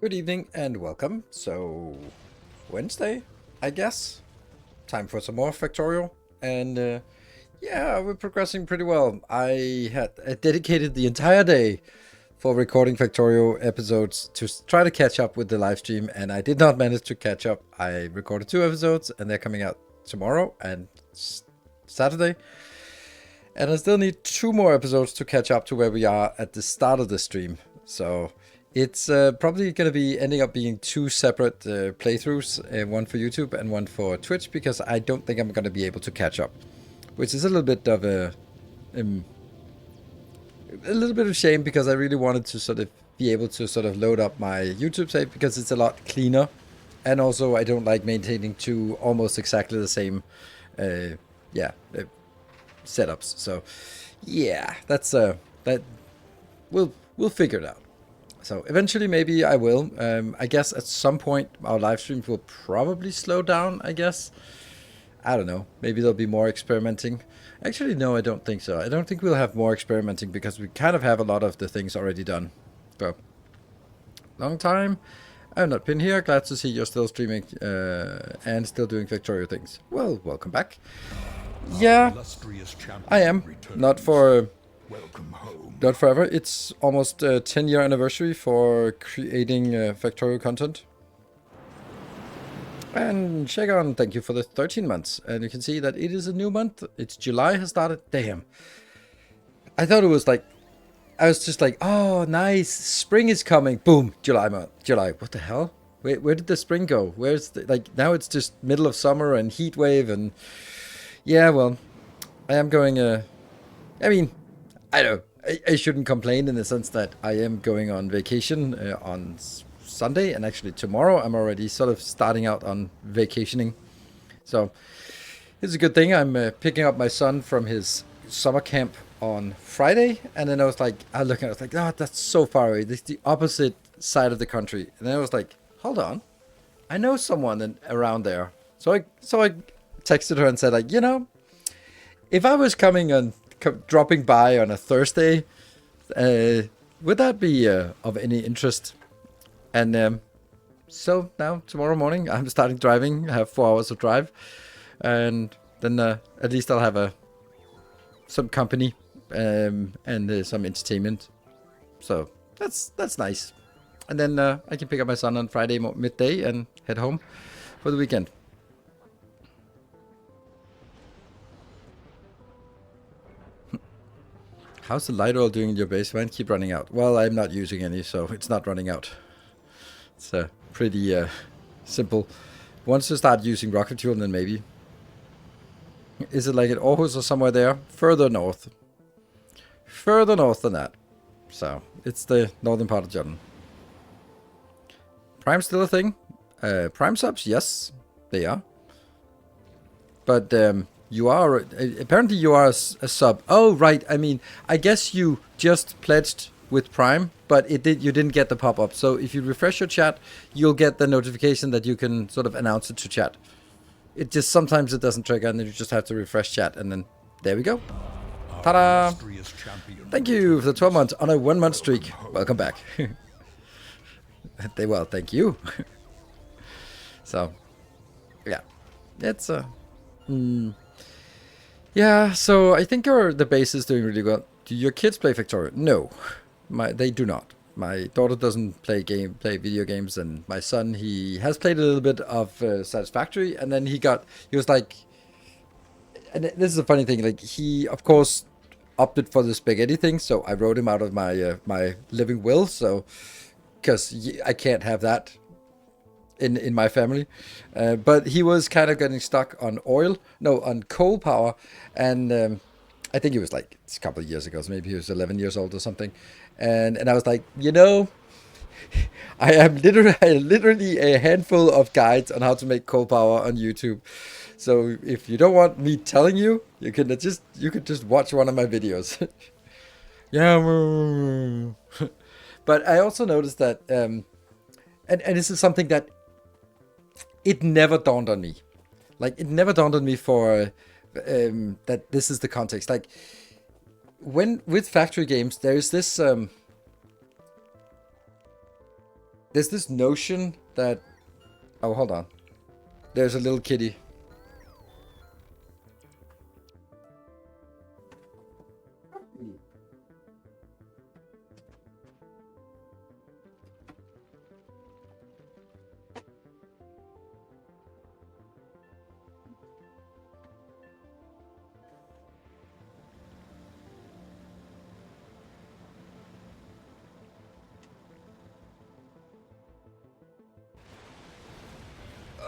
Good evening and welcome. So, Wednesday, I guess. Time for some more Factorio. And yeah, we're progressing pretty well. I had dedicated the entire day for recording Factorio episodes to try to catch up with the live stream, and I did not manage to catch up. I recorded 2 episodes, and they're coming out tomorrow and Saturday. And I still need 2 more episodes to catch up to where we are at the start of the stream. So it's probably going to be ending up being 2 separate playthroughs, one for YouTube and one for Twitch, because I don't think I'm going to be able to catch up, which is a little bit of a little bit of shame, because I really wanted to sort of be able to sort of load up my YouTube save, because it's a lot cleaner, and also I don't like maintaining 2 almost exactly the same setups. So yeah, that's that we'll figure it out. So eventually maybe I will. I guess at some point our live streams will probably slow down, I guess. I don't know. Maybe there'll be more experimenting. Actually, no, I don't think so. I don't think we'll have more experimenting, because we kind of have a lot of the things already done. So, long time. I've not been here. Glad to see you're still streaming and still doing Factorio things. Well, welcome back. Yeah, I am. Not for... Welcome home. Not forever. It's almost a 10-year anniversary for creating Factorio content. And Shagon, thank you for the 13 months. And you can see that it is a new month. It's July has started. Damn. I thought it was like... I was just like, oh, nice. Spring is coming. Boom. July month. July. What the hell? Where did the spring go? Where's the... Like, now it's just middle of summer and heat wave and... Yeah, well, I am going... I mean, I don't know. I shouldn't complain, in the sense that I am going on vacation on Sunday, and actually tomorrow I'm already sort of starting out on vacationing. So it's a good thing. I'm picking up my son from his summer camp on Friday, and then I was like, I was like, oh, that's so far away. This is the opposite side of the country. And then I was like, hold on, I know someone around there. So I texted her and said, like, you know, if I was coming on dropping by on a Thursday, would that be of any interest? And so now tomorrow morning I'm starting driving. I have 4 hours of drive, and then at least I'll have some company and some entertainment. So that's nice. And then I can pick up my son on Friday midday and head home for the weekend. How's the light oil doing in your base? Mine keep running out. Well, I'm not using any, so it's not running out. It's pretty simple. Once you start using rocket fuel, then maybe. Is it like at Aarhus or somewhere there? Further north. Further north than that. So, it's the northern part of Jutland. Prime still a thing? Prime subs? Yes, they are. But... you are, apparently you are a sub. Oh, right. I mean, I guess you just pledged with Prime, but you didn't get the pop-up. So if you refresh your chat, you'll get the notification that you can sort of announce it to chat. It just, sometimes it doesn't trigger, and then you just have to refresh chat, and then there we go. Ta-da! Thank you for the 12 months on a 1-month streak. Welcome back. Well, thank you. So, yeah. It's yeah, so I think the base is doing really well. Do your kids play Factorio? No, they do not. My daughter doesn't play video games, and my son, he has played a little bit of Satisfactory, and then he was like, and this is a funny thing, like, he of course opted for the spaghetti thing, so I wrote him out of my my living will, so because I can't have that in my family, but he was kind of getting stuck on on coal power, and I think it was like a couple of years ago, so maybe he was 11 years old or something, and I was like, you know, I am literally a handful of guides on how to make coal power on YouTube, so if you don't want me telling you, you could just watch one of my videos. Yeah. But I also noticed that and this is something that it never dawned on me. Like, it never dawned on me for that this is the context. Like, with factory games, there is this there's this notion that... Oh, hold on. There's a little kitty.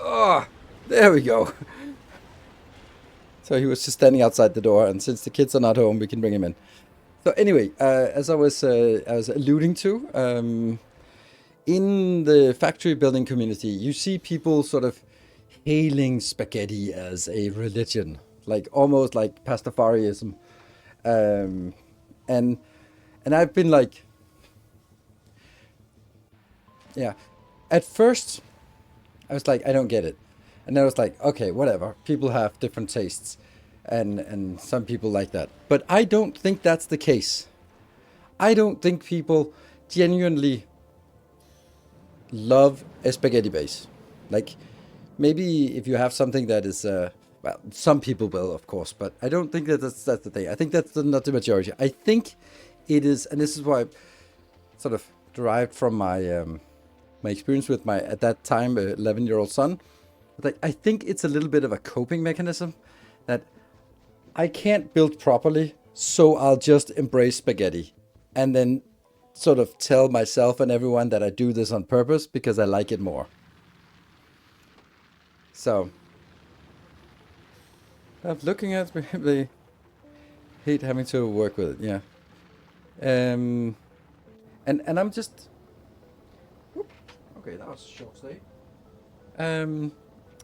Oh, there we go. So he was just standing outside the door, and since the kids are not home, we can bring him in. So anyway, as I was alluding to, in the factory building community, you see people sort of hailing spaghetti as a religion, like almost like Pastafarianism, and I've been like, yeah, at first I was like, I don't get it. And then I was like, okay, whatever. People have different tastes. And some people like that. But I don't think that's the case. I don't think people genuinely love a spaghetti base. Like, maybe if you have something that is, well, some people will, of course. But I don't think that that's the thing. I think that's not the majority. I think it is, and this is why I sort of derived from my... my experience with my, at that time, 11-year-old son. Like, I think it's a little bit of a coping mechanism that I can't build properly, so I'll just embrace spaghetti and then sort of tell myself and everyone that I do this on purpose because I like it more. So, I'm looking at they hate having to work with it, yeah. And I'm just... Okay, that was a short stay.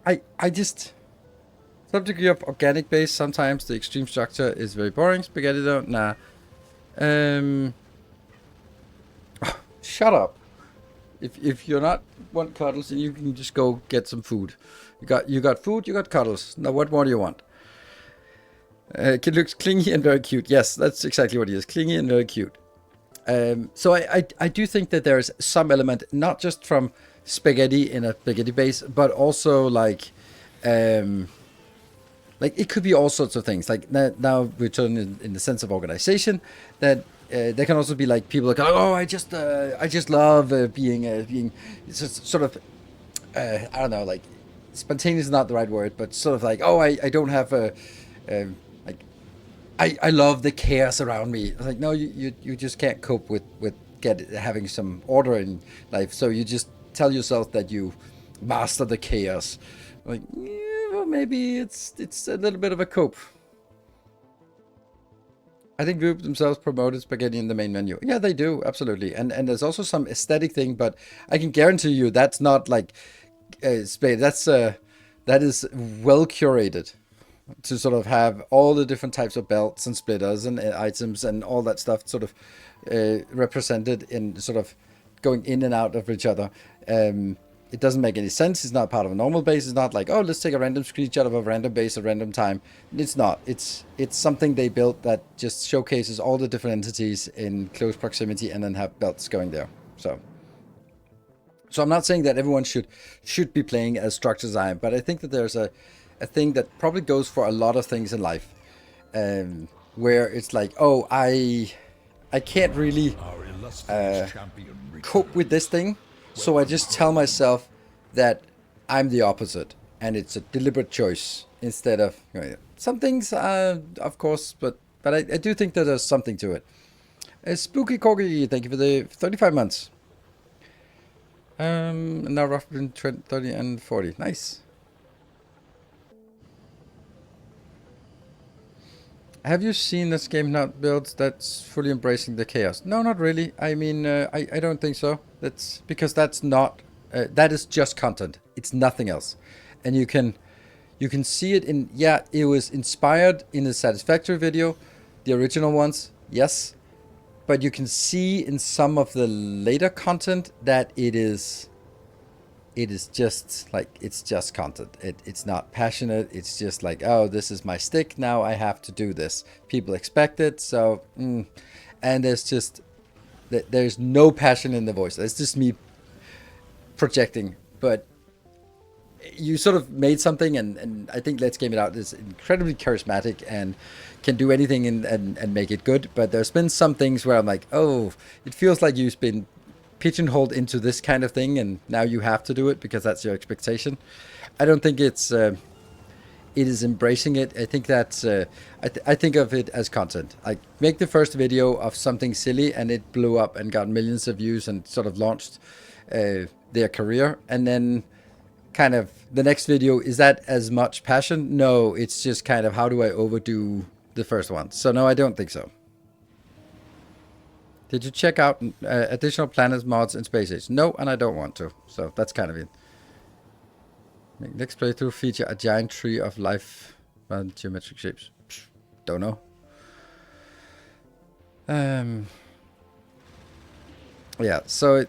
I just... Some degree of organic base, sometimes the extreme structure is very boring. Spaghetti though, nah. Shut up. If you're not want cuddles, then you can just go get some food. You got food, you got cuddles. Now what more do you want? Kid looks clingy and very cute. Yes, that's exactly what he is. Clingy and very cute. So I do think that there's some element, not just from spaghetti in a spaghetti base, but also like it could be all sorts of things. Like now we're turning in the sense of organization, that there can also be like people that go, oh, I just love being just sort of I don't know, like spontaneous is not the right word, but sort of like, oh, I don't have a like I love the chaos around me. It's like, no, you just can't cope with having some order in life, so you just tell yourself that you master the chaos. Like, yeah, well, maybe it's a little bit of a cope. I think group themselves promoted spaghetti in the main menu. Yeah, they do, absolutely. And there's also some aesthetic thing, but I can guarantee you that's not like spaghetti. That is well curated to sort of have all the different types of belts and splitters and items and all that stuff sort of represented in sort of going in and out of each other. It doesn't make any sense. It's not part of a normal base. It's not like, oh, let's take a random screenshot of a random base at random time. It's not. It's something they built that just showcases all the different entities in close proximity and then have belts going there. So I'm not saying that everyone should be playing as structured design, but I think that there's a thing that probably goes for a lot of things in life, where it's like, oh, I can't really cope with this thing. So I just tell myself that I'm the opposite, and it's a deliberate choice instead of some things, of course, but I do think that there's something to it. Spooky Corgi, thank you for the 35 months. Now roughly 30 and 40. Nice. Have you seen this game not built that's fully embracing the chaos? No, not really. I mean, I don't think so. That's because that's not, that is just content. It's nothing else. And you can see it in, yeah, it was inspired in the Satisfactory video, the original ones, yes. But you can see in some of the later content that it is just like, it's just content. It's not passionate. It's just like, oh, this is my stick. Now I have to do this. People expect it. So, and there's no passion in the voice. It's just me projecting, but you sort of made something, and I think Let's Game It Out is incredibly charismatic and can do anything and make it good. But there's been some things where I'm like, oh, it feels like you've been pigeonholed into this kind of thing, and now you have to do it because that's your expectation. I don't think it is embracing it. I think that's I think of it as content. Like, make the first video of something silly and it blew up and got millions of views and sort of launched their career, and then kind of the next video, is that as much passion? No, it's just kind of, how do I overdo the first one? So no, I don't think so. Did you check out additional planets, mods, and space age? No, and I don't want to. So that's kind of it. Next playthrough feature a giant tree of life and geometric shapes. Don't know. Yeah, so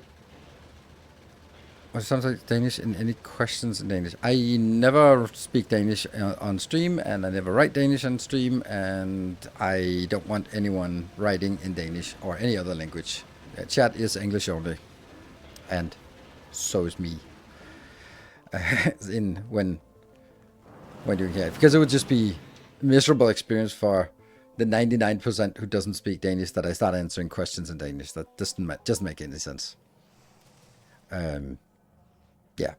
sometimes Danish in any questions in Danish. I never speak Danish on stream, and I never write Danish on stream, and I don't want anyone writing in Danish or any other language. Chat is English only, and so is me. When doing here, because it would just be a miserable experience for the 99% who doesn't speak Danish that I start answering questions in Danish. That doesn't make any sense. Yeah.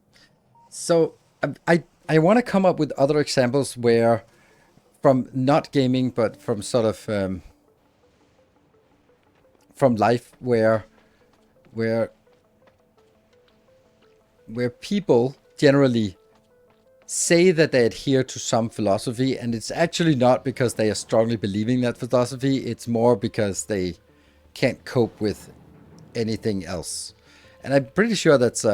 So I want to come up with other examples where, from not gaming, but from sort of from life, where people generally say that they adhere to some philosophy, and it's actually not because they are strongly believing that philosophy. It's more because they can't cope with anything else. And I'm pretty sure that's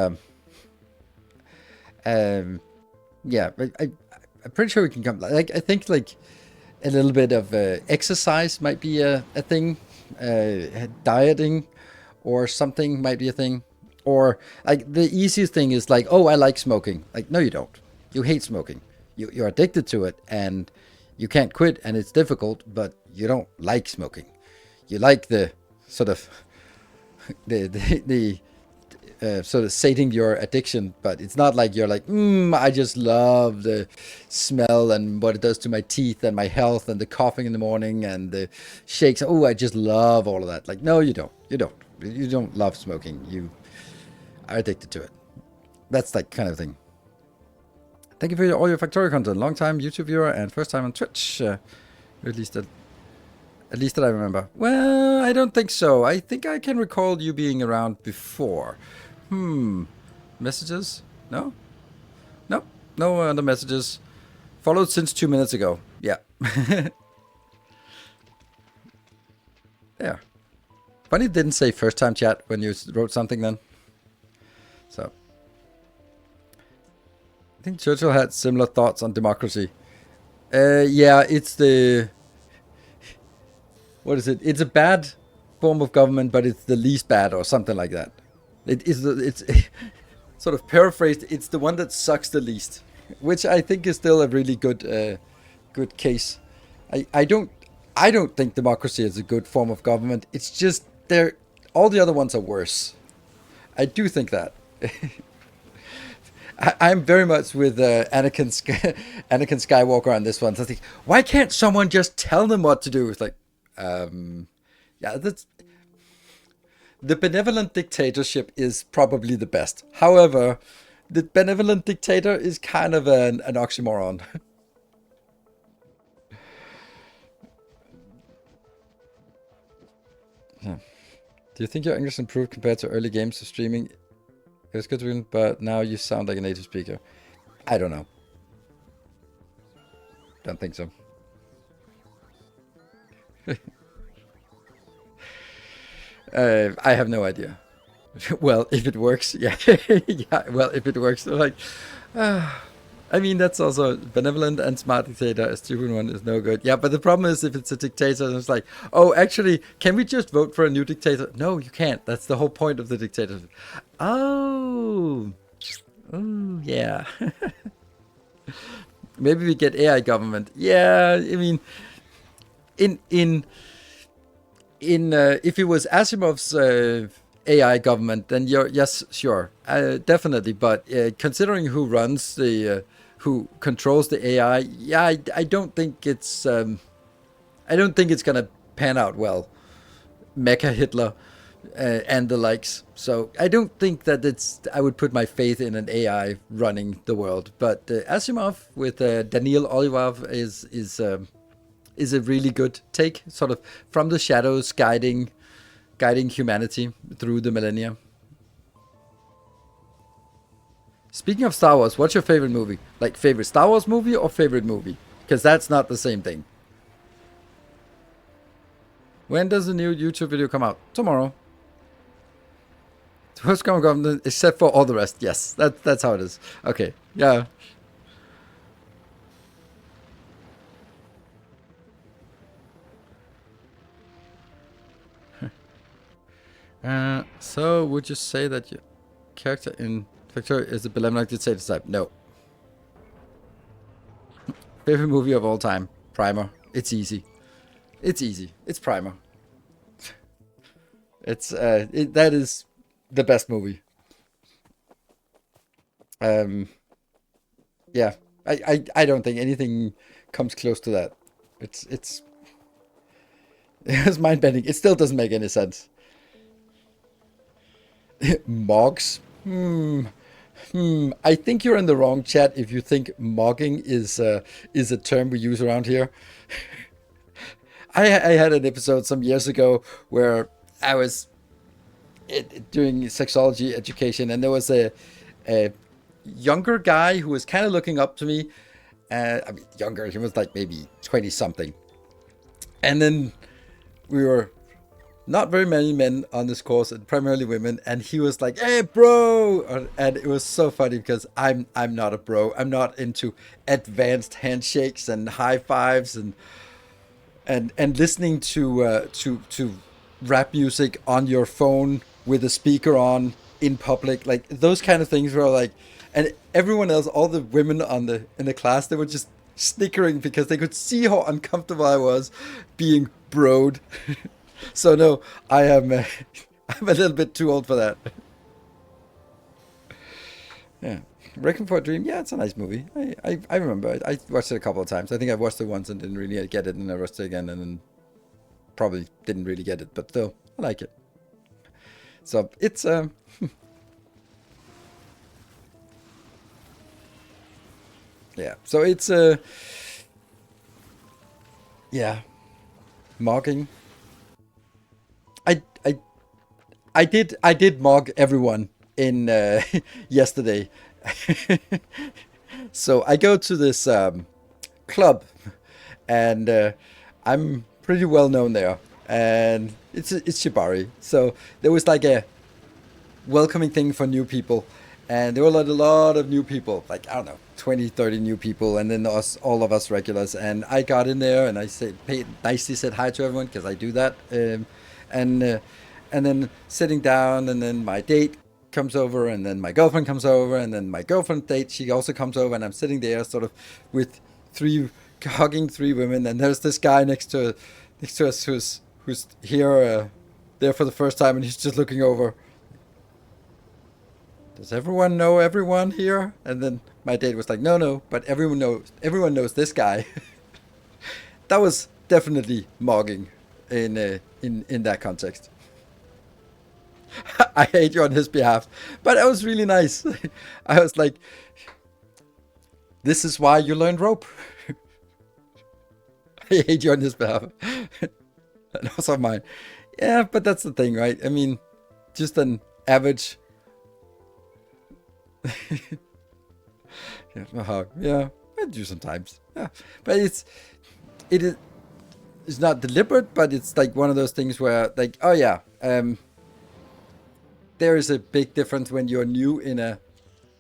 yeah, I'm pretty sure we can come, like, I think like a little bit of exercise might be a thing, dieting or something might be a thing, or like the easiest thing is like, oh, I like smoking. Like, no, you don't. You hate smoking. You're addicted to it, and you can't quit, and it's difficult, but you don't like smoking. You like the sort of the sort of sating your addiction, but it's not like you're like, I just love the smell and what it does to my teeth and my health and the coughing in the morning and the shakes. Oh, I just love all of that. Like, no, you don't. You don't love smoking. You are addicted to it. That's that kind of thing. Thank you for all your Factorio content. Long time YouTube viewer and first time on Twitch. At least that I remember. Well, I don't think so. I think I can recall you being around before. Messages? No? Nope. No other messages. Followed since 2 minutes ago. Yeah. There. Funny it didn't say first time chat when you wrote something then. So. I think Churchill had similar thoughts on democracy. Yeah, it's the... What is it? It's a bad form of government, but it's the least bad or something like that. It's sort of paraphrased. It's the one that sucks the least, which I think is still a really good case. I don't think democracy is a good form of government. It's just all the other ones are worse. I do think that. I'm very much with Anakin Skywalker on this one. So I think, why can't someone just tell them what to do? It's like, yeah, that's... The benevolent dictatorship is probably the best. However, the benevolent dictator is kind of an oxymoron. Yeah. Do you think your English improved compared to early games of streaming? It was good, but now you sound like a native speaker. I don't know. Don't think so. I have no idea. Well, if it works, yeah. Yeah, well, if it works, like... I mean, that's also benevolent and smart dictator. A stupid one is no good. Yeah, but the problem is if it's a dictator, it's like, oh, actually, can we just vote for a new dictator? No, you can't. That's the whole point of the dictatorship. Oh, yeah. Maybe we get AI government. Yeah, I mean, if it was Asimov's AI government, then yes, sure, definitely. But considering who runs who controls the AI, yeah, I don't think I don't think it's gonna pan out well. Mecha Hitler and the likes. So I don't think that I would put my faith in an AI running the world. But Asimov with Daniel Olivav is a really good take, sort of from the shadows, guiding humanity through the millennia. Speaking of Star Wars, what's your favorite movie? Like favorite Star Wars movie or favorite movie? Because that's not the same thing. When does the new YouTube video come out? Tomorrow. First come government, except for all the rest. Yes, that's how it is. Okay, yeah. So would you say that your character in Factorio is a benevolent dictator type? No. Favorite movie of all time? Primer. It's easy. It's easy. It's Primer. That is the best movie. Yeah. I don't think anything comes close to that. It's it's mind bending. It still doesn't make any sense. Mogs. I think you're in the wrong chat if you think mogging is a term we use around here. I had an episode some years ago where I was doing sexology education, and there was a younger guy who was kind of looking up to me. I mean, younger. He was like maybe 20 something. And then we were not very many men on this course, and primarily women. And he was like, "Hey, bro!" And it was so funny because I'm not a bro. I'm not into advanced handshakes and high fives and listening to rap music on your phone with a speaker on in public, like those kind of things were like, and everyone else, all the women in the class, they were just snickering because they could see how uncomfortable I was being broed. So no, I am I'm a little bit too old for that. Yeah. Requiem for a Dream, yeah, it's a nice movie. I remember it. I watched it a couple of times. I think I watched it once and didn't really get it, and I watched it again and then probably didn't really get it, but still, I like it. So it's yeah. So it's yeah, mocking. I I I did mock everyone in yesterday. So I go to this club, and I'm pretty well known there, and it's Shibari. So there was like a welcoming thing for new people, and there were like a lot of new people, like I don't know, 20, 30 new people, and then us, all of us regulars. And I got in there and I nicely said hi to everyone because I do that, and uh, and then sitting down, and then my date comes over, and then my girlfriend comes over, and then my girlfriend date, she also comes over, and I'm sitting there sort of with three hugging three women, and there's this guy next to us who's here there for the first time, and he's just looking over. Does everyone know everyone here? And then my date was like, no, no, but everyone knows this guy. That was definitely mogging in that context. I hate you on his behalf, but it was really nice. I was like, this is why you learned rope. I hate you on his behalf. And also mine. Yeah, but that's the thing, right? I mean, just an average. Yeah, a hug. Yeah, I do sometimes. Yeah, but it is it's not deliberate, but it's like one of those things where like, oh yeah, there is a big difference when you're new in a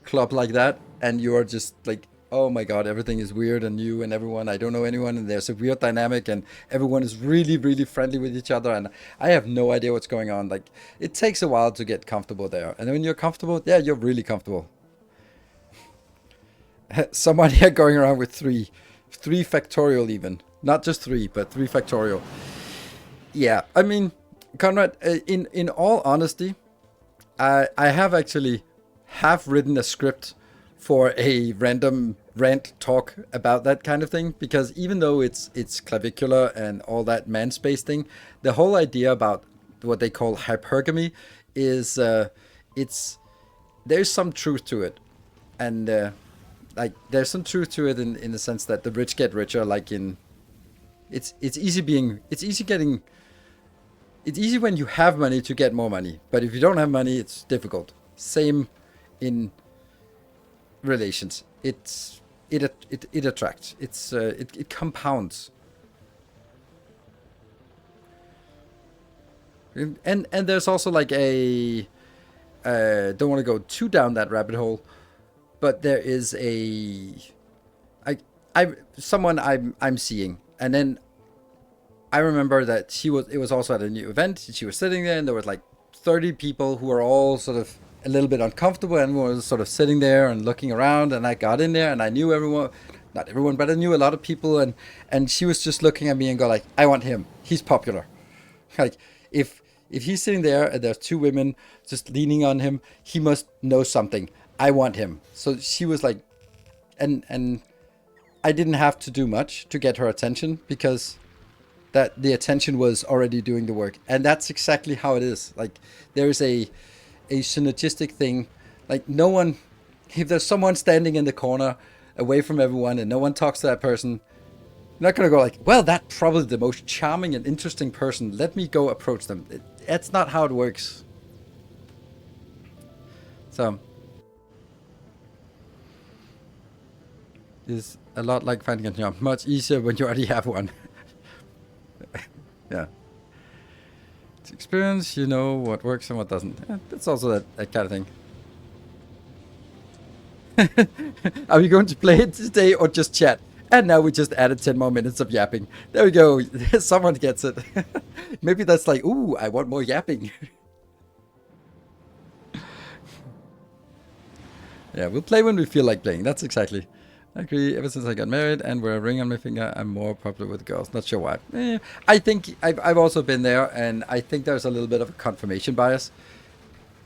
club like that, and you're just like, oh my god, everything is weird and new, and everyone, I don't know anyone, and there's a weird dynamic, and everyone is really, really friendly with each other, and I have no idea what's going on. Like, it takes a while to get comfortable there, and when you're comfortable, yeah, you're really comfortable. Someone here going around with three factorial even, not just three, but three factorial. Yeah, I mean, Conrad, in all honesty, I have actually half written a script for a random rant talk about that kind of thing, because even though it's clavicular and all that man space thing, the whole idea about what they call hypergamy is it's there's some truth to it, and like there's some truth to it in the sense that the rich get richer. Like in it's easy when you have money to get more money, but if you don't have money, it's difficult. Same in relations. It attracts. It compounds. And there's also like a don't want to go too down that rabbit hole, but there is someone I'm seeing, and then I remember that it was also at a new event. She was sitting there, and there was like 30 people who were all sort of a little bit uncomfortable, and was sort of sitting there and looking around. And I got in there, and I knew everyone, not everyone, but I knew a lot of people. And she was just looking at me and go like, "I want him. He's popular." Like if he's sitting there and there's two women just leaning on him, he must know something. I want him. So she was like, and I didn't have to do much to get her attention, because that the attention was already doing the work. And that's exactly how it is. Like there's a synergistic thing. Like no one, if there's someone standing in the corner away from everyone and no one talks to that person, you're not going to go like, well, that's probably the most charming and interesting person. Let me go approach them. That's not how it works. So it's a lot like finding a job. Much easier when you already have one. Yeah. It's experience, you know what works and what doesn't. Yeah, that's also that kind of thing. Are we going to play it today or just chat? And now we just added 10 more minutes of yapping. There we go. Someone gets it. Maybe that's like, ooh, I want more yapping. Yeah, we'll play when we feel like playing. That's exactly. I agree. Ever since I got married and wear a ring on my finger, I'm more popular with girls. Not sure why. I think I've also been there, and I think there's a little bit of a confirmation bias,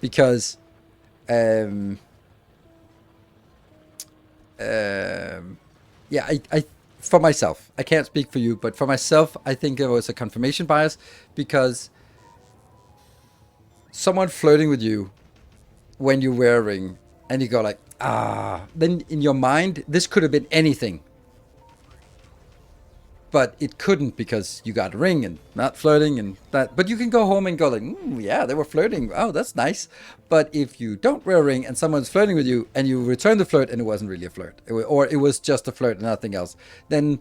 because yeah, I for myself, I can't speak for you, but for myself, I think there was a confirmation bias, because someone flirting with you when you wear a ring and you go like, then in your mind, this could have been anything. But it couldn't, because you got a ring and not flirting and that. But you can go home and go like, yeah, they were flirting. Oh, that's nice. But if you don't wear a ring and someone's flirting with you and you return the flirt and it wasn't really a flirt, or it was just a flirt and nothing else, then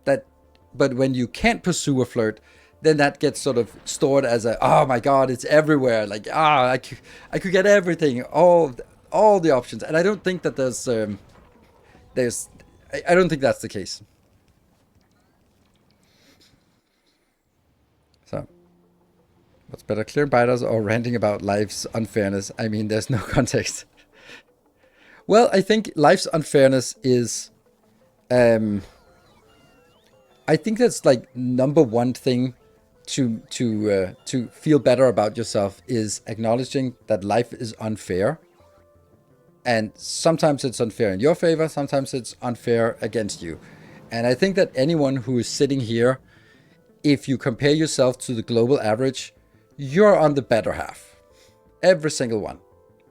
that. But when you can't pursue a flirt, then that gets sort of stored as a, oh my God, it's everywhere. Like, I could get everything, all the options. And I don't think that I don't think that's the case. So, what's better, clear biters or ranting about life's unfairness? I mean, there's no context. Well, I think life's unfairness is, I think that's like number one thing to feel better about yourself, is acknowledging that life is unfair. And sometimes it's unfair in your favor, sometimes it's unfair against you. And I think that anyone who is sitting here, if you compare yourself to the global average, you're on the better half. Every single one.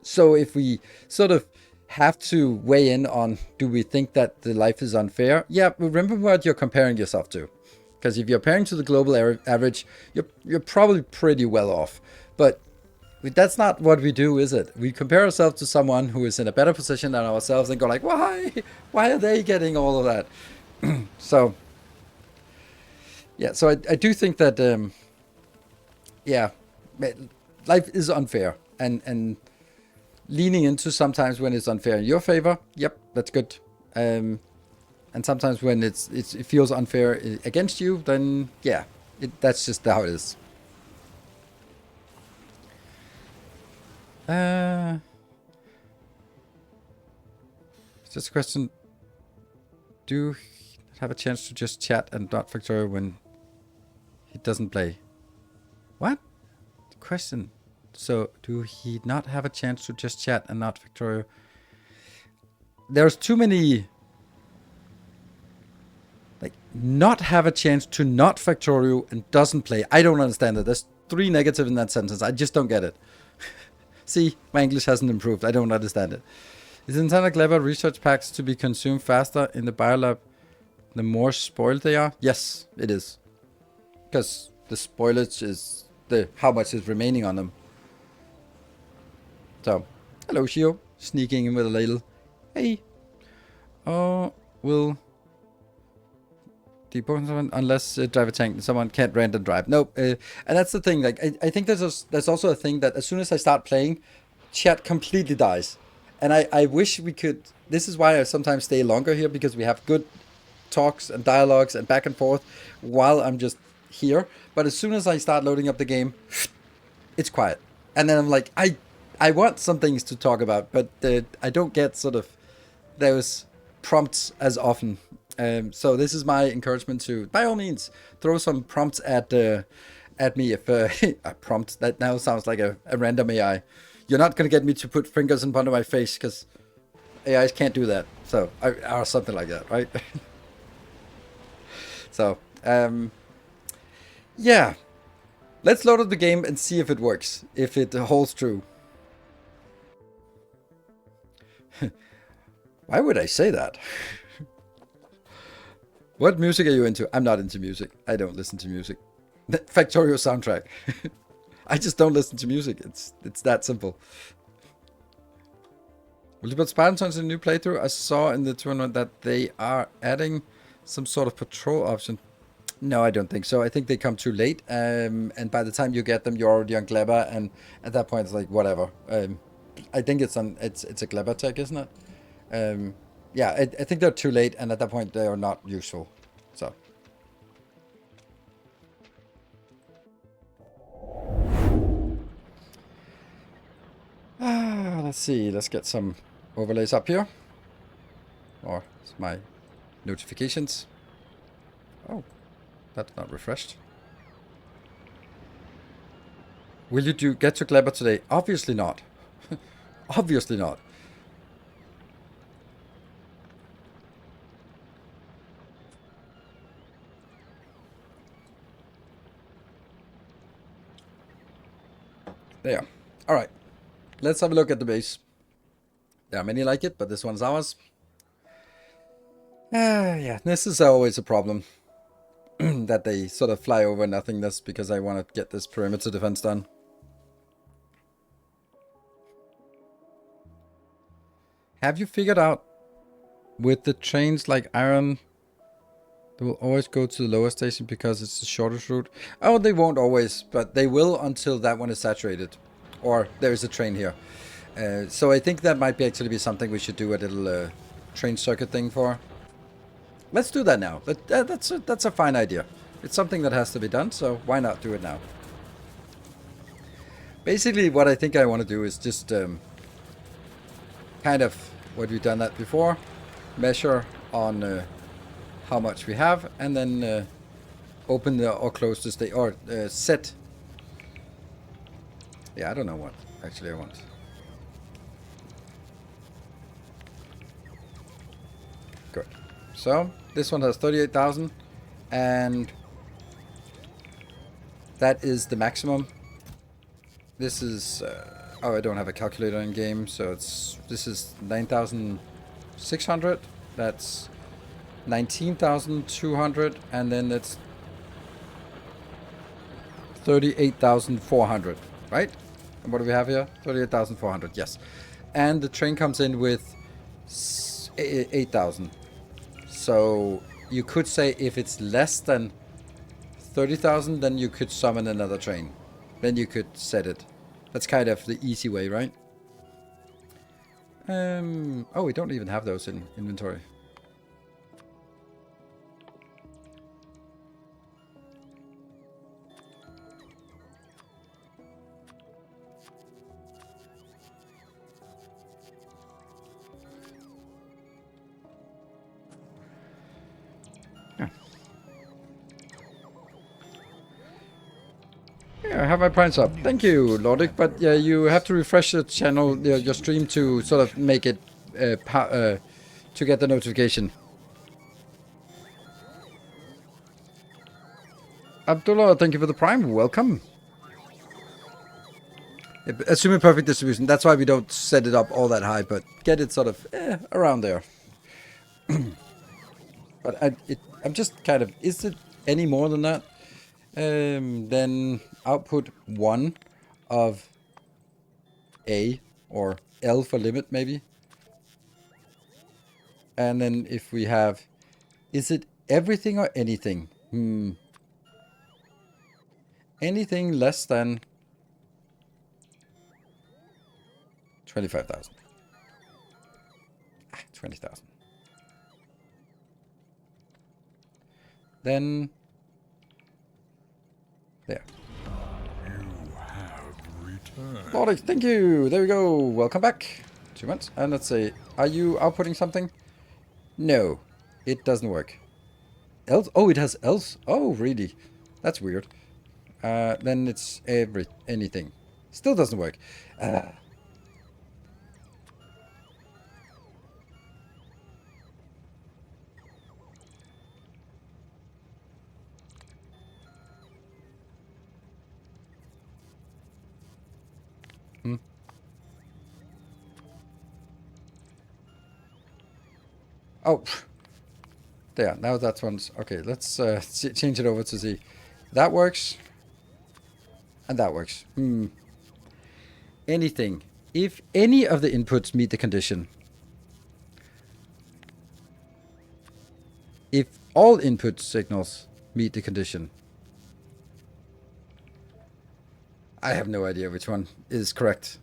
So if we sort of have to weigh in on, do we think that the life is unfair? Yeah, remember what you're comparing yourself to. Because if you're comparing to the global average, you're probably pretty well off. But that's not what we do, is it? We compare ourselves to someone who is in a better position than ourselves and go like, why are they getting all of that? So, yeah, so I do think that, yeah, life is unfair. And leaning into sometimes when it's unfair in your favor, yep, that's good. And sometimes when it feels unfair against you, then, yeah, that's just how it is. It's just a question. Do you have a chance to just chat and not Factorio when he doesn't play? What? The question. So do he not have a chance to just chat and not Factorio? There's too many... Like, not have a chance to not Factorio and doesn't play. I don't understand it. There's 3 negatives in that sentence. I just don't get it. See, my English hasn't improved. I don't understand it. Is Nintendo clever research packs to be consumed faster in the biolab the more spoiled they are? Yes, it is. Because the spoilage is how much is remaining on them. So, hello Shio. Sneaking in with a ladle. Hey. Oh, will... unless drive a tank, someone can't random drive. Nope. And that's the thing. Like, I think there's also a thing that as soon as I start playing, chat completely dies. And I wish we could... This is why I sometimes stay longer here, because we have good talks and dialogues and back and forth while I'm just here. But as soon as I start loading up the game, it's quiet. And then I'm like, I want some things to talk about, but I don't get sort of those prompts as often. So this is my encouragement to, by all means, throw some prompts at me. If a prompt, that now sounds like a random AI. You're not going to get me to put fingers in front of my face, because AIs can't do that. So, or something like that, right? So, yeah. Let's load up the game and see if it works, if it holds true. Why would I say that? What music are you into? I'm not into music. I don't listen to music. Factorio soundtrack. I just don't listen to music. It's that simple. Will you put Spartans in a new playthrough? I saw in the tournament that they are adding some sort of patrol option. No, I don't think so. I think they come too late. And by the time you get them, you're already on Gleba, and at that point it's like whatever. I think it's a Gleba tech, isn't it? Yeah, I think they're too late, and at that point they are not useful. So. Let's see. Let's get some overlays up here. Or it's my notifications. Oh, that's not refreshed. Will you get to Gleba today? Obviously not. Obviously not. There. All right. Let's have a look at the base. There are many like it, but this one's ours. Yeah, this is always a problem. That they sort of fly over nothingness, because I want to get this perimeter defense done. Have you figured out with the trains like Iron, they will always go to the lower station because it's the shortest route? Oh, they won't always, but they will until that one is saturated. Or there is a train here. So I think that might actually be something we should do a little train circuit thing for. Let's do that now. That's a fine idea. It's something that has to be done, so why not do it now? Basically, what I think I want to do is just kind of what we've done that before. Measure on how much we have, and then open or close the state, or set. Yeah, I don't know what actually I want. Good. So this one has 38,000, and that is the maximum. This is oh, I don't have a calculator in game, so this is 9,600. That's 19,200, and then it's 38,400, right? And what do we have here? 38,400, yes. And the train comes in with 8,000. So you could say if it's less than 30,000, then you could summon another train. Then you could set it. That's kind of the easy way, right? Oh, we don't even have those in inventory. Yeah, I have my points up. Thank you, Lordic. But yeah, you have to refresh the channel, your stream, to sort of make it to get the notification. Abdullah, thank you for the prime. Welcome. Assuming perfect distribution. That's why we don't set it up all that high, but get it sort of around there. But I'm just kind of, is it any more than that? Then output 1 of A, or L for limit maybe. And then if we have, is it everything or anything? Anything less than 25,000. 20,000. Then there. You have returned. Lordic, thank you. There we go. Welcome back. 2 months. And let's say, are you outputting something? No, it doesn't work. Else? Oh, it has else. Oh, really? That's weird. Then it's anything. Still doesn't work. Oh, there. Now that one's okay. Let's change it over to see. That works. And that works. Anything. If any of the inputs meet the condition. If all input signals meet the condition. I have no idea which one is correct.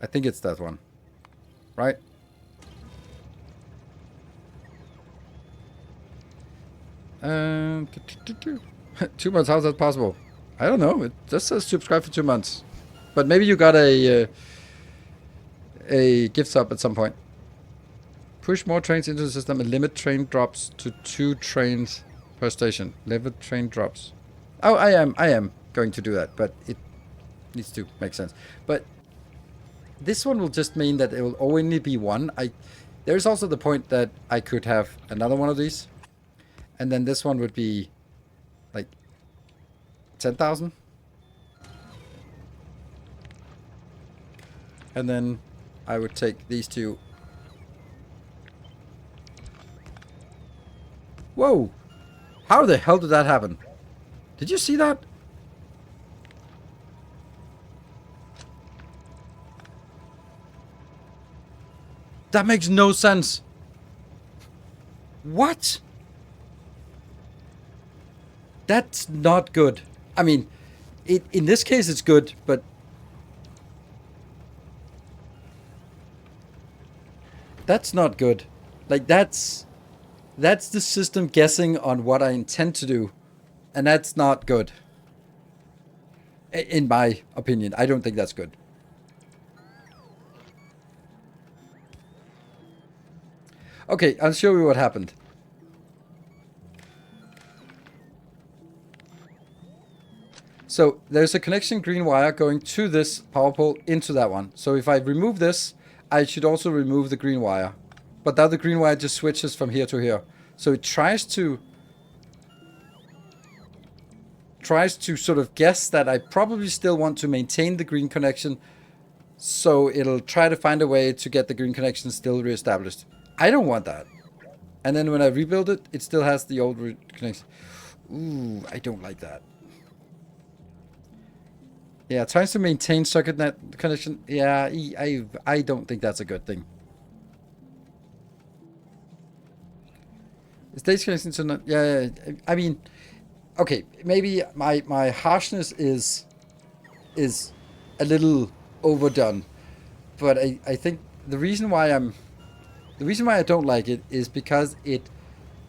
I think it's that one. Right? 2 months, how's that possible? I don't know. It just says subscribe for 2 months. But maybe you got a gift sub at some point. Push more trains into the system and limit train drops to 2 trains per station. Limit train drops. Oh, I am going to do that, but it needs to make sense. But this one will just mean that it will only be one. There's also the point that I could have another one of these. And then this one would be like 10,000. And then I would take these two. Whoa! How the hell did that happen? Did you see that? That makes no sense. What? That's not good. I mean, in this case it's good, but that's not good. Like, that's the system guessing on what I intend to do, and that's not good. In my opinion, I don't think that's good. Okay, I'll show you what happened. So there's a connection green wire going to this power pole into that one. So if I remove this, I should also remove the green wire. But now the green wire just switches from here to here. So it tries to sort of guess that I probably still want to maintain the green connection. So it'll try to find a way to get the green connection still reestablished. I don't want that. And then when I rebuild it, it still has the old connection. Ooh, I don't like that. Yeah, tries to maintain circuit net connection. Yeah, I don't think that's a good thing. Stage connection to not. Yeah, I mean, okay, maybe my harshness is a little overdone, but I think the reason why I don't like it is because it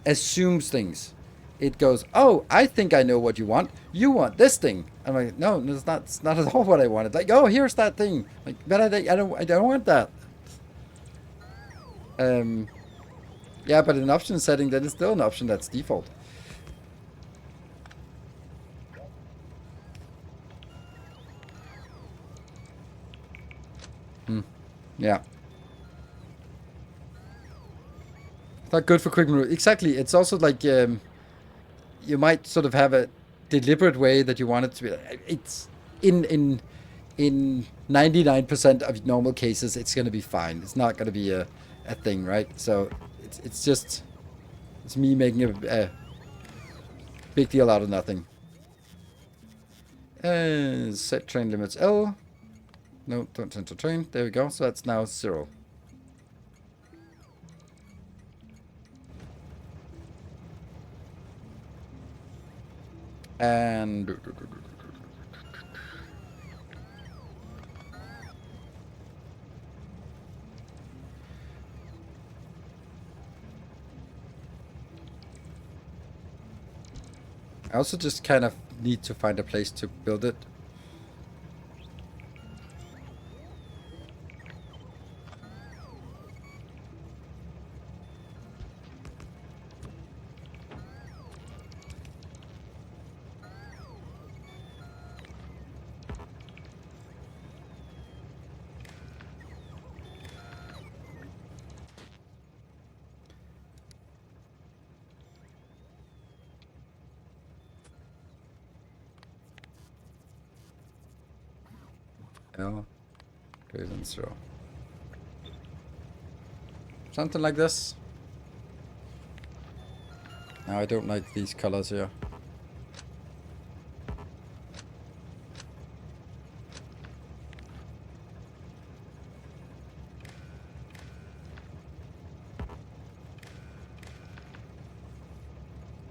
assumes things. It goes, oh, I think I know what you want. You want this thing. I'm like, no, it's not. It's not at all what I wanted. Like, oh, here's that thing. Like, but I don't want that. Yeah, but in option setting, that is still an option that's default. Yeah. Not good for quick move. Exactly. It's also like you might sort of have a deliberate way that you want it to be. It's in 99% of normal cases, it's going to be fine. It's not going to be a thing, right? So it's just it's me making a big deal out of nothing. Set train limits L. No, don't enter train. There we go. So that's now 0. And I also just kind of need to find a place to build it. L, greater than 0. Something like this. Now I don't like these colors here.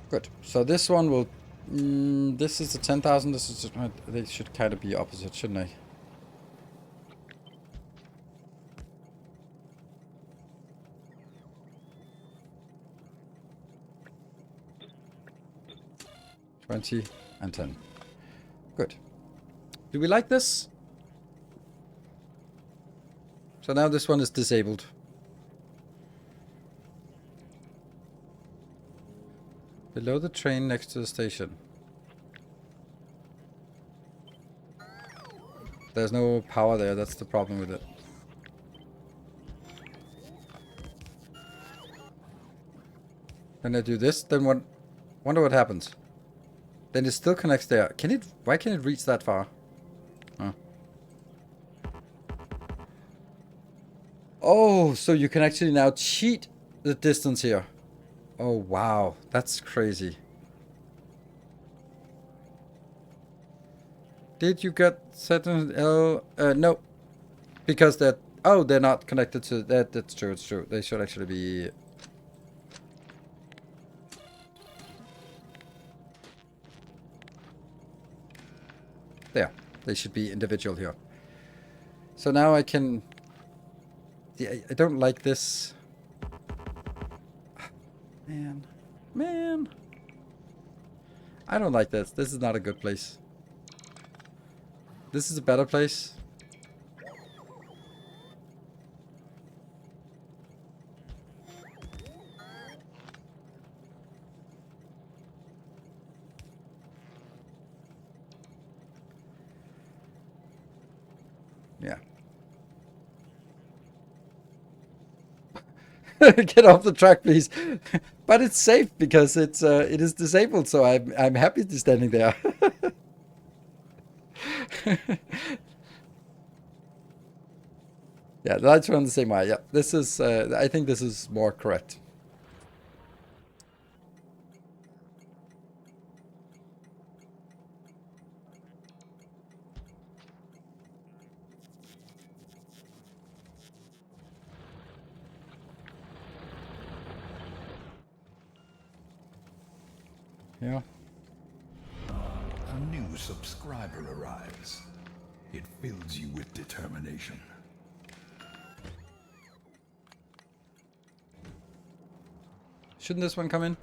Good. So this one will. This is the 10,000. This is. They should kind of be opposite, shouldn't they? $20 and 10. Good. Do we like this? So now this one is disabled. Below the train next to the station. There's no power there, that's the problem with it. When I do this, then what? Wonder what happens. Then it still connects there. Can it? Why can't it reach that far? Huh. Oh, so you can actually now cheat the distance here. Oh, wow. That's crazy. Did you get set on L? No. Because they're... Oh, they're not connected to... That's true, it's true. They should actually be... There. They should be individual here. So now I can... Yeah, I don't like this. Man. I don't like this. This is not a good place. This is a better place. Yeah. Get off the track, please. But it's safe because it is disabled, so I'm happy to standing there. Yeah, the lights run the same way. Yeah, this is. I think this is more correct. Yeah. A new subscriber arrives. It fills you with determination. Shouldn't this one come in?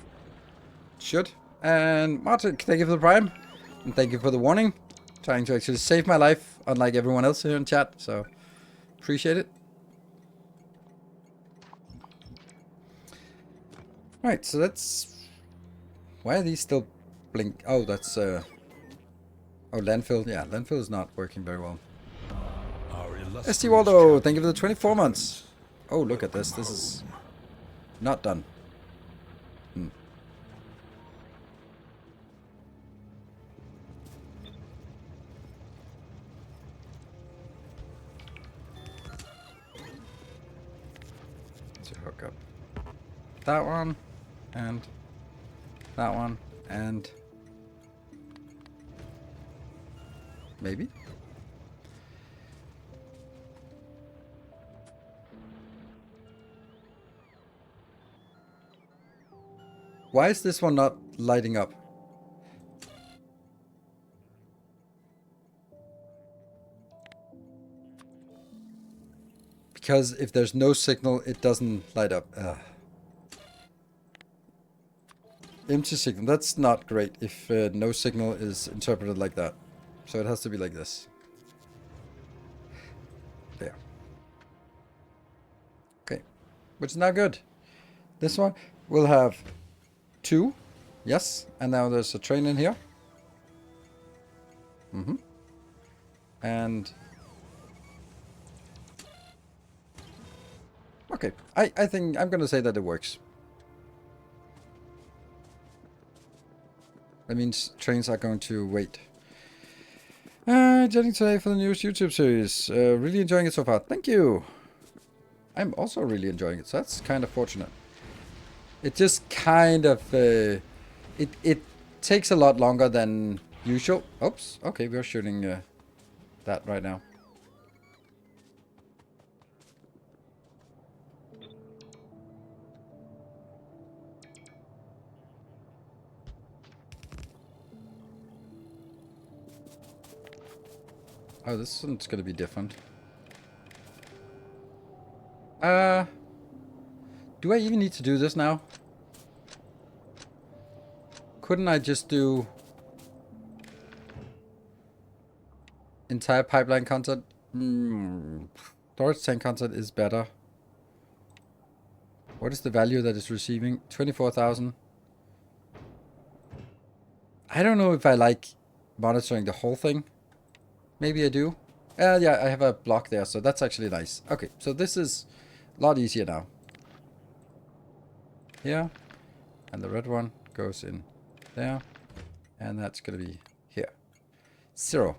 Should. And Martin, thank you for the prime. And thank you for the warning. Trying to actually save my life, unlike everyone else here in chat. So, appreciate it. Right, so that's... Why are these still blink? Oh, that's... Oh, landfill. Yeah, landfill is not working very well. Our ST Waldo, thank you for the 24 months. Oh, look at this. This is not done. To hook up that one, and that one, and maybe. Why is this one not lighting up? Because if there's no signal, it doesn't light up. Ugh. Empty signal. That's not great if no signal is interpreted like that. So it has to be like this. There. Okay. Which is now good. This one will have 2. Yes. And now there's a train in here. And... okay. I think I'm going to say that it works. That means trains are going to wait. Joining today for the newest YouTube series. Really enjoying it so far. Thank you. I'm also really enjoying it, so that's kind of fortunate. It just kind of... it takes a lot longer than usual. Oops. Okay, we're shooting that right now. Oh, this one's gonna be different. Do I even need to do this now? Couldn't I just do entire pipeline content? Storage tank content is better. What is the value that it's receiving? 24,000. I don't know if I like monitoring the whole thing. Maybe I do. Yeah, I have a block there, so that's actually nice. Okay, so this is a lot easier now. Here. And the red one goes in there. And that's going to be here. 0.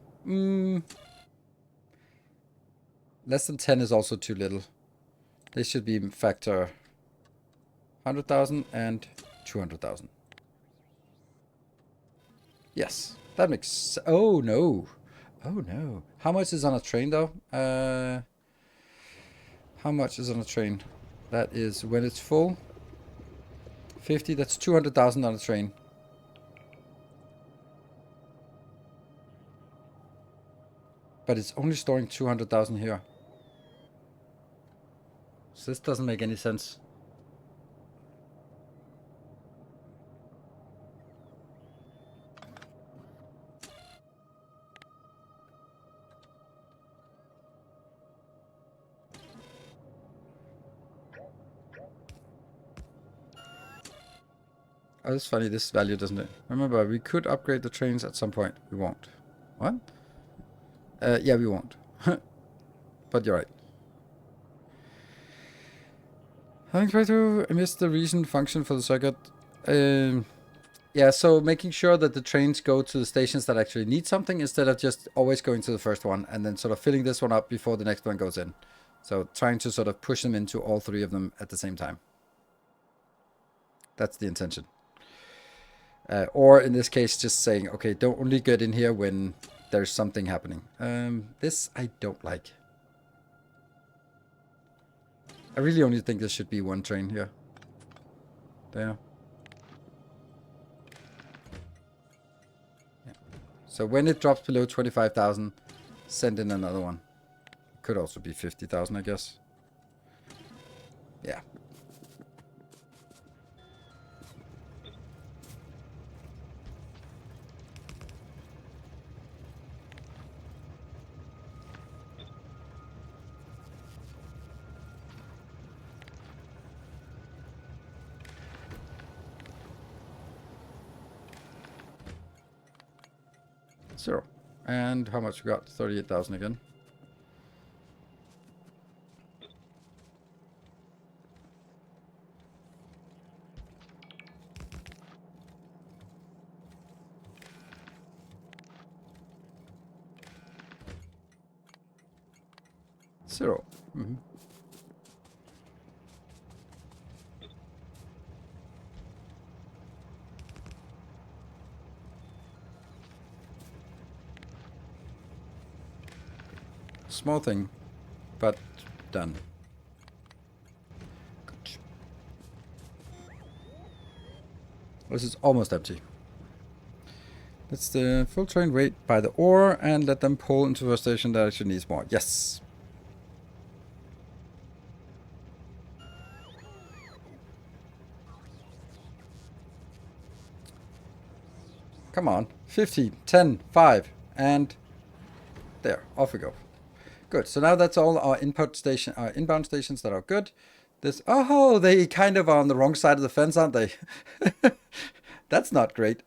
Less than 10 is also too little. They should be factor 100,000 and 200,000. Yes, that makes... oh, no. Oh, no. How much is on a train, though? How much is on a train? That is when it's full. 50, that's 200,000 on a train. But it's only storing 200,000 here. So this doesn't make any sense. Oh, that's funny. This value doesn't it? Remember, we could upgrade the trains at some point. We won't. What? Yeah, we won't. But you're right. Having tried to miss the reason function for the circuit. Yeah, so making sure that the trains go to the stations that actually need something instead of just always going to the first one and then sort of filling this one up before the next one goes in. So trying to sort of push them into all 3 of them at the same time. That's the intention. Or in this case, just saying, okay, don't only get in here when there's something happening. This I don't like. I really only think there should be 1 train here. There. Yeah. So when it drops below 25,000, send in another one. Could also be 50,000, I guess. Yeah. Zero. And how much we got? 38,000 again. 0. Mm-hmm. Small thing, but done. Good. This is almost empty. Let's full train wait by the ore and let them pull into a station that actually needs more. Yes. Come on. 50, 10, 5, and there. Off we go. Good. So now that's all our inbound stations that are good. This, oh, they kind of are on the wrong side of the fence, aren't they? That's not great.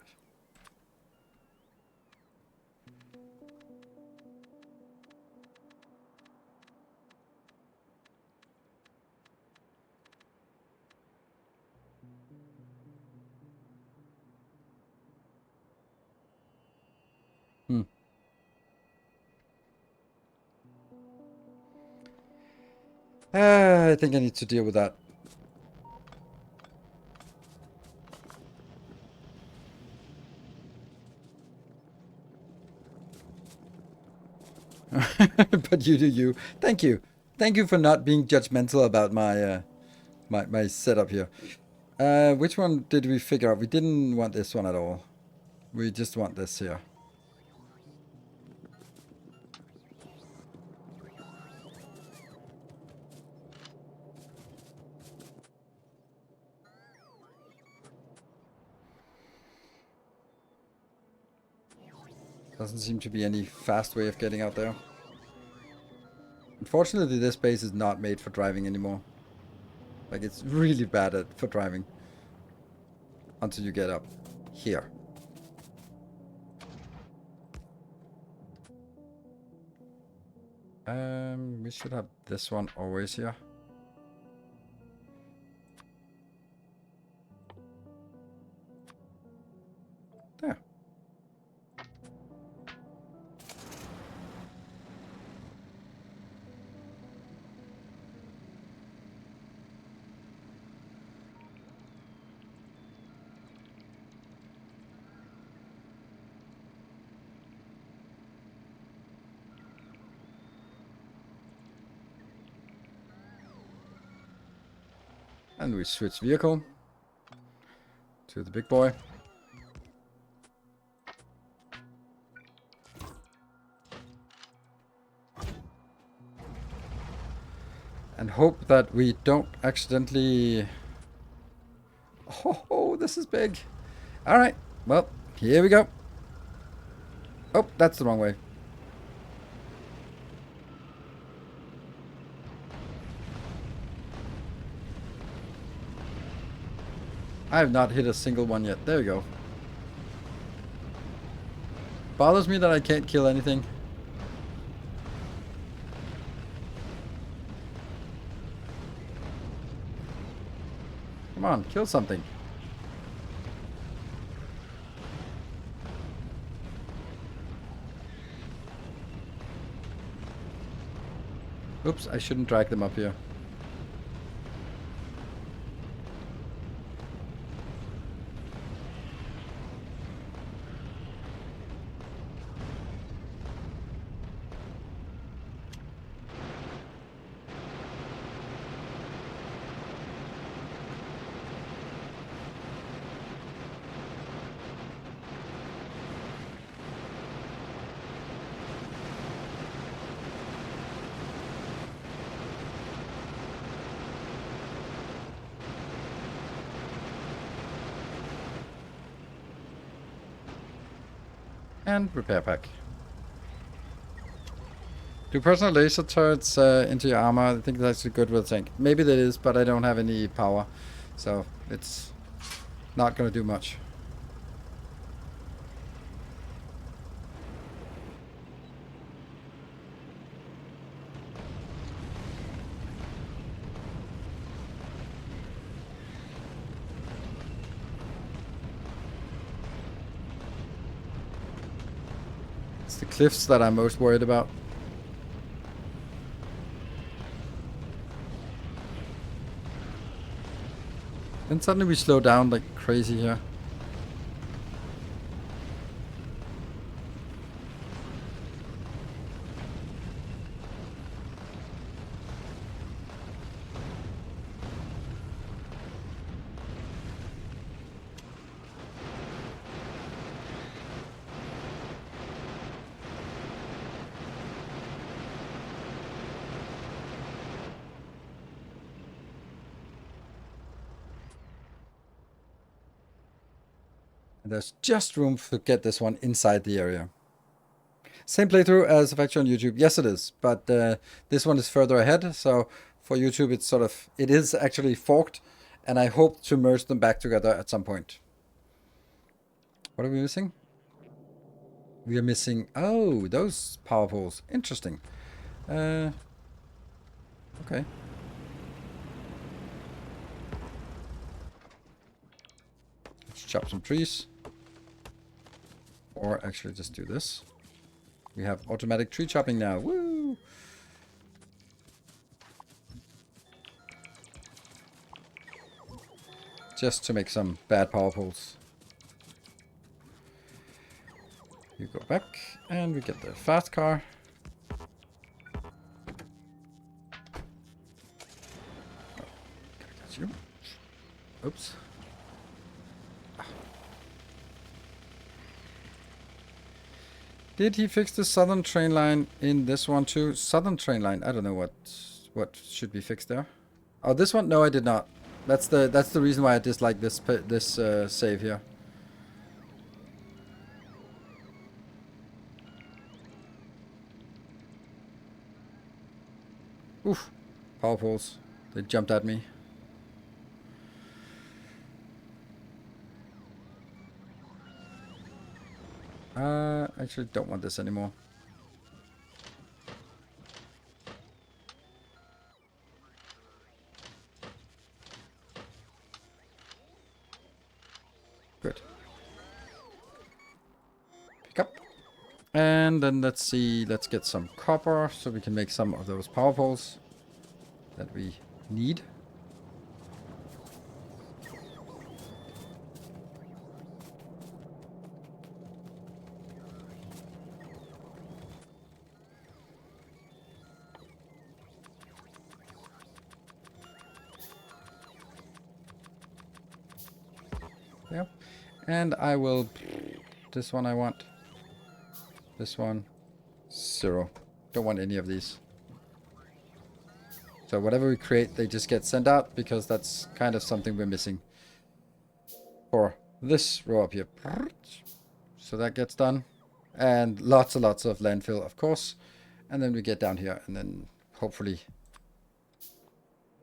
I think I need to deal with that. But you do you. Thank you. Thank you for not being judgmental about my my setup here. Which one did we figure out? We didn't want this one at all. We just want this here. Doesn't seem to be any fast way of getting out there. Unfortunately, this base is not made for driving anymore. Like, it's really bad for driving. Until you get up here. We should have this one always here. There. And we switch vehicle to the big boy. And hope that we don't accidentally... Oh, this is big. Alright, well, here we go. Oh, that's the wrong way. I have not hit a single one yet. There we go. Bothers me that I can't kill anything. Come on, kill something. Oops, I shouldn't drag them up here. And repair pack. Do personal laser turrets into your armor? I think that's a good with tank. Maybe that is, but I don't have any power. So it's not going to do much. The cliffs that I'm most worried about. Then suddenly we slow down like crazy here. And there's just room to get this one inside the area. Same playthrough as Factorio on YouTube. Yes, it is. But this one is further ahead. So for YouTube, it's sort of, it is actually forked. And I hope to merge them back together at some point. What are we missing? We are missing, oh, those power poles. Interesting. Okay. Let's chop some trees. Or actually just do this. We have automatic tree chopping now. Woo! Just to make some bad power poles. You go back and we get the fast car. Oh, got you. Oops. Did he fix the southern train line in this one too? Southern train line. I don't know what should be fixed there. Oh, this one? No, I did not. That's the reason why I dislike this save here. Oof. Power poles. They jumped at me. Actually don't want this anymore. Good. Pick up. And then let's see, let's get some copper so we can make some of those power poles that we need. Yeah. And I will, this one I want. This one, 0. Don't want any of these. So whatever we create, they just get sent out because that's kind of something we're missing for this row up here. So that gets done. And lots and lots of landfill, of course. And then we get down here and then hopefully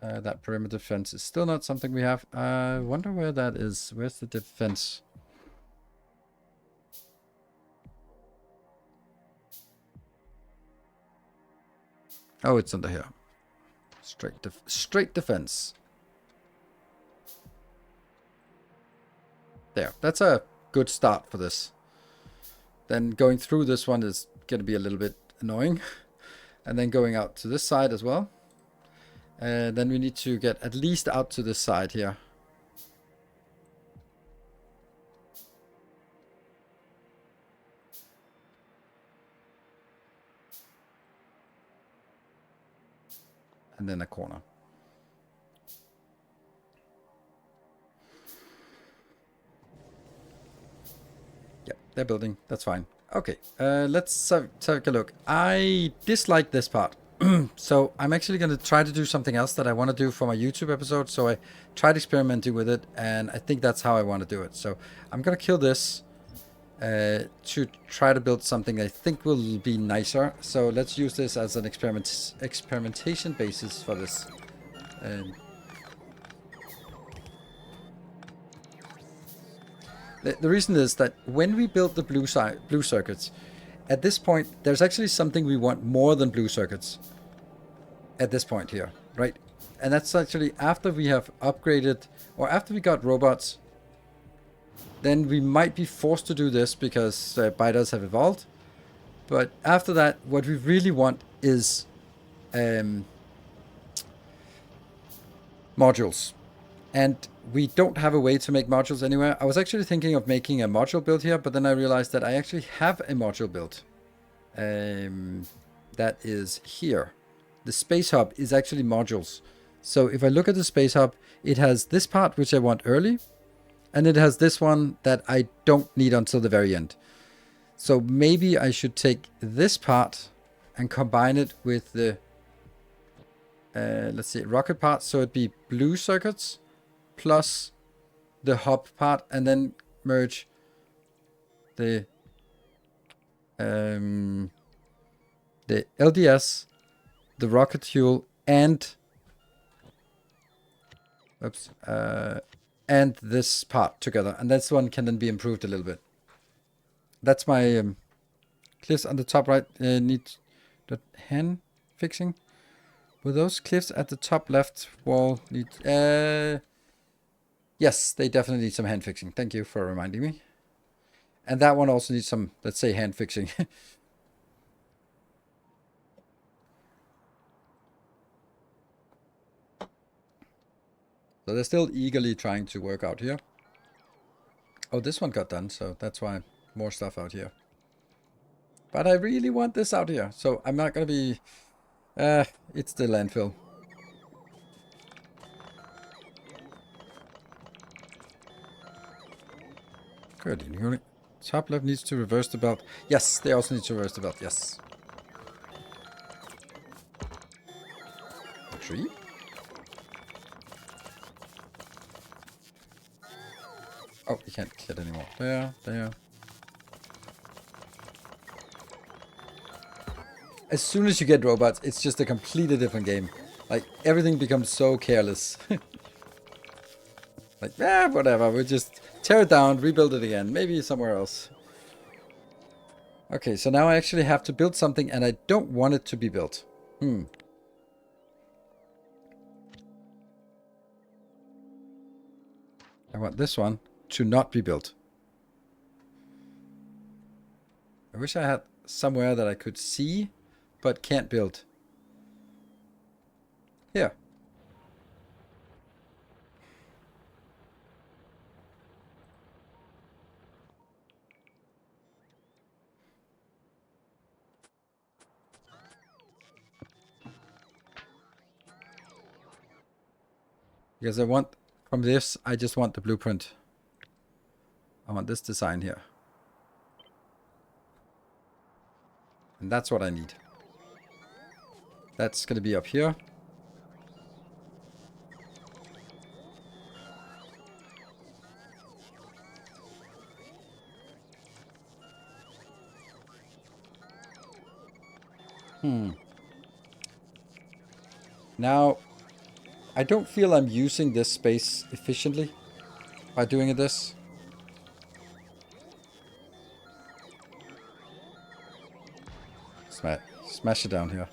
that perimeter fence is still not something we have. I wonder where that is. Where's the defense? Oh, it's under here. Straight defense. There. That's a good start for this. Then going through this one is going to be a little bit annoying. And then going out to this side as well. And then we need to get at least out to this side here. And then a corner. Yep, they're building. That's fine. Okay, let's take a look. I dislike this part. So I'm actually going to try to do something else that I want to do for my YouTube episode. So I tried experimenting with it, and I think that's how I want to do it. So I'm going to kill this to try to build something I think will be nicer. So let's use this as an experimentation basis for this. The reason is that when we build the blue circuits, at this point, there's actually something we want more than blue circuits at this point here, right? And that's actually after we have upgraded, or after we got robots, then we might be forced to do this because biters have evolved. But after that, what we really want is modules. And we don't have a way to make modules anywhere. I was actually thinking of making a module build here, but then I realized that I actually have a module build. That is here. The space hub is actually modules. So if I look at the space hub, it has this part which I want early, and it has this one that I don't need until the very end. So maybe I should take this part and combine it with the let's see, rocket part, so it'd be blue circuits plus the hub part, and then merge the LDS, the rocket fuel, and and this part together, and this one can then be improved a little bit. That's my cliffs on the top right. Need the hand fixing. Will those cliffs at the top left wall need? Yes, they definitely need some hand fixing. Thank you for reminding me. And that one also needs some, let's say, hand fixing. So they're still eagerly trying to work out here. Oh, this one got done, so that's why more stuff out here. But I really want this out here, so I'm not gonna be... it's the landfill. Good. Top left needs to reverse the belt. Yes, they also need to reverse the belt, yes. A tree? Oh, you can't get anymore. There. As soon as you get robots, it's just a completely different game. Like, everything becomes so careless. Like, whatever, we'll just tear it down, rebuild it again, maybe somewhere else. Okay, so now I actually have to build something, and I don't want it to be built. I want this one to not be built. I wish I had somewhere that I could see, but can't build. Here. Because I want, from this, I just want the blueprint. I want this design here. And that's what I need. That's going to be up here. Now, I don't feel I'm using this space efficiently by doing this. Smash it down here.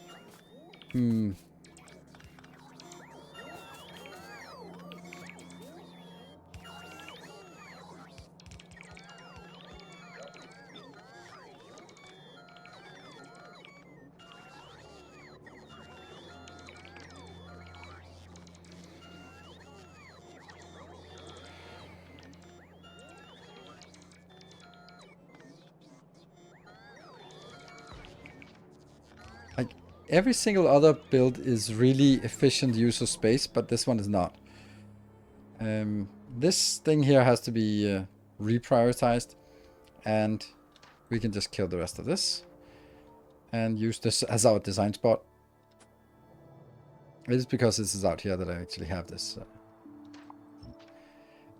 Like, every single other build is really efficient use of space, but this one is not. This thing here has to be reprioritized, and we can just kill the rest of this and use this as our design spot. It is because this is out here that I actually have this.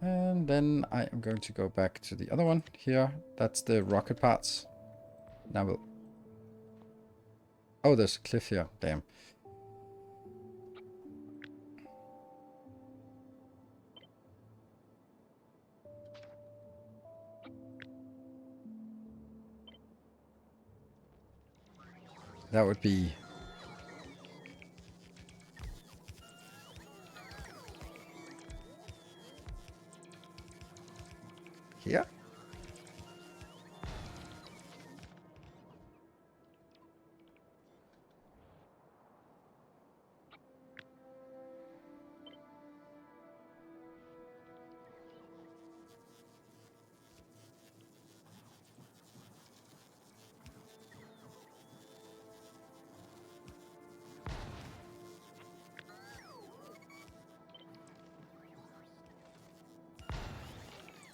And then I am going to go back to the other one here. That's the rocket parts. Now we'll... Oh, there's a cliff here. Damn. That would be... here?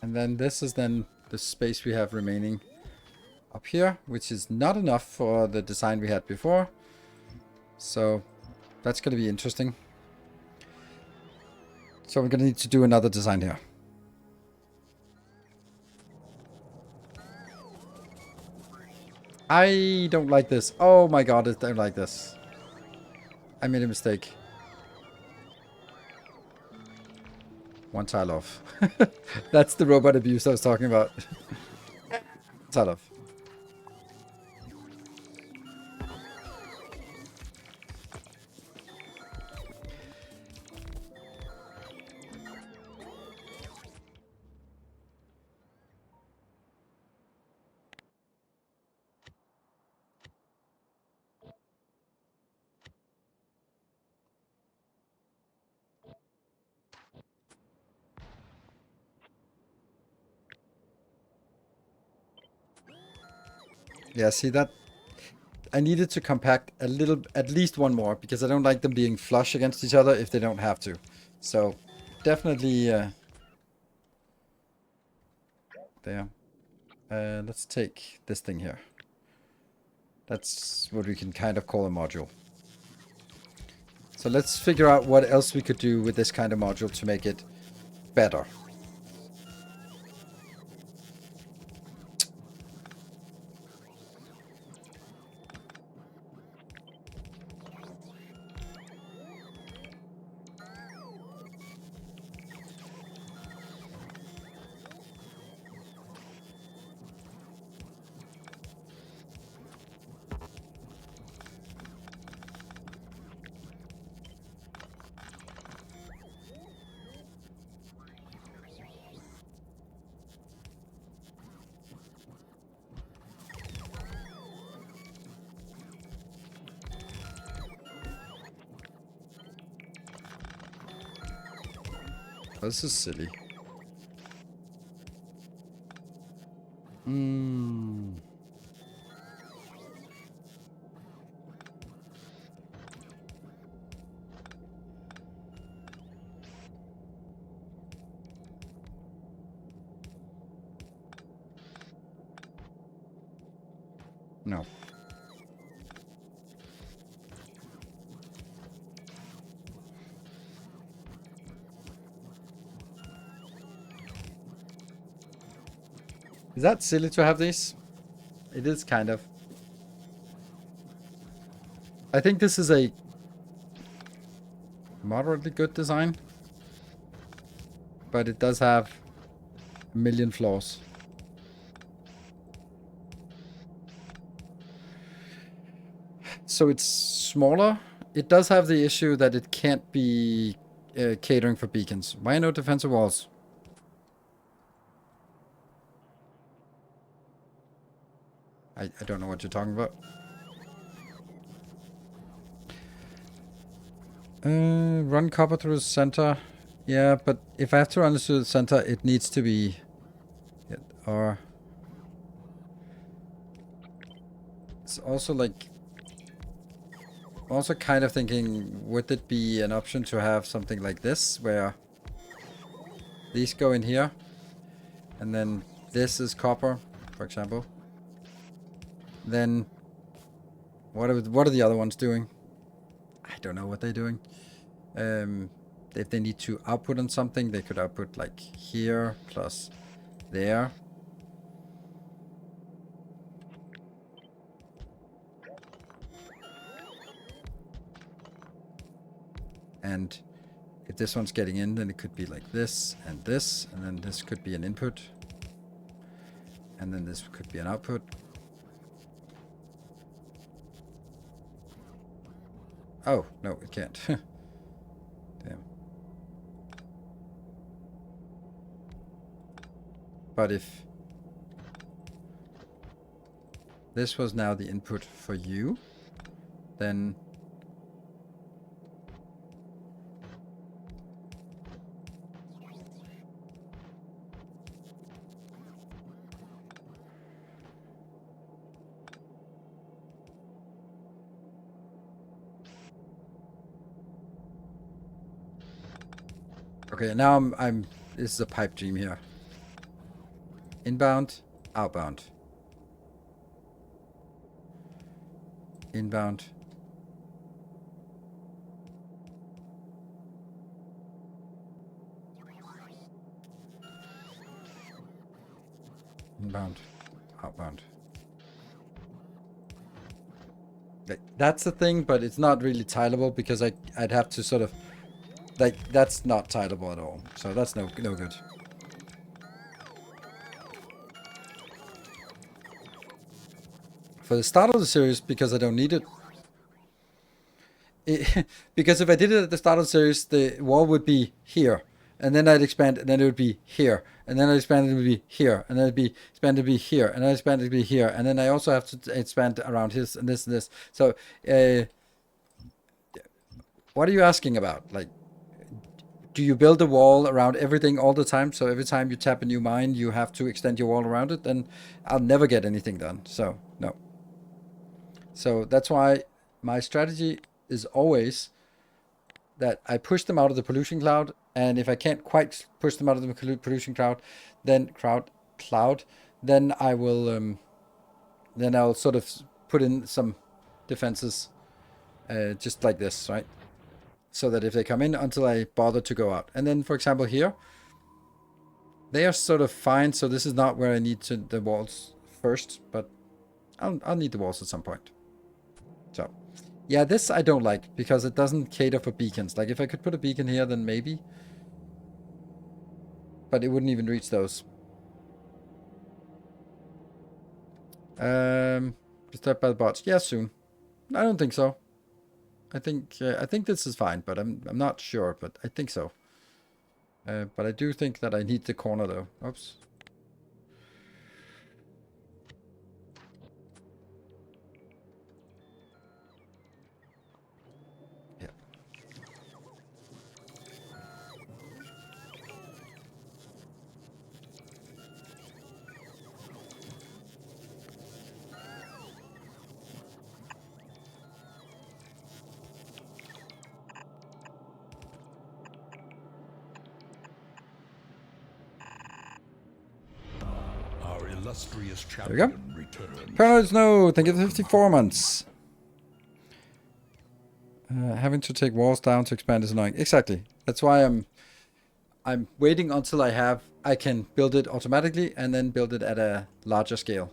And then this is then the space we have remaining up here, which is not enough for the design we had before. So that's going to be interesting. So we're going to need to do another design here. I don't like this. Oh my god, I don't like this. I made a mistake. One tile off. That's the robot abuse I was talking about. Tile off. Yeah, see that? I needed to compact a little, at least one more, because I don't like them being flush against each other if they don't have to. So, definitely, there. Let's take this thing here. That's what we can kind of call a module. So let's figure out what else we could do with this kind of module to make it better. Oh, this is silly. No. Is that silly to have these? It is kind of. I think this is a moderately good design, but it does have a million flaws. So it's smaller. It does have the issue that it can't be catering for beacons. Why no defensive walls? I don't know what you're talking about. Run copper through the center. Yeah, but if I have to run this through the center, it needs to be... Or... It's also like... Also kind of thinking, would it be an option to have something like this, where these go in here, and then this is copper, for example. Then, what are the other ones doing? I don't know what they're doing. If they need to output on something, they could output like here plus there. And if this one's getting in, then it could be like this, and then this could be an input. And then this could be an output. Oh, no, it can't. Damn. But if this was now the input for you, then okay, now I'm this is a pipe dream here. Inbound, outbound. Inbound. Inbound, outbound. That's the thing, but it's not really tileable because I'd have to sort of like that's not tileable at all. So that's no good. For the start of the series, because I don't need it. Because if I did it at the start of the series, the wall would be here, and then I'd expand, and then it would be here, and then I'd expand, it would be here, and then it'd be expand, it would be here, and then I'd expand, it would be here, and then I also have to expand around this and this and this. So, what are you asking about? Like, do you build a wall around everything all the time? So every time you tap a new mine, you have to extend your wall around it? Then I'll never get anything done. So, no. So that's why my strategy is always that I push them out of the pollution cloud, and if I can't quite push them out of the pollution cloud, then then I will then I'll sort of put in some defenses just like this, right? So that if they come in until I bother to go out. And then, for example, here, they are sort of fine, so this is not where I need the walls first, but I'll need the walls at some point. So, yeah, this I don't like, because it doesn't cater for beacons. Like, if I could put a beacon here, then maybe. But it wouldn't even reach those. Disturbed by the bots. Yeah, soon. I don't think so. I think this is fine, but I'm not sure, but I think so. But I do think that I need the corner, though. Oops. Yeah. Our illustrious There we go. champion returns. Paranoid Snow, thank you for 54 months. Having to take walls down to expand is annoying. Exactly. That's why I'm waiting until I can build it automatically and then build it at a larger scale.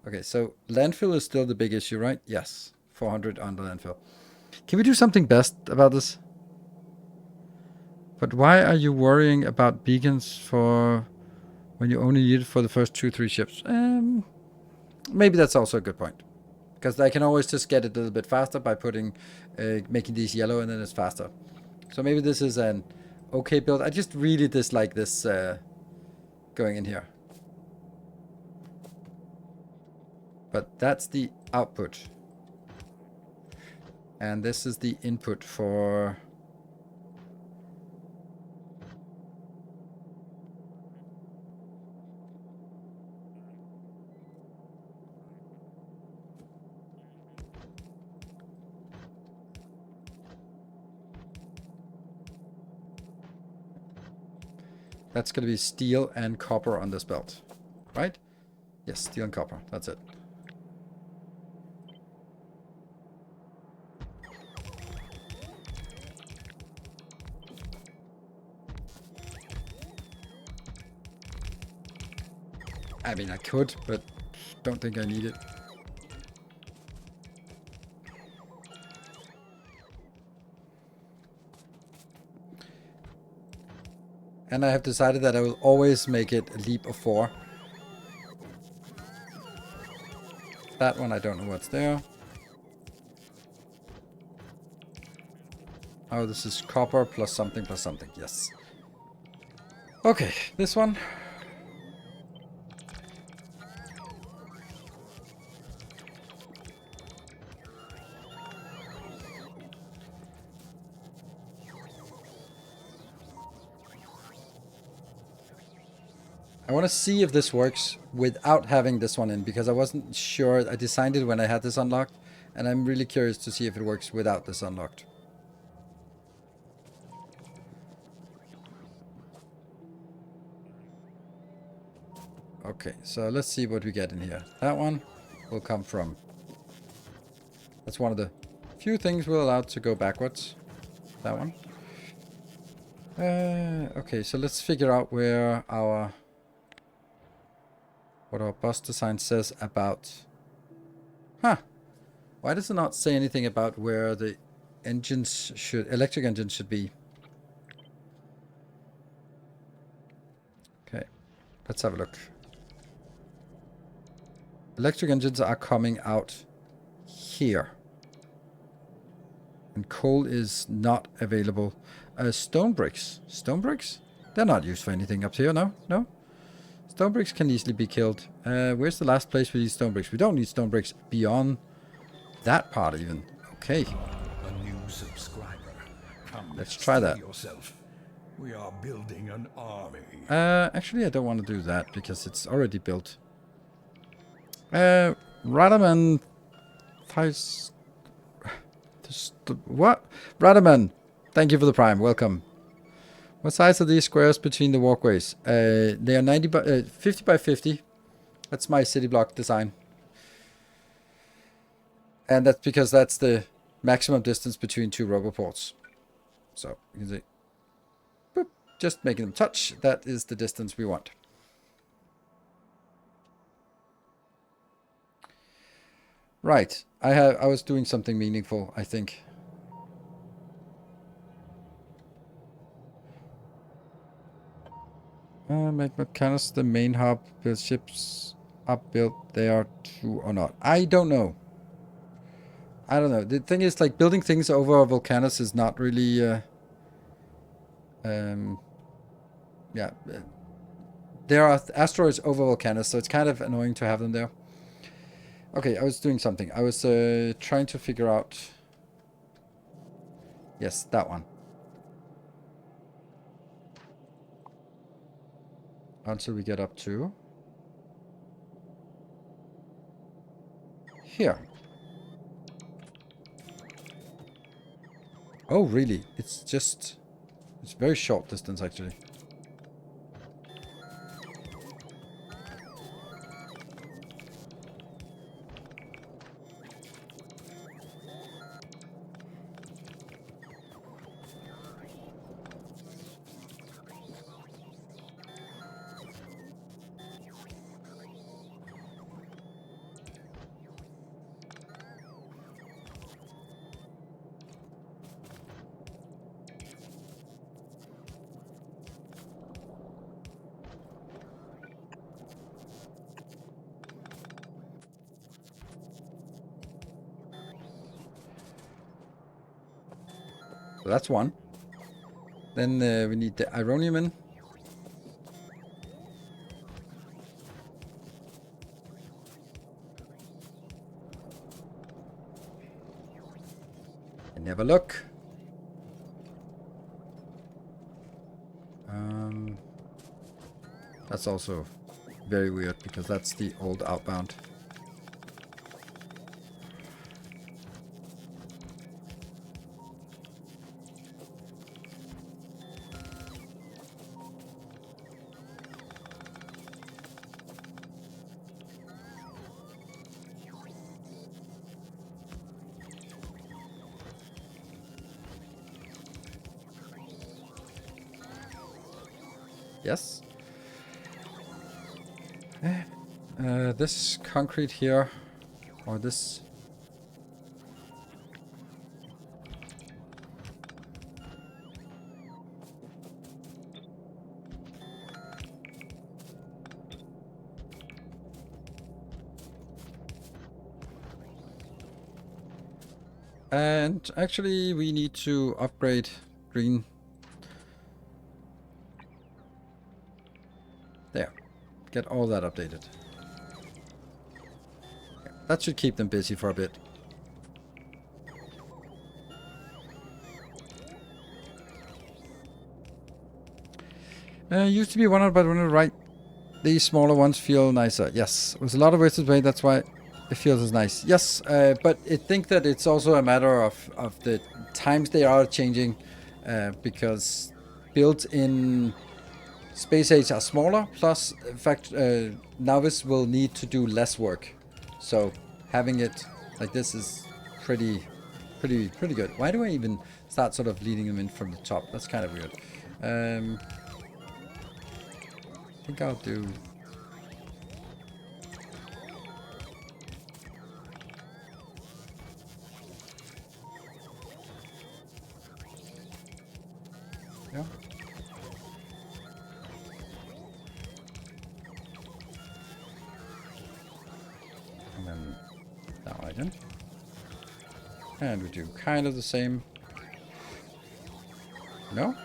Okay, so landfill is still the big issue, right? Yes. 400 on the landfill. Can we do something best about this? But why are you worrying about beacons for when you only need it for the first 2-3 ships? Maybe that's also a good point. Because I can always just get it a little bit faster by making these yellow, and then it's faster. So maybe this is an okay build. I just really dislike this going in here. But that's the output. And this is the input for... That's going to be steel and copper on this belt, right? Yes, steel and copper. That's it. I mean, I could, but don't think I need it. And I have decided that I will always make it a leap of 4. That one, I don't know what's there. Oh, this is copper plus something plus something. Yes. Okay, this one. I want to see if this works without having this one in, because I wasn't sure. I designed it when I had this unlocked, and I'm really curious to see if it works without this unlocked. Okay, so let's see what we get in here. That one will come from... That's one of the few things we're allowed to go backwards. That one. Okay, so let's figure out where our... What our bus design says about... Huh. Why does it not say anything about where the engines should... Electric engines should be? Okay, let's have a look. Electric engines are coming out here. And coal is not available. Stone bricks. Stone bricks? They're not used for anything up here, no? No? Stone bricks can easily be killed. Where's the last place we need stone bricks? We don't need stone bricks beyond that part even. Okay. A new subscriber. Come, Let's try that. Yourself. We are building an army. Actually, I don't want to do that because it's already built. Radaman... What? Radaman! Thank you for the prime. Welcome. What size are these squares between the walkways? They are 50 by 50. That's my city block design. And that's because that's the maximum distance between two roboports. So, you can see. Boop, just making them touch. That is the distance we want. Right. I was doing something meaningful, I think. Make mechanics the main hub. Build ships are built there too or not. I don't know. I don't know. The thing is, like, building things over volcanoes is not really... yeah. There are asteroids over volcanoes, so it's kind of annoying to have them there. Okay, I was doing something. I was trying to figure out... Yes, that one. Until we get up to... Here. Oh, really? It's just... It's very short distance, actually. So that's one. Then we need the Ironium. I never look. That's also very weird because that's the old outbound. Yes. This concrete here, or this... And actually we need to upgrade green. There. Get all that updated. That should keep them busy for a bit. Used to be 100, but when I write, these smaller ones feel nicer. Yes, there's a lot of ways to play. That's why it feels as nice. Yes, but I think that it's also a matter of the times they are changing, because built in space age are smaller, plus novice will need to do less work. So having it like this is pretty good. Why do I even start sort of leading them in from the top? That's kind of weird. I think I'll do... Yeah. And then that one again. And we do kind of the same. No?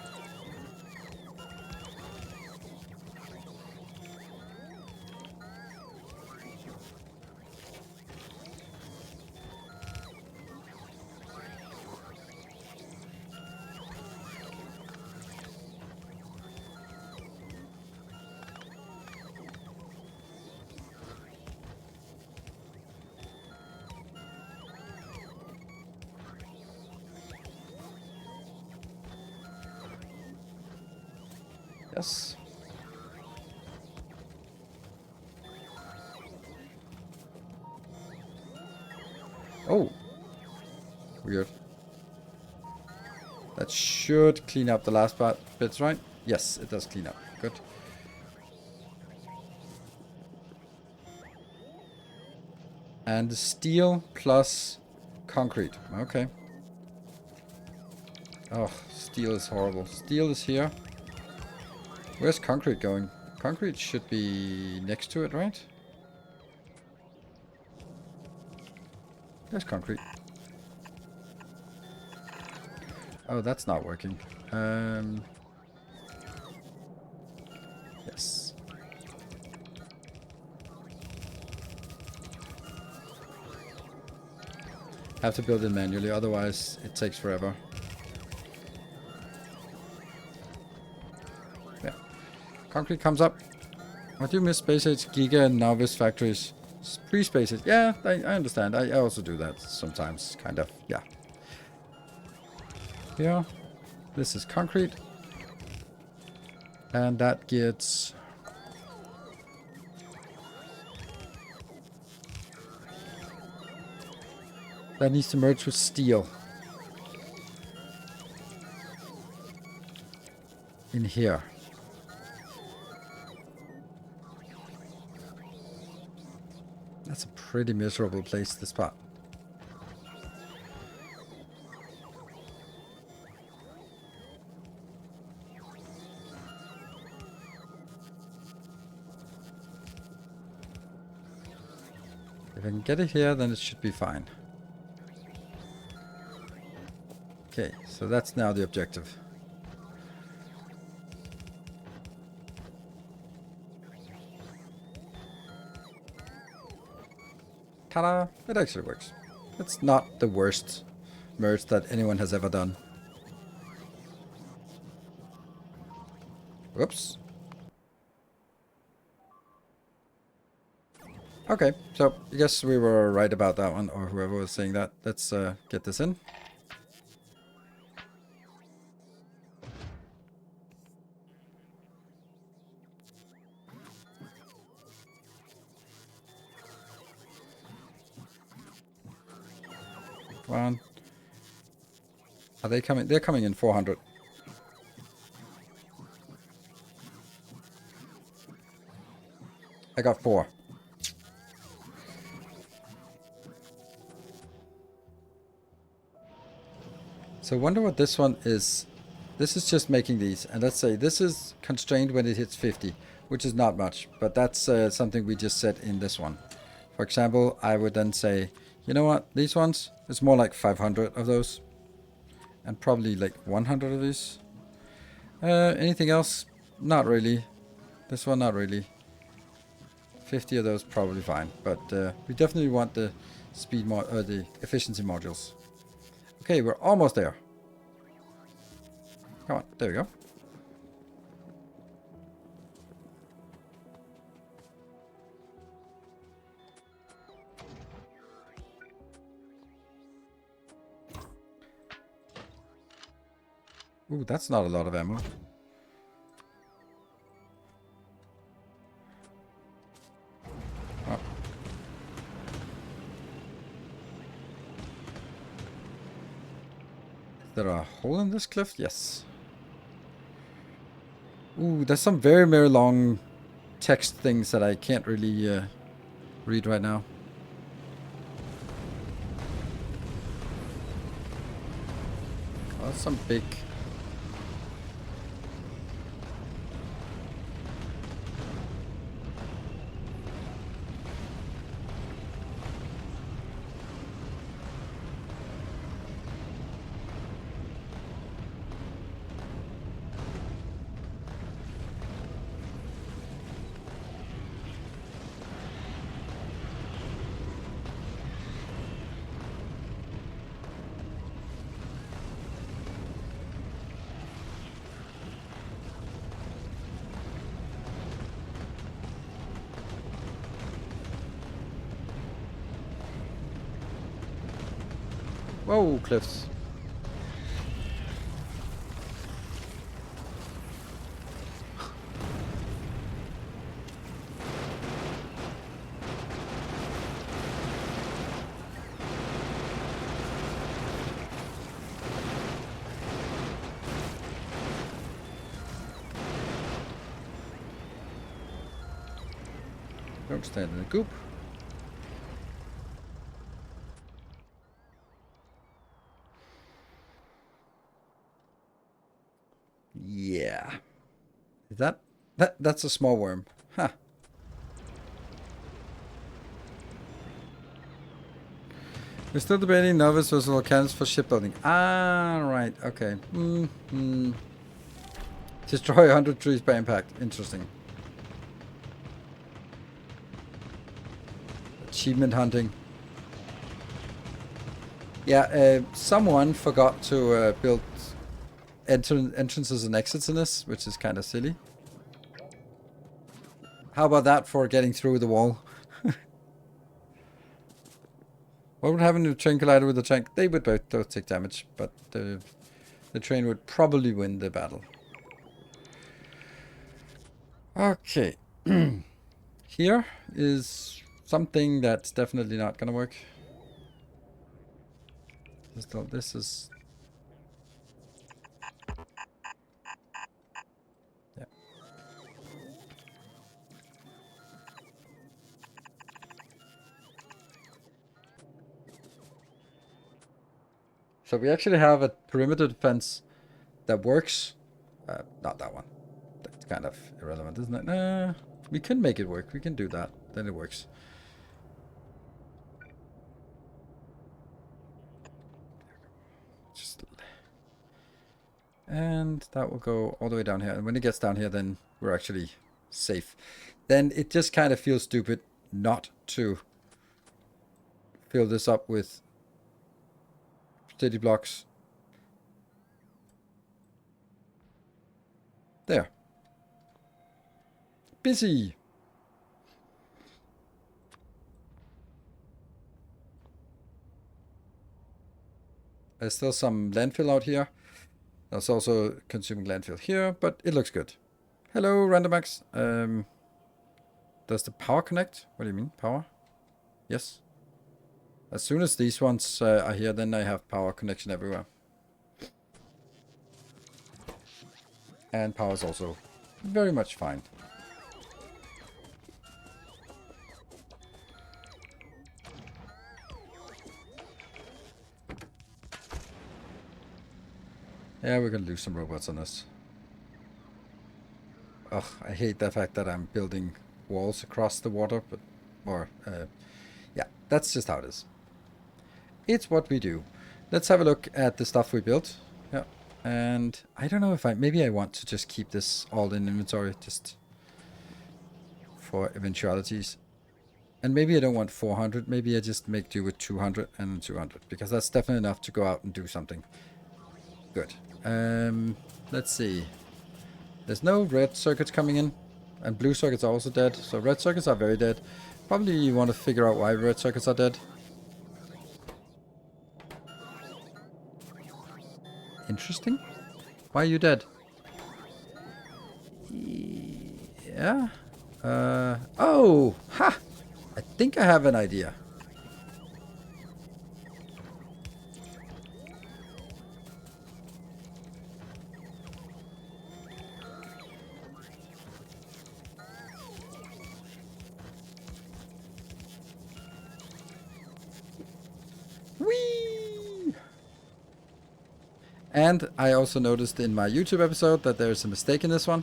Yes. Oh. Weird. That should clean up the last bits, right? Yes, it does clean up. Good. And steel plus concrete. Okay. Oh, steel is horrible. Steel is here. Where's concrete going? Concrete should be next to it, right? There's concrete. Oh, that's not working. Yes. Have to build it manually, otherwise it takes forever. Yeah. Concrete comes up. I do miss Space Age, Giga, and Novice factories. Pre-Space Age. Yeah, I understand. I also do that sometimes, kind of. Yeah. Here. This is concrete. And that gets... That needs to merge with steel. In here. That's a pretty miserable place to spot. If I can get it here, then it should be fine. Okay, so that's now the objective. Ta-da! It actually works. It's not the worst merge that anyone has ever done. Whoops. Okay, so I guess we were right about that one, or whoever was saying that. Let's get this in. Come on. Are they coming? They're coming in 400. I got 4. So I wonder what this one is. This is just making these. And let's say this is constrained when it hits 50, which is not much. But that's something we just set in this one. For example, I would then say, you know what? These ones, it's more like 500 of those. And probably like 100 of these. Anything else? Not really. This one, not really. 50 of those, probably fine. But we definitely want the speed the efficiency modules. Okay, we're almost there. Come on, there we go. Ooh, that's not a lot of ammo. There are a hole in this cliff? Yes. Ooh, there's some very, very long text things that I can't really read right now. Oh, that's some big... Whoa, cliffs. Don't stand in the goop. Yeah. Is that's a small worm. Huh. We're still debating novice versus volcanoes for shipbuilding. Ah, right. Okay. Destroy 100 trees by impact. Interesting. Achievement hunting. Yeah, someone forgot to build entrances and exits in this, which is kind of silly. How about that for getting through the wall? What would happen if the train collided with the tank? They would both take damage, but the train would probably win the battle. Okay. Here is something that's definitely not gonna work. This is... Yeah. So we actually have a perimeter defense that works. Not that one. That's kind of irrelevant, isn't it? We can make it work. We can do that. Then it works. And that will go all the way down here. And when it gets down here, then we're actually safe. Then it just kind of feels stupid not to fill this up with steady blocks. There. Busy. There's still some landfill out here. There's also consuming landfill here, but it looks good. Hello, Randomax. Does the power connect? What do you mean, power? Yes. As soon as these ones are here, then I have power connection everywhere. And power is also very much fine. Yeah, we're gonna lose some robots on this. Ugh, I hate the fact that I'm building walls across the water, but... yeah, that's just how it is. It's what we do. Let's have a look at the stuff we built. Yeah, and I don't know if maybe I want to just keep this all in inventory, just for eventualities. And maybe I don't want 400, maybe I just make do with 200 and 200, because that's definitely enough to go out and do something good. Let's see. There's no red circuits coming in, and blue circuits are also dead, so red circuits are very dead. Probably you want to figure out why red circuits are dead. Interesting. Why are you dead? Yeah. Oh! Ha! I think I have an idea. And I also noticed in my YouTube episode that there's a mistake in this one.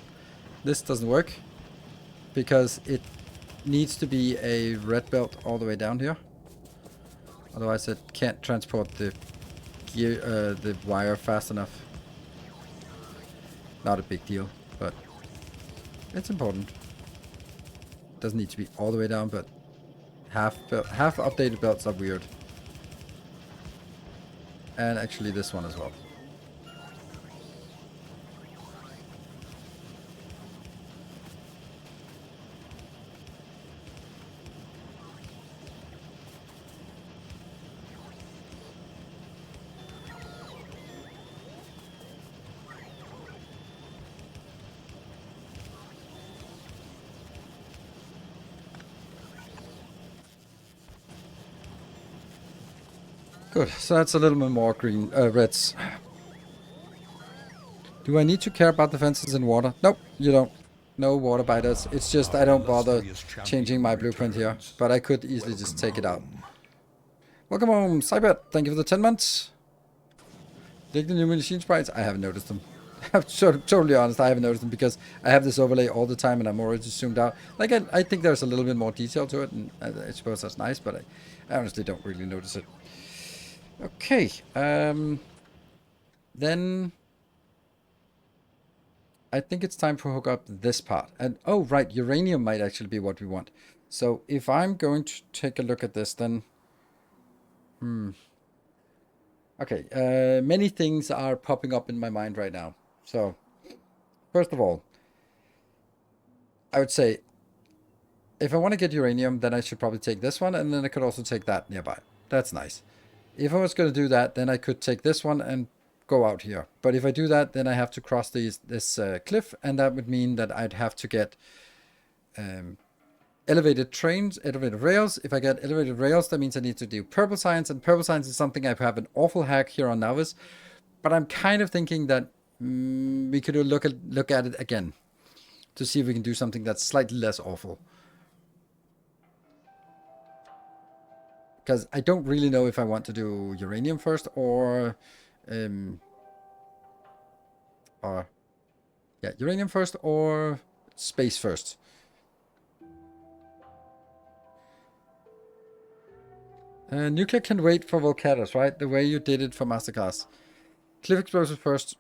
This doesn't work because it needs to be a red belt all the way down here. Otherwise it can't transport the gear, the wire fast enough. Not a big deal, but it's important. Doesn't need to be all the way down, but half updated belts are weird. And actually this one as well. Good, so that's a little bit more green, reds. Do I need to care about the fences in water? Nope, you don't. No water biters. It's just I don't bother changing my blueprint here, but I could easily just take it out. Welcome home, Cybert. Thank you for the 10 months. Dig the new machine sprites? I haven't noticed them. I'm totally honest, I haven't noticed them because I have this overlay all the time and I'm already zoomed out. Like, I think there's a little bit more detail to it, and I suppose that's nice, but I honestly don't really notice it. Okay, then I think it's time to hook up this part. And oh, right, uranium might actually be what we want. So if I'm going to take a look at this, then okay, many things are popping up in my mind right now. So first of all, I would say if I want to get uranium, then I should probably take this one, and then I could also take that nearby. That's nice. If I was going to do that, then I could take this one and go out here. But if I do that, then I have to cross this cliff, and that would mean that I'd have to get elevated trains, elevated rails. If I get elevated rails, that means I need to do purple science, and purple science is something I have an awful hack here on Navis. But I'm kind of thinking that we could look at it again to see if we can do something that's slightly less awful. Because I don't really know if I want to do uranium first or yeah, uranium first or space first. Nuclear can wait for volcanoes, right? The way you did it for Masterclass. Cliff explosives first.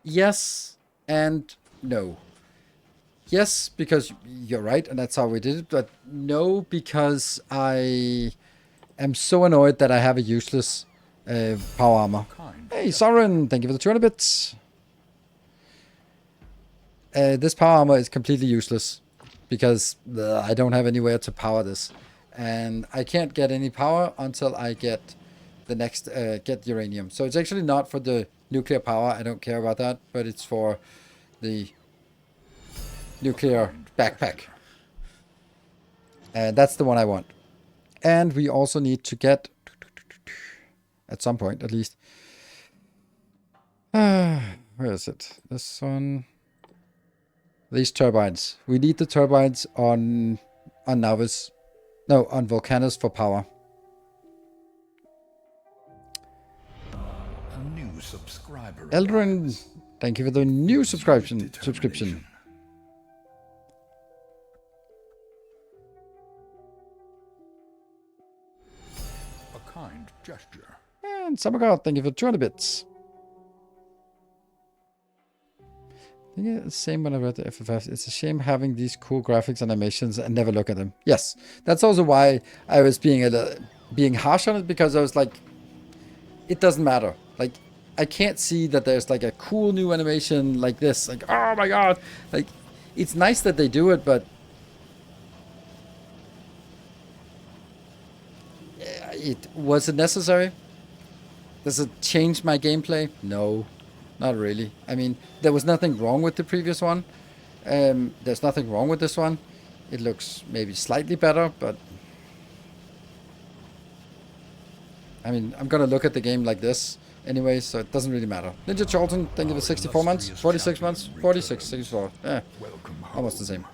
Yes and no. Yes, because you're right, and that's how we did it. But no, because I am so annoyed that I have a useless power armor. Hey, Sovereign, thank you for the 200 bits. This power armor is completely useless because I don't have anywhere to power this. And I can't get any power until I get the next, get uranium. So it's actually not for the nuclear power. I don't care about that, but it's for the nuclear backpack. And that's the one I want. And we also need to get, at some point at least, where is it? This one. These turbines. We need the turbines on Navis. No, on Volcanus for power. A new subscriber. Eldrin, thank you for the new subscription. A kind gesture. And Samarkand, thank you for 200 bits. I think it's the same when I read the FFF. It's a shame having these cool graphics and animations and never look at them. Yes, that's also why I was being harsh on it, because I was like, it doesn't matter. Like, I can't see that there's like a cool new animation like this. Like, oh my god. Like, it's nice that they do it, but was it necessary? Does it change my gameplay? No. Not really. I mean, there was nothing wrong with the previous one. There's nothing wrong with this one. It looks maybe slightly better, but I mean, I'm gonna look at the game like this anyway, so it doesn't really matter. Ninja Charlton, thank you for 64 months, 46 months, 46, 64. Yeah, almost the same.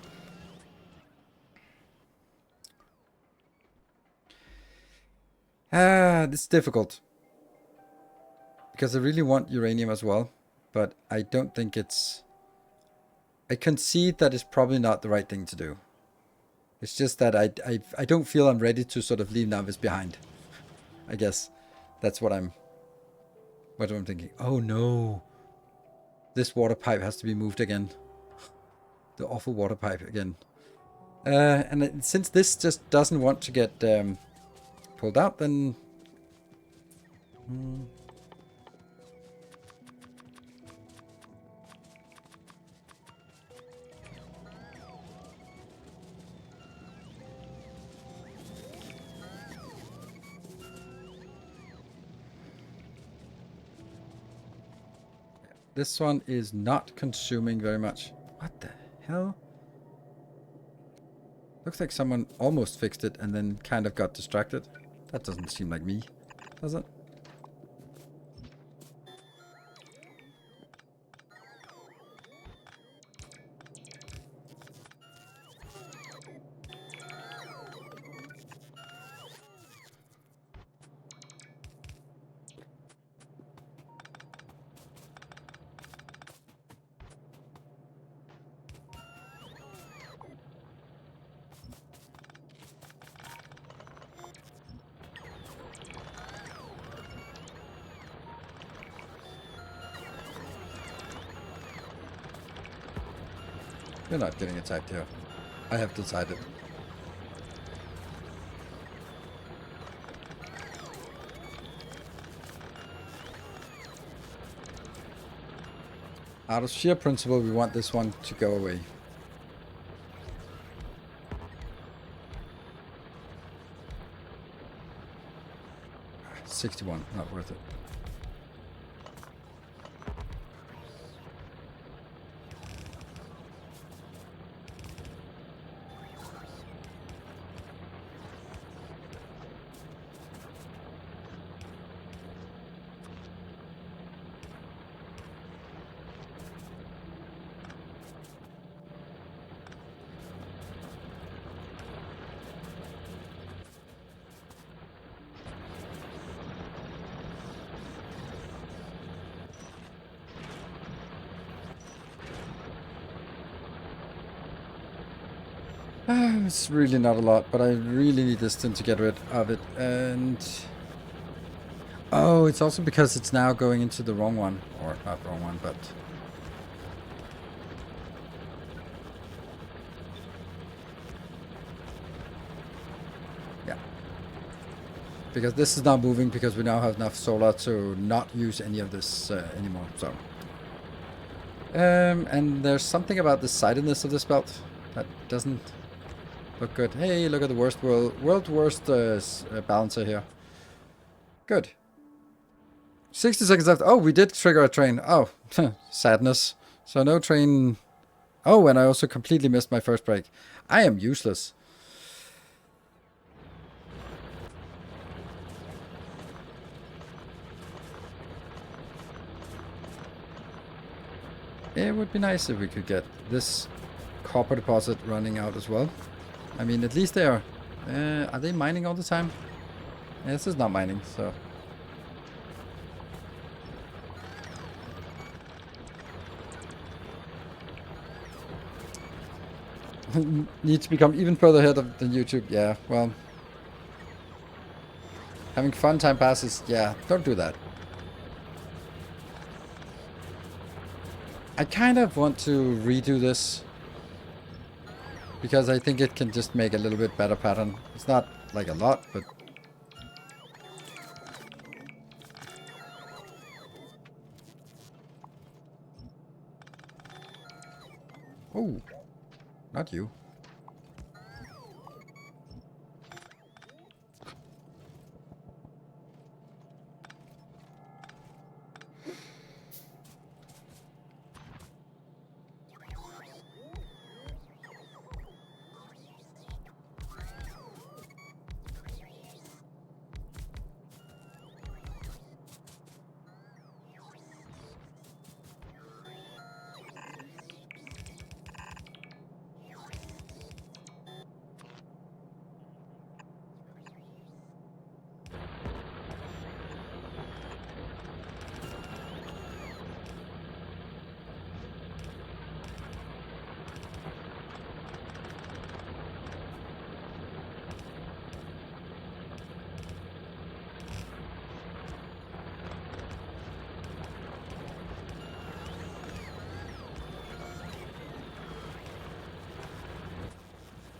This is difficult. Because I really want uranium as well, but I don't think it's... I concede that it's probably not the right thing to do. It's just that I don't feel I'm ready to sort of leave Navis behind. I guess that's what I'm thinking. Oh no. This water pipe has to be moved again. The awful water pipe again. And since this just doesn't want to get pulled out, then... This one is not consuming very much. What the hell? Looks like someone almost fixed it and then kind of got distracted. That doesn't seem like me, does it? You're not getting attacked here. I have decided. Out of sheer principle, we want this one to go away. $61, not worth it. It's really not a lot, but I really need this thing to get rid of it. And oh, it's also because it's now going into the wrong one, or not wrong one, but yeah, because this is not moving because we now have enough solar to not use any of this anymore. So, and there's something about the sidedness of this belt that doesn't look good. Hey, look at the worst world worst balancer here. Good. 60 seconds left. Oh, we did trigger a train. Oh, sadness. So no train. Oh, and I also completely missed my first break. I am useless. It would be nice if we could get this copper deposit running out as well. I mean, at least they are they mining all the time? Yeah, this is not mining, so. Need to become even further ahead than YouTube. Yeah, well. Having fun time passes. Yeah, don't do that. I kind of want to redo this. Because I think it can just make a little bit better pattern. It's not like a lot, but... Oh, not you.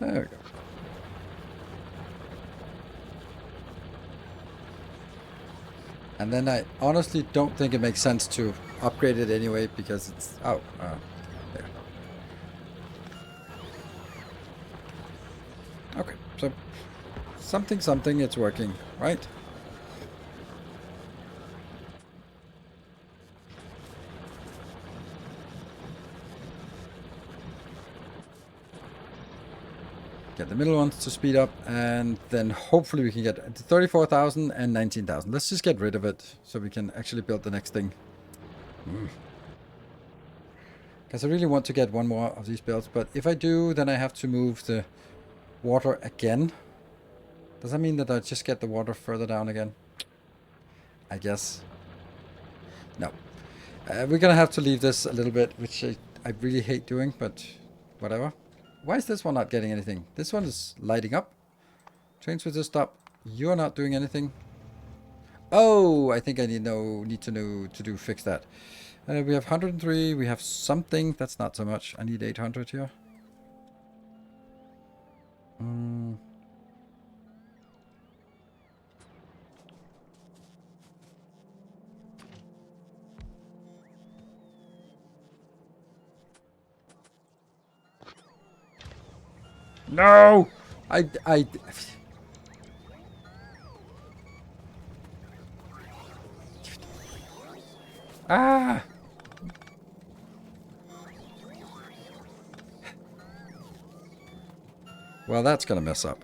There we go. And then I honestly don't think it makes sense to upgrade it anyway because it's... Oh, there. Okay, so something, it's working, right? Get the middle ones to speed up, and then hopefully we can get 34,000 and 19,000. Let's just get rid of it so we can actually build the next thing. Because I really want to get one more of these builds, but if I do, then I have to move the water again. Does that mean that I just get the water further down again? I guess. No. We're gonna have to leave this a little bit, which I really hate doing, but whatever. Why is this one not getting anything? This one is lighting up. Train switcher stop. You're not doing anything. Oh, I think I need to fix that. We have 103. We have something. That's not so much. I need 800 here. No! Ah! Well, that's gonna mess up.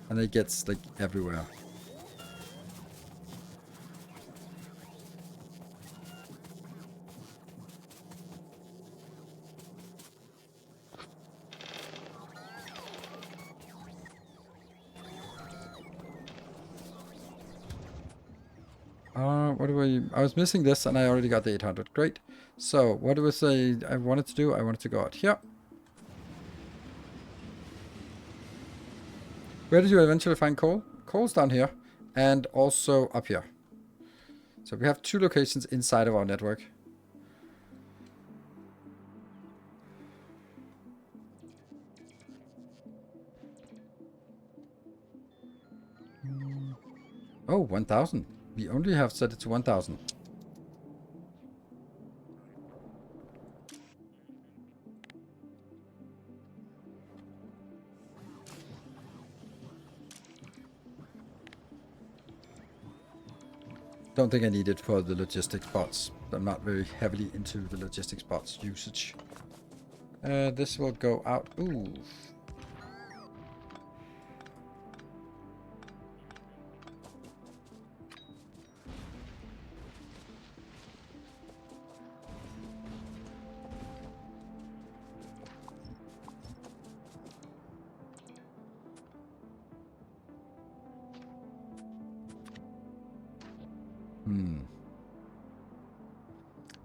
And it gets, like, everywhere. What do I was missing this and I already got the 800. Great. So, what do I say I wanted to do? I wanted to go out here. Where did you eventually find coal? Coal's down here and also up here. So we have 2 locations inside of our network. Oh, 1,000. We only have set it to 1,000. Don't think I need it for the logistics bots. I'm not very heavily into the logistics bots usage. This will go out. Ooh.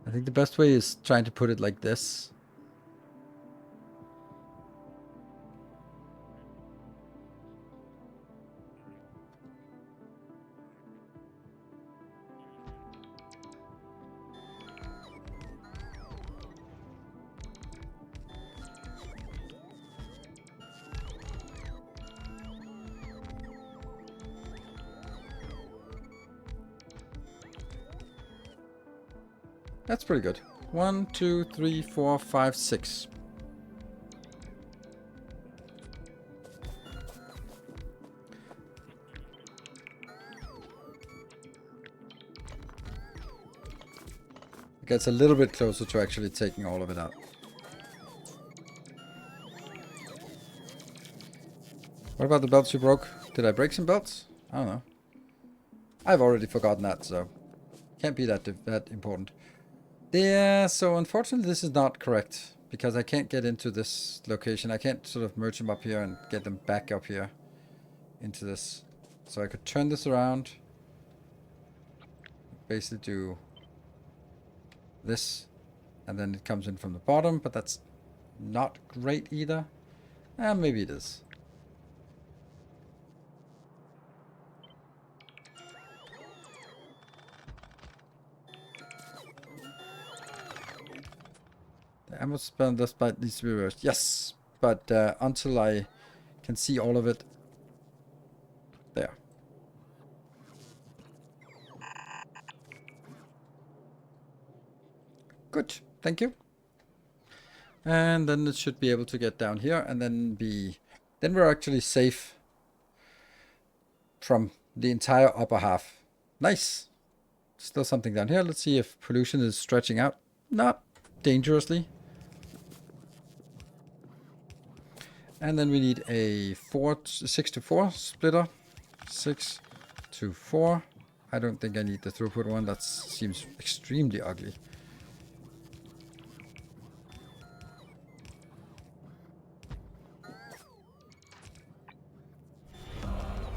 I think the best way is trying to put it like this. That's pretty good. 1, 2, 3, 4, 5, 6. It gets a little bit closer to actually taking all of it out. What about the belts you broke? Did I break some belts? I don't know. I've already forgotten that, so can't be that important. Yeah, so unfortunately this is not correct because I can't get into this location. I can't sort of merge them up here and get them back up here into this. So I could turn this around, basically do this, and then it comes in from the bottom, but that's not great either. Maybe it is. Ammo spell despite needs to be reversed. Yes, but until I can see all of it. There. Good, thank you. And then it should be able to get down here and then be... Then we're actually safe from the entire upper half. Nice. Still something down here. Let's see if pollution is stretching out. Not dangerously. And then we need a 6 to 4 splitter. 6 to 4. I don't think I need the throughput one. That seems extremely ugly.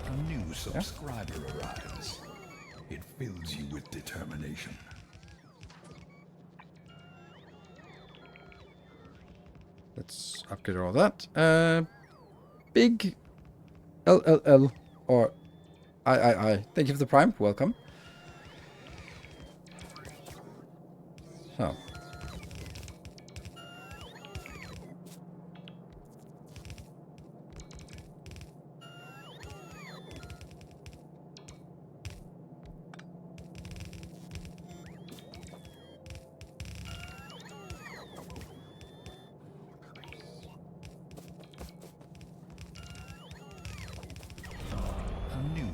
A new subscriber arrives. It fills you with determination. Let's upgrade all that. Big LLL or I. Thank you for the prime. Welcome. So.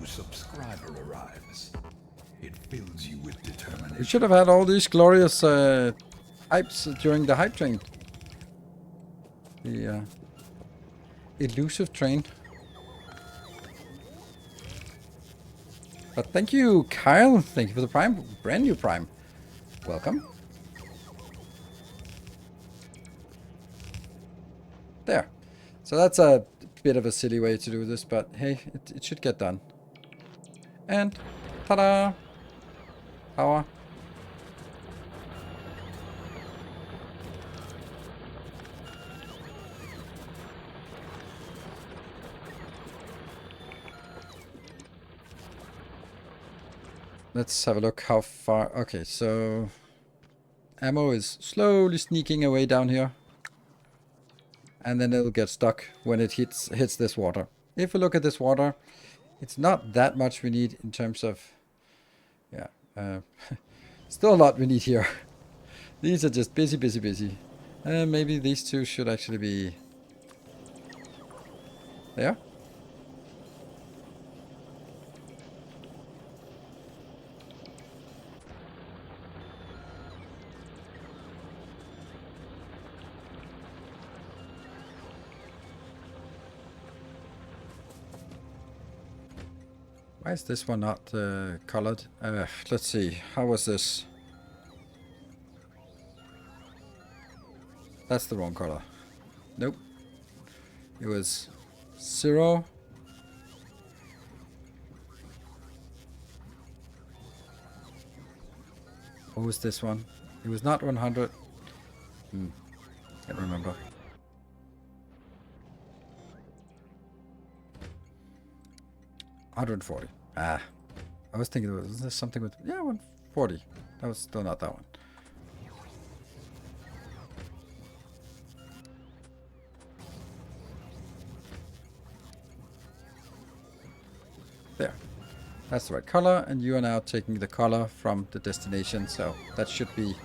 Subscriber arrives. It fills you with determination. We should have had all these glorious hypes during the hype train. The elusive train. But thank you, Kyle. Thank you for the prime. Brand new prime. Welcome. There. So that's a bit of a silly way to do this, but hey, it should get done. And ta-da! Power. Let's have a look how far. Okay, so ammo is slowly sneaking away down here. And then it'll get stuck when it hits this water. If we look at this water, it's not that much we need in terms of, yeah, still a lot we need here. These are just busy. Maybe these two should actually be there. Why is this one not colored? Let's see. How was this? That's the wrong color. Nope. It was 0. What was this one? It was not 100. Can't remember. $140. I was thinking was there something with 140. That was still not that one. There. That's the right color, and you are now taking the color from the destination, so that should be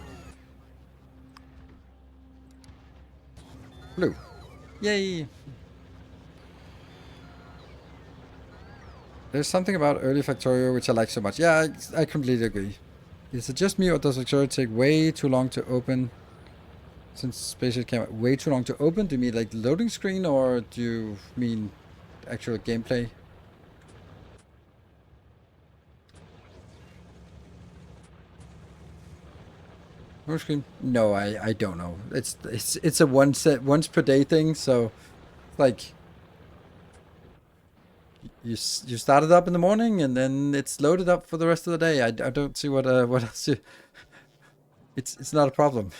blue. Yay! There's something about early Factorio which I like so much. Yeah, I completely agree. Is it just me, or does Factorio take way too long to open? Since Spaceship came out, way too long to open? Do you mean like loading screen, or do you mean actual gameplay? Loading screen? No, I don't know. It's a once per day thing, so like you start it up in the morning and then it's loaded up for the rest of the day. I don't see what else you... It's not a problem.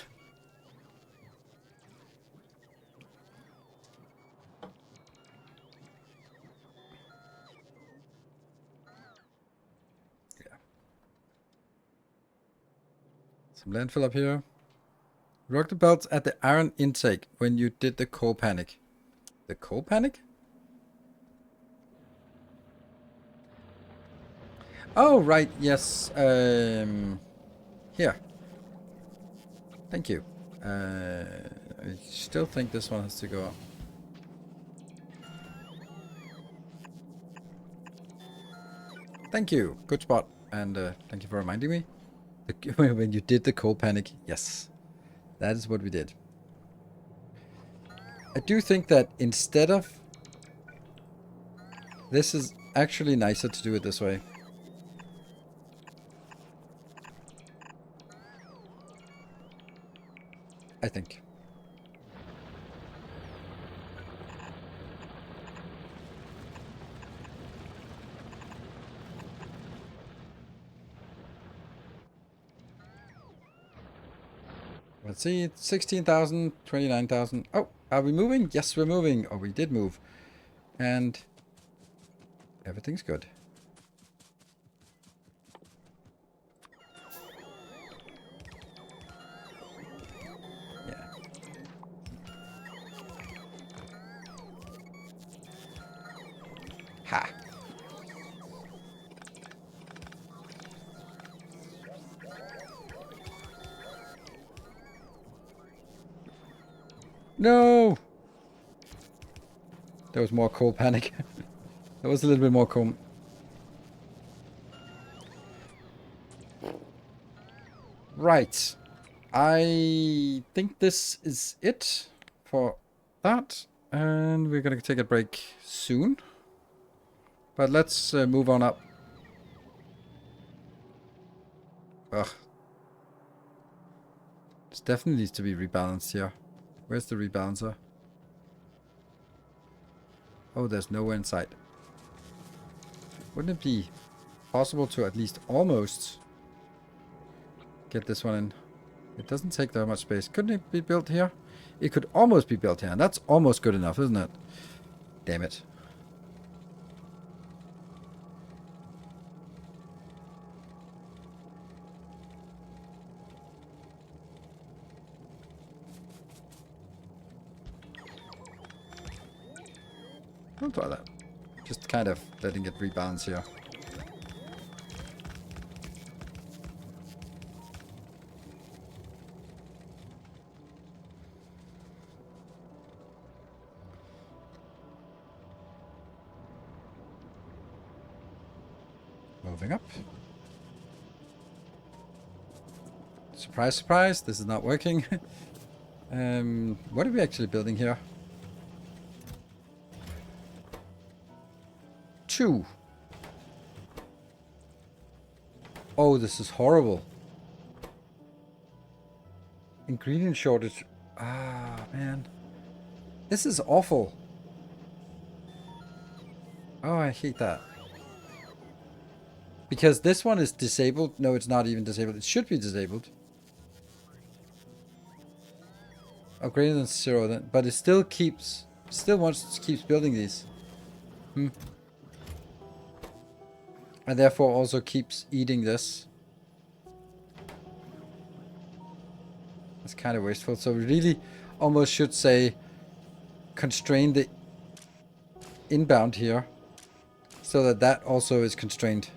Yeah. Some landfill up here. Rock the belts at the iron intake when you did the coal panic. The coal panic? Oh, right, yes. Here. Thank you. I still think this one has to go up. Thank you. Good spot. And thank you for reminding me. When you did the coal panic. Yes. That is what we did. I do think that instead of... This is actually nicer to do it this way. I think. Let's see, 16,000, 29,000. Oh, are we moving? Yes, we're moving. Oh, we did move. And everything's good. Yeah. Ha. No! There was more coal panic. There was a little bit more coal. Right. I think this is it for that. And we're going to take a break soon. But let's move on up. Ugh. This definitely needs to be rebalanced here. Where's the rebalancer? Oh, there's nowhere in sight. Wouldn't it be possible to at least almost get this one in? It doesn't take that much space. Couldn't it be built here? It could almost be built here. And that's almost good enough, isn't it? Damn it. I'll try that. Just kind of letting it rebalance here. Moving up. Surprise, surprise, this is not working. What are we actually building here? 2. Oh, this is horrible. Ingredient shortage. Ah, man. This is awful. Oh, I hate that. Because this one is disabled. No, it's not even disabled. It should be disabled. Oh, greater than 0 then. But it still keeps... keeps building these. And therefore also keeps eating this. That's kind of wasteful. So we really almost should say constrain the inbound here. So that that also is constrained.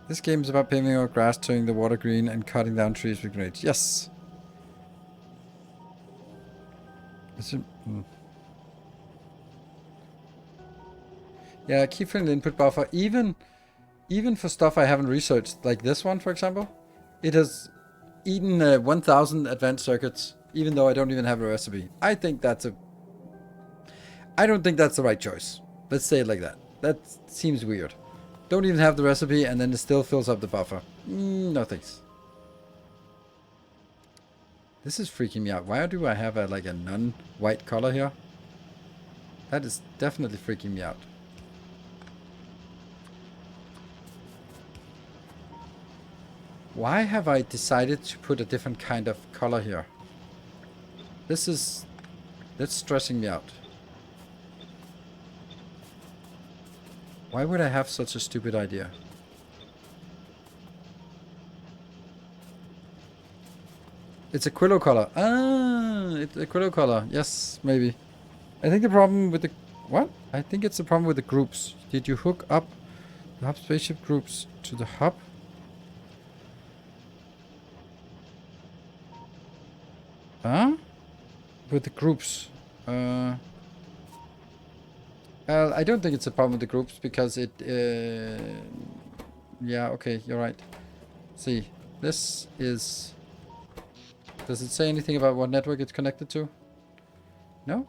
This game is about paving out grass, turning the water green, and cutting down trees with grenades. Yes! Yeah, keep filling the input buffer. Even for stuff I haven't researched, like this one, for example, it has eaten 1,000 advanced circuits, even though I don't even have a recipe. I think that's a... I don't think that's the right choice. Let's say it like that. That seems weird. Don't even have the recipe, and then it still fills up the buffer. No thanks. This is freaking me out. Why do I have a non-white color here? That is definitely freaking me out. Why have I decided to put a different kind of color here? That's stressing me out. Why would I have such a stupid idea? It's a Quillo color. Ah, it's a Quillo color. Yes, maybe. I think the problem with the... What? I think it's the problem with the groups. Did you hook up the hub spaceship groups to the hub? Huh? With the groups. Well, I don't think it's a problem with the groups because it... yeah, okay, you're right. See, this is... Does it say anything about what network it's connected to? No?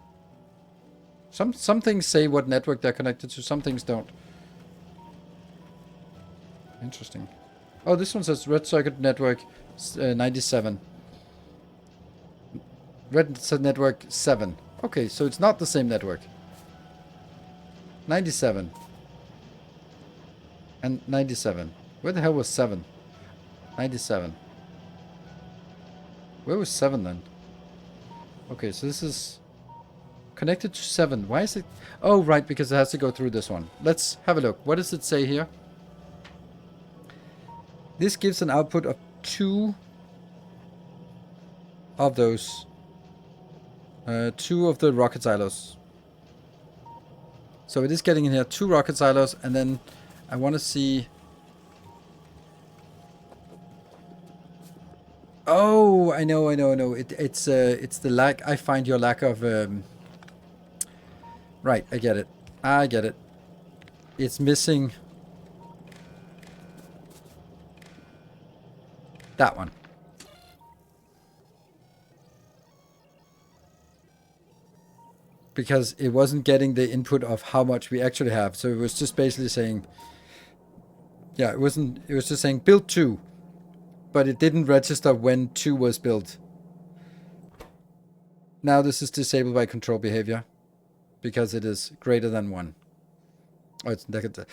Some things say what network they're connected to, some things don't. Interesting. Oh, this one says red circuit network 97. Red network 7. Okay, so it's not the same network. 97. And 97. Where the hell was 7? 97. Where was 7 then? Okay, so this is connected to 7. Why is it... Oh, right, because it has to go through this one. Let's have a look. What does it say here? This gives an output of 2 of those. 2 of the rocket silos. So it is getting in here 2 rocket silos, and then I want to see... Oh, I know. It's the lack. I find your lack of. Right, I get it. It's missing that one. Because it wasn't getting the input of how much we actually have. So it was just basically saying, yeah, it was just saying build 2. But it didn't register when 2 was built. Now this is disabled by control behavior because it is greater than 1. Oh, it's negative.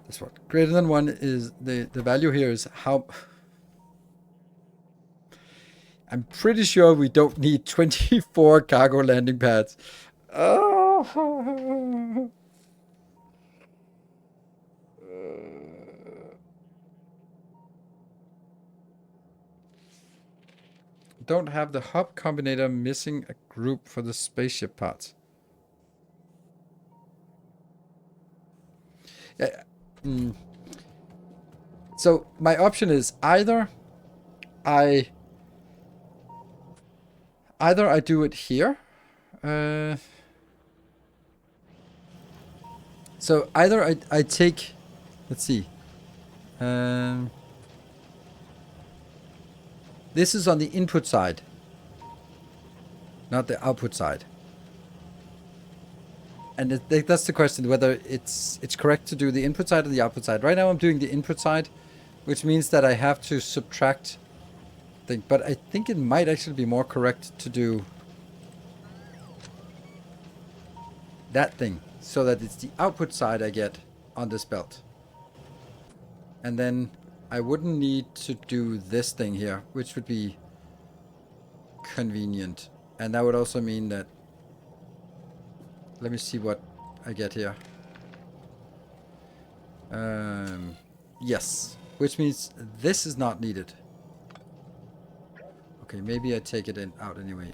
That's what. Greater than 1 is the value here is how... I'm pretty sure we don't need 24 cargo landing pads. Oh. Don't have the hub combinator, missing a group for the spaceship parts. Yeah. So my option is either I do it here. So either I take, let's see. This is on the input side, not the output side. And that's the question, whether it's correct to do the input side or the output side. Right now I'm doing the input side, which means that I have to subtract thing. But I think it might actually be more correct to do that thing, so that it's the output side I get on this belt. And then I wouldn't need to do this thing here, which would be convenient. And that would also mean that... Let me see what I get here. Yes. Which means this is not needed. Okay, maybe I take it out anyway.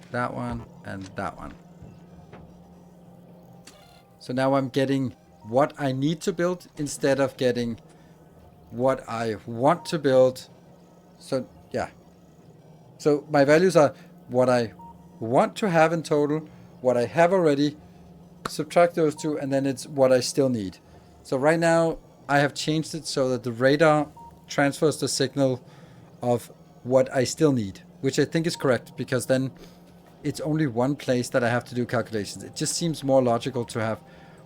That one and that one. So now I'm getting what I need to build instead of getting what I want to build. So yeah. So my values are what I want to have in total, what I have already, subtract those two, and then it's what I still need. So right now I have changed it so that the radar transfers the signal of what I still need, which I think is correct, because then it's only one place that I have to do calculations. It just seems more logical to have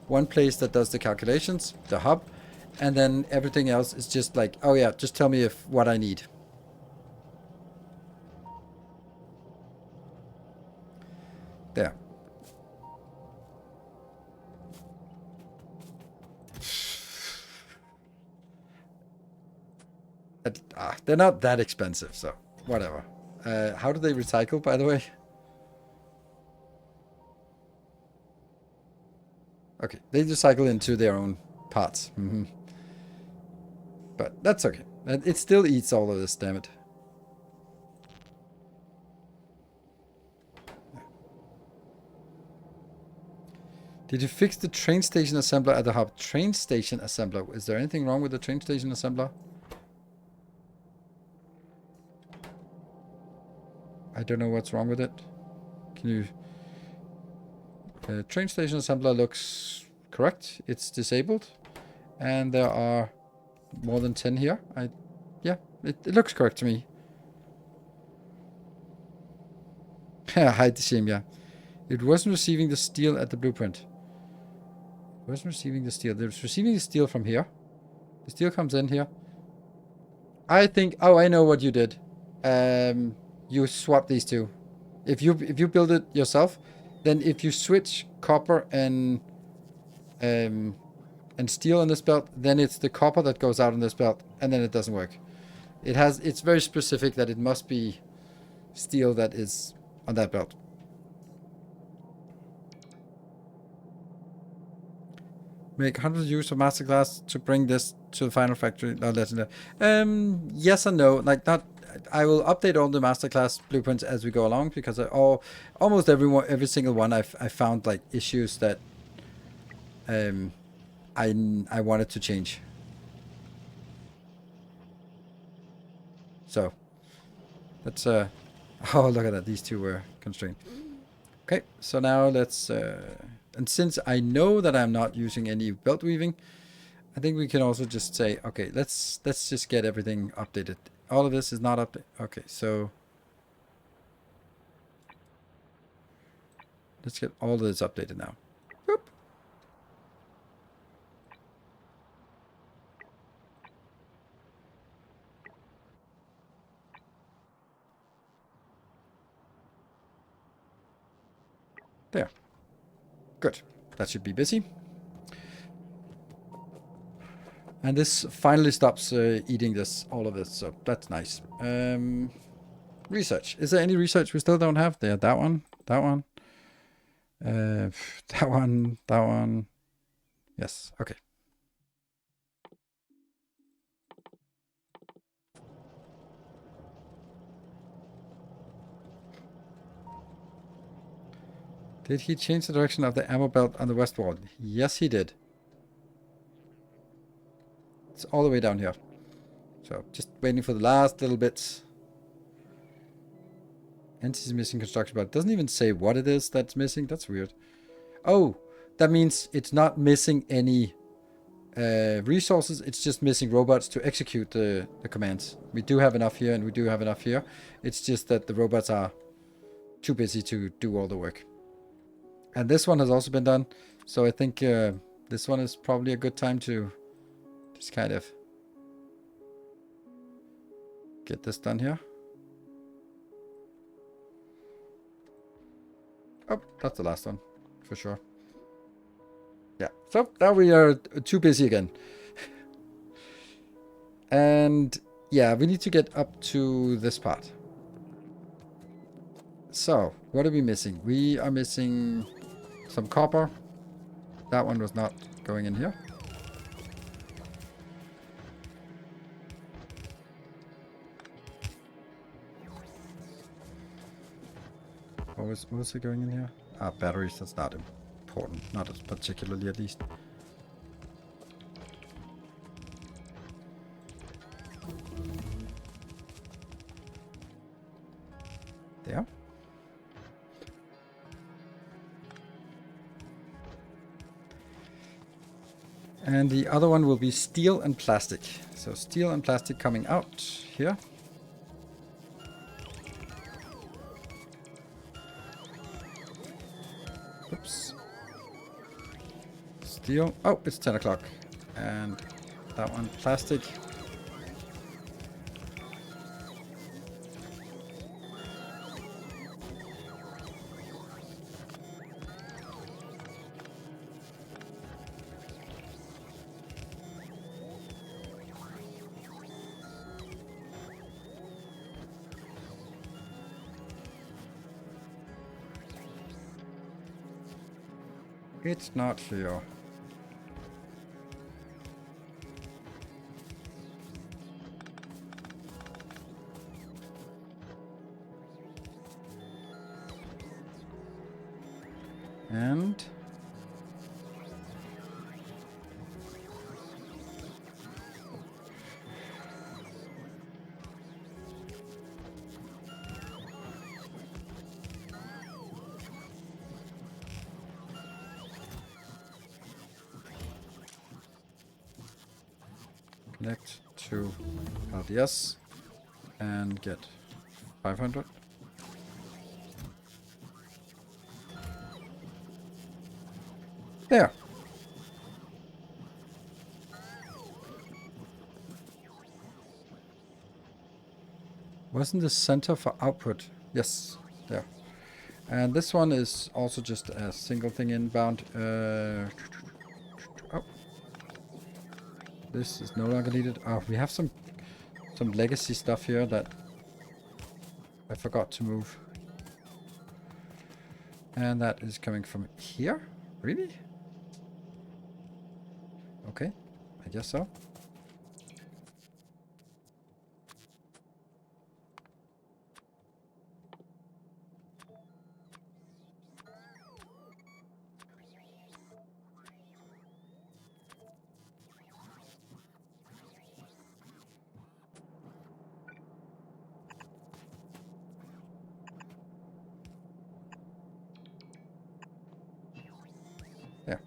one place that does the calculations, the hub, and then everything else is just like, oh yeah, just tell me if what I need. There. They're not that expensive, so whatever. How do they recycle, by the way? Okay, they recycle into their own parts. But that's okay. It still eats all of this, damn it. Did you fix the train station assembler at the hub? Train station assembler. Is there anything wrong with the train station assembler? I don't know what's wrong with it. Can you... train station assembler looks correct. It's disabled. And there are more than 10 here. Yeah, it looks correct to me. Hide the shame, yeah. It wasn't receiving the steel at the blueprint. It wasn't receiving the steel. It was receiving the steel from here. The steel comes in here. I think... Oh, I know what you did. You swap these two. If you build it yourself, then if you switch copper and steel on this belt, then it's the copper that goes out on this belt, and then it doesn't work. It's very specific that it must be steel that is on that belt. Make 100 use of masterclass to bring this to the final factory. No, that's no. Yes and no. Like not. I will update all the masterclass blueprints as we go along because almost every single one I found like issues that I wanted to change. So that's oh, look at that. These two were constrained. Okay, so now let's and since I know that I'm not using any belt weaving, I think we can also just say, okay, let's just get everything updated. All of this is not updated. Okay, so let's get all of this updated now. Boop. There. Good. That should be busy. And this finally stops eating all of this, so that's nice. Research. Is there any research we still don't have? There, that one, that one. That one, that one. Yes, okay. Did he change the direction of the ammo belt on the west wall? Yes, he did. It's all the way down here. So, just waiting for the last little bits. Entity's missing construction, but it doesn't even say what it is that's missing. That's weird. Oh, that means it's not missing any resources. It's just missing robots to execute the commands. We do have enough here, and we do have enough here. It's just that the robots are too busy to do all the work. And this one has also been done. So I think this one is probably a good time to just kind of get this done here. Oh, that's the last one, for sure. Yeah, so now we are too busy again. And yeah, we need to get up to this part. So, what are we missing? We are missing some copper. That one was not going in here. What was it going in here? Ah, batteries, that's not important. Not as particularly, at least. There. And the other one will be steel and plastic. So steel and plastic coming out here. Oops. Steel. Oh, it's 10 o'clock. And that one, plastic. It's not here. And Connect to LDS and get 500. There. Wasn't the center for output? Yes, there. And this one is also just a single thing inbound. Oh, this is no longer needed. Oh, we have some legacy stuff here that I forgot to move. And that is coming from here? Really? Okay, I guess so. There.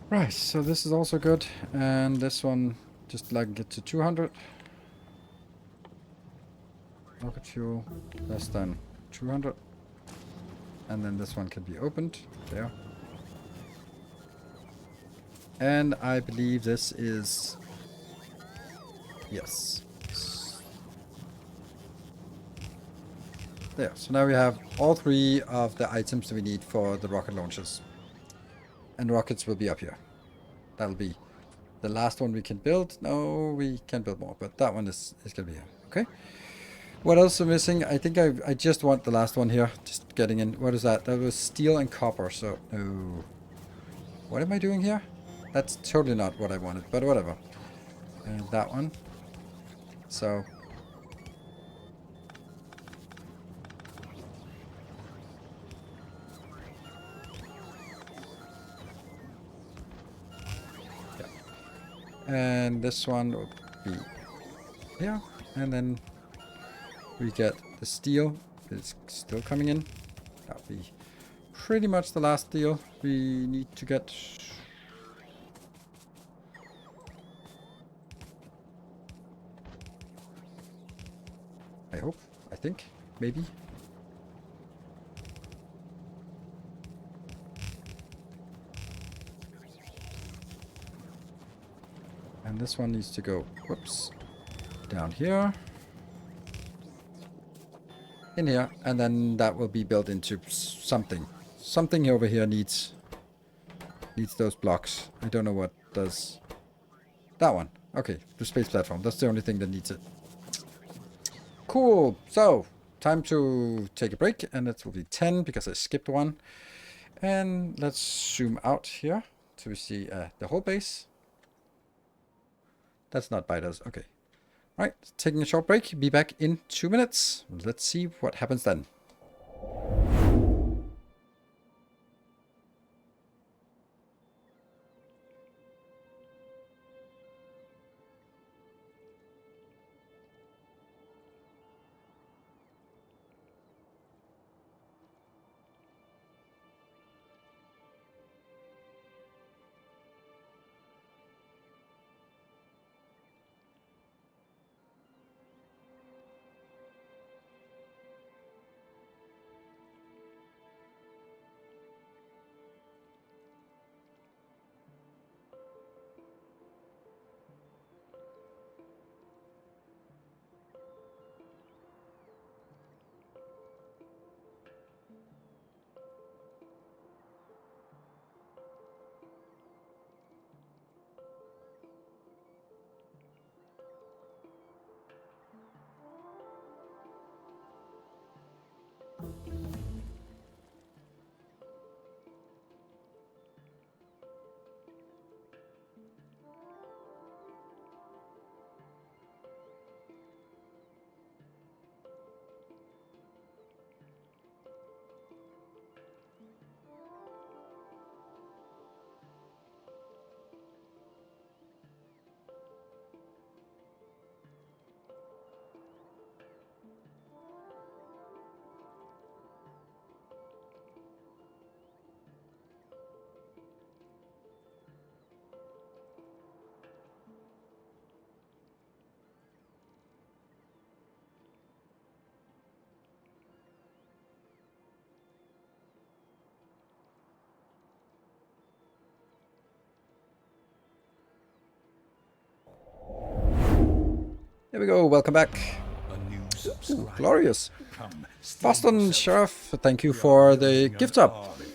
Right, so this is also good. And this one, just like get to 200. Rocket fuel, less than 200. And then this one can be opened. There. And I believe this is... Yes. There. So now we have all 3 of the items that we need for the rocket launchers. And rockets will be up here. That'll be the last one we can build. No, we can build more, but that one is going to be here. Okay. What else are missing? I think I just want the last one here. Just getting in. What is that? That was steel and copper. So, no. What am I doing here? That's totally not what I wanted, but whatever. And that one. So. Yeah. And this one will be here. And then we get the steel. It's still coming in. That'll be pretty much the last steel we need to get. I hope. I think. Maybe. And this one needs to go, whoops, down here. In here. And then that will be built into something. Something over here needs those blocks. I don't know what does. That one. Okay, the space platform. That's the only thing that needs it. Cool. So, time to take a break. And it will be 10 because I skipped one. And let's zoom out here so we see the whole base. That's not biters. Okay. All right, taking a short break. Be back in 2 minutes. Let's see what happens then. There we go. Welcome back. A new Ooh, subscriber. glorious. Come, steal Boston yourself. Sheriff, thank you We are for the building gift an up. army.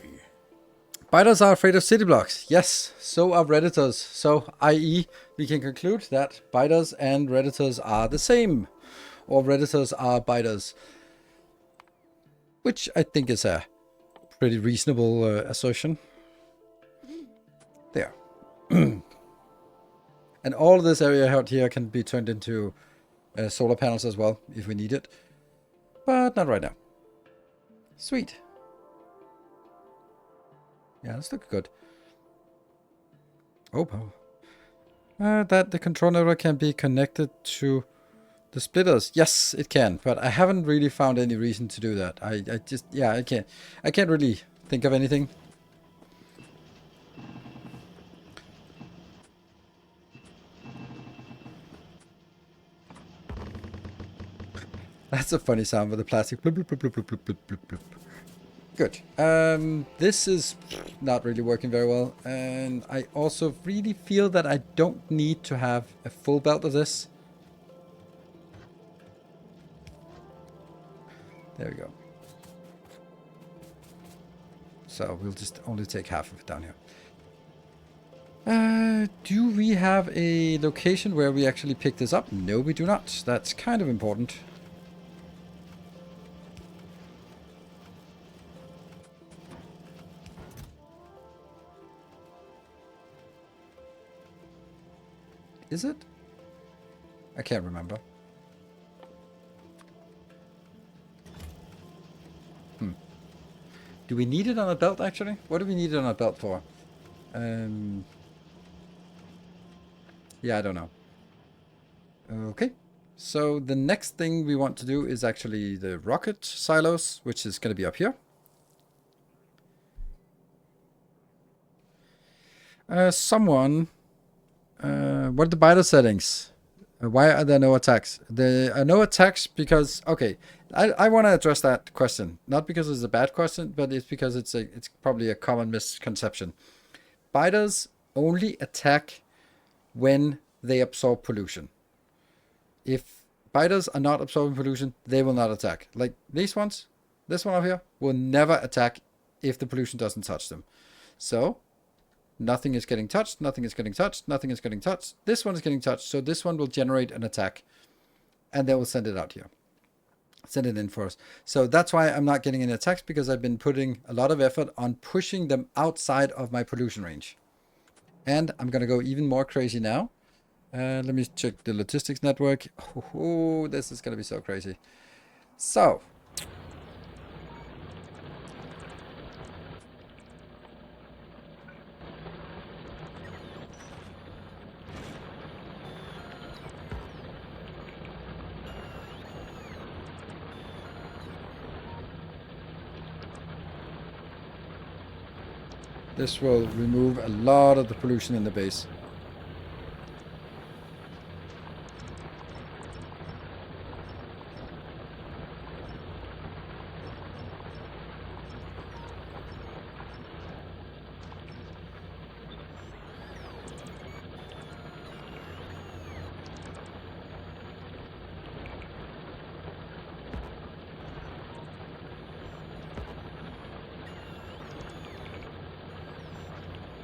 Biters are afraid of city blocks. Yes, so are Redditors. So, i.e., we can conclude that biters and Redditors are the same. Or Redditors are biters. Which I think is a pretty reasonable assertion. There. And all of this area out here can be turned into solar panels as well, if we need it. But not right now. Sweet. Yeah, this looks good. Oh, that the control network can be connected to the splitters. Yes, it can, but I haven't really found any reason to do that. I just, yeah, I can't really think of anything. That's a funny sound with the plastic. Bloop, bloop, bloop, bloop, bloop, bloop, bloop, bloop. Good. This is not really working very well, and I also really feel that I don't need to have a full belt of this. There we go. So we'll just only take half of it down here. Do we have a location where we actually pick this up? No, we do not. That's kind of important. Is it? I can't remember. Do we need it on a belt, actually? What do we need it on a belt for? Yeah, I don't know. Okay. So the next thing we want to do is actually the rocket silos, which is going to be up here. Someone... what are the biter settings? Why are there no attacks? There are no attacks because... Okay, I want to address that question. Not because it's a bad question, but it's because it's probably a common misconception. Biters only attack when they absorb pollution. If biters are not absorbing pollution, they will not attack. Like these ones, this one over here, will never attack if the pollution doesn't touch them. So, nothing is getting touched, nothing is getting touched, nothing is getting touched. This one is getting touched, so this one will generate an attack. And they will send it out here. Send it in for us. So that's why I'm not getting any attacks, because I've been putting a lot of effort on pushing them outside of my pollution range. And I'm going to go even more crazy now. Let me check the logistics network. Oh, this is going to be so crazy. So. This will remove a lot of the pollution in the base.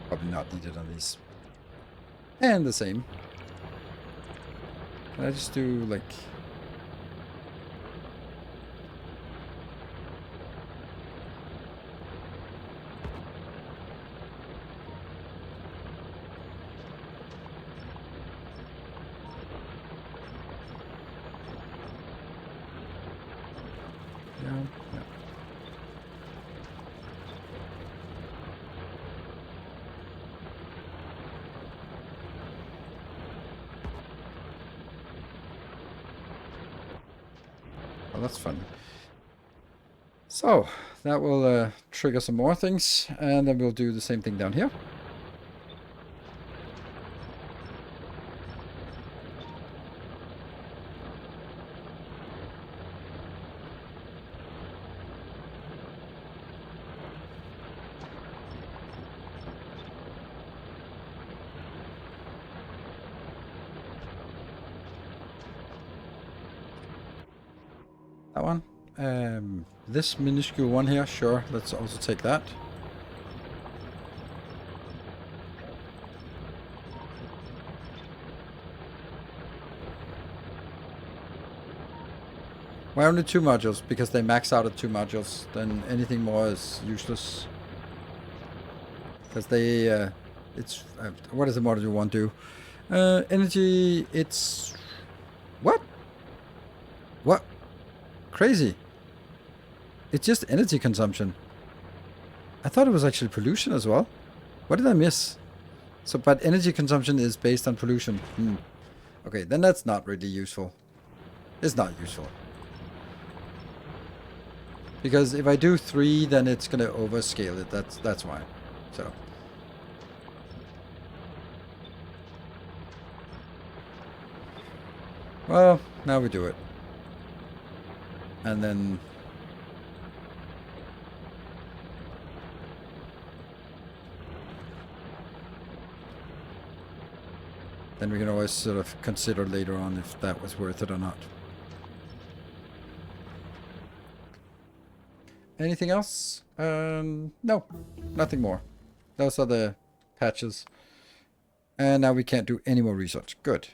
Probably not needed on these. And the same. Can I just do like... Yeah, yeah. Well, that's funny. So, that will trigger some more things, and then we'll do the same thing down here. That one. This minuscule one here, sure. Let's also take that. Why only 2 modules? Because they max out at 2 modules. Then anything more is useless. Because they, it's, what does the module 1 do? Energy, it's, what? What? Crazy. It's just energy consumption. I thought it was actually pollution as well. What did I miss? So, but energy consumption is based on pollution. Okay, then that's not really useful. It's not useful. Because if I do 3, then it's gonna overscale it. That's why. So. Well, now we do it. And then... then we can always sort of consider later on if that was worth it or not. Anything else? No, nothing more. Those are the patches. And now we can't do any more research. Good.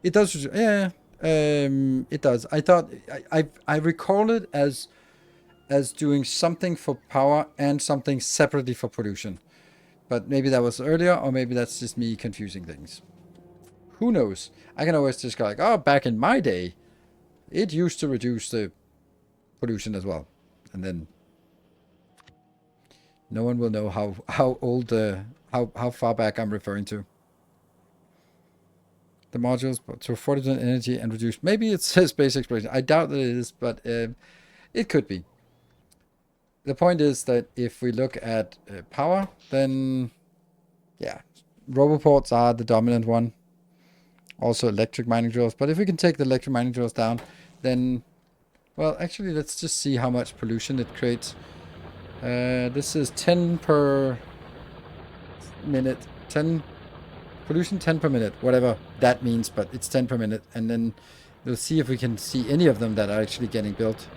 It does, yeah, it does. I thought, I recall it as doing something for power and something separately for pollution. But maybe that was earlier, or maybe that's just me confusing things. Who knows? I can always just go like, oh, back in my day, it used to reduce the pollution as well. And then no one will know how old, how far back I'm referring to. The modules, but to 40% energy and reduce. Maybe it says space exploration. I doubt that it is, but it could be. The point is that if we look at power, then yeah, roboports are the dominant one. Also electric mining drills. But if we can take the electric mining drills down, then, well, actually, let's just see how much pollution it creates. This is 10 per minute. 10 pollution, 10 per minute, whatever that means, but it's 10 per minute. And then we'll see if we can see any of them that are actually getting built.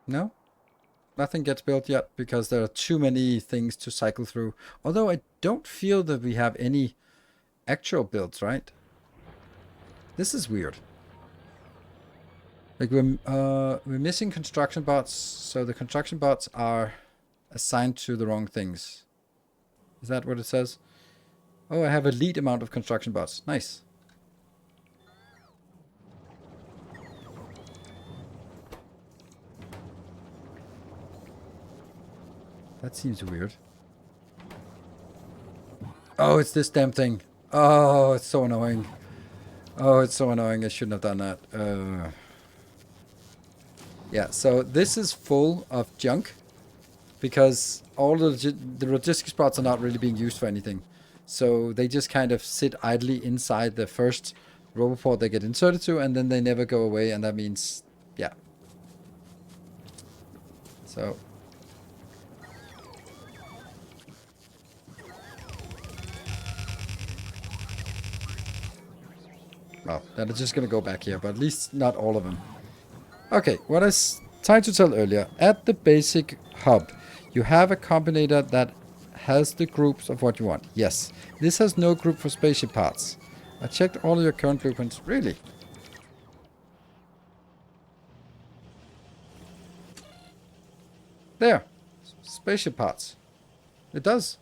No? Nothing gets built yet because there are too many things to cycle through. Although I don't feel that we have any actual builds, right? This is weird. Like we're missing construction bots, so the construction bots are assigned to the wrong things. Is that what it says? Oh, I have a lead amount of construction bots. Nice. That seems weird. Oh, it's this damn thing. Oh, it's so annoying. Oh, it's so annoying. I shouldn't have done that. Yeah, so this is full of junk because all the logistics spots are not really being used for anything. So they just kind of sit idly inside the first roboport they get inserted to, and then they never go away, and that means, yeah. So... well, they're just going to go back here, but at least not all of them. Okay, what I tried to tell earlier, at the basic hub, you have a combinator that has the groups of what you want. Yes, this has no group for spaceship parts. I checked all of your current blueprints. Really? There. Spaceship parts. It does.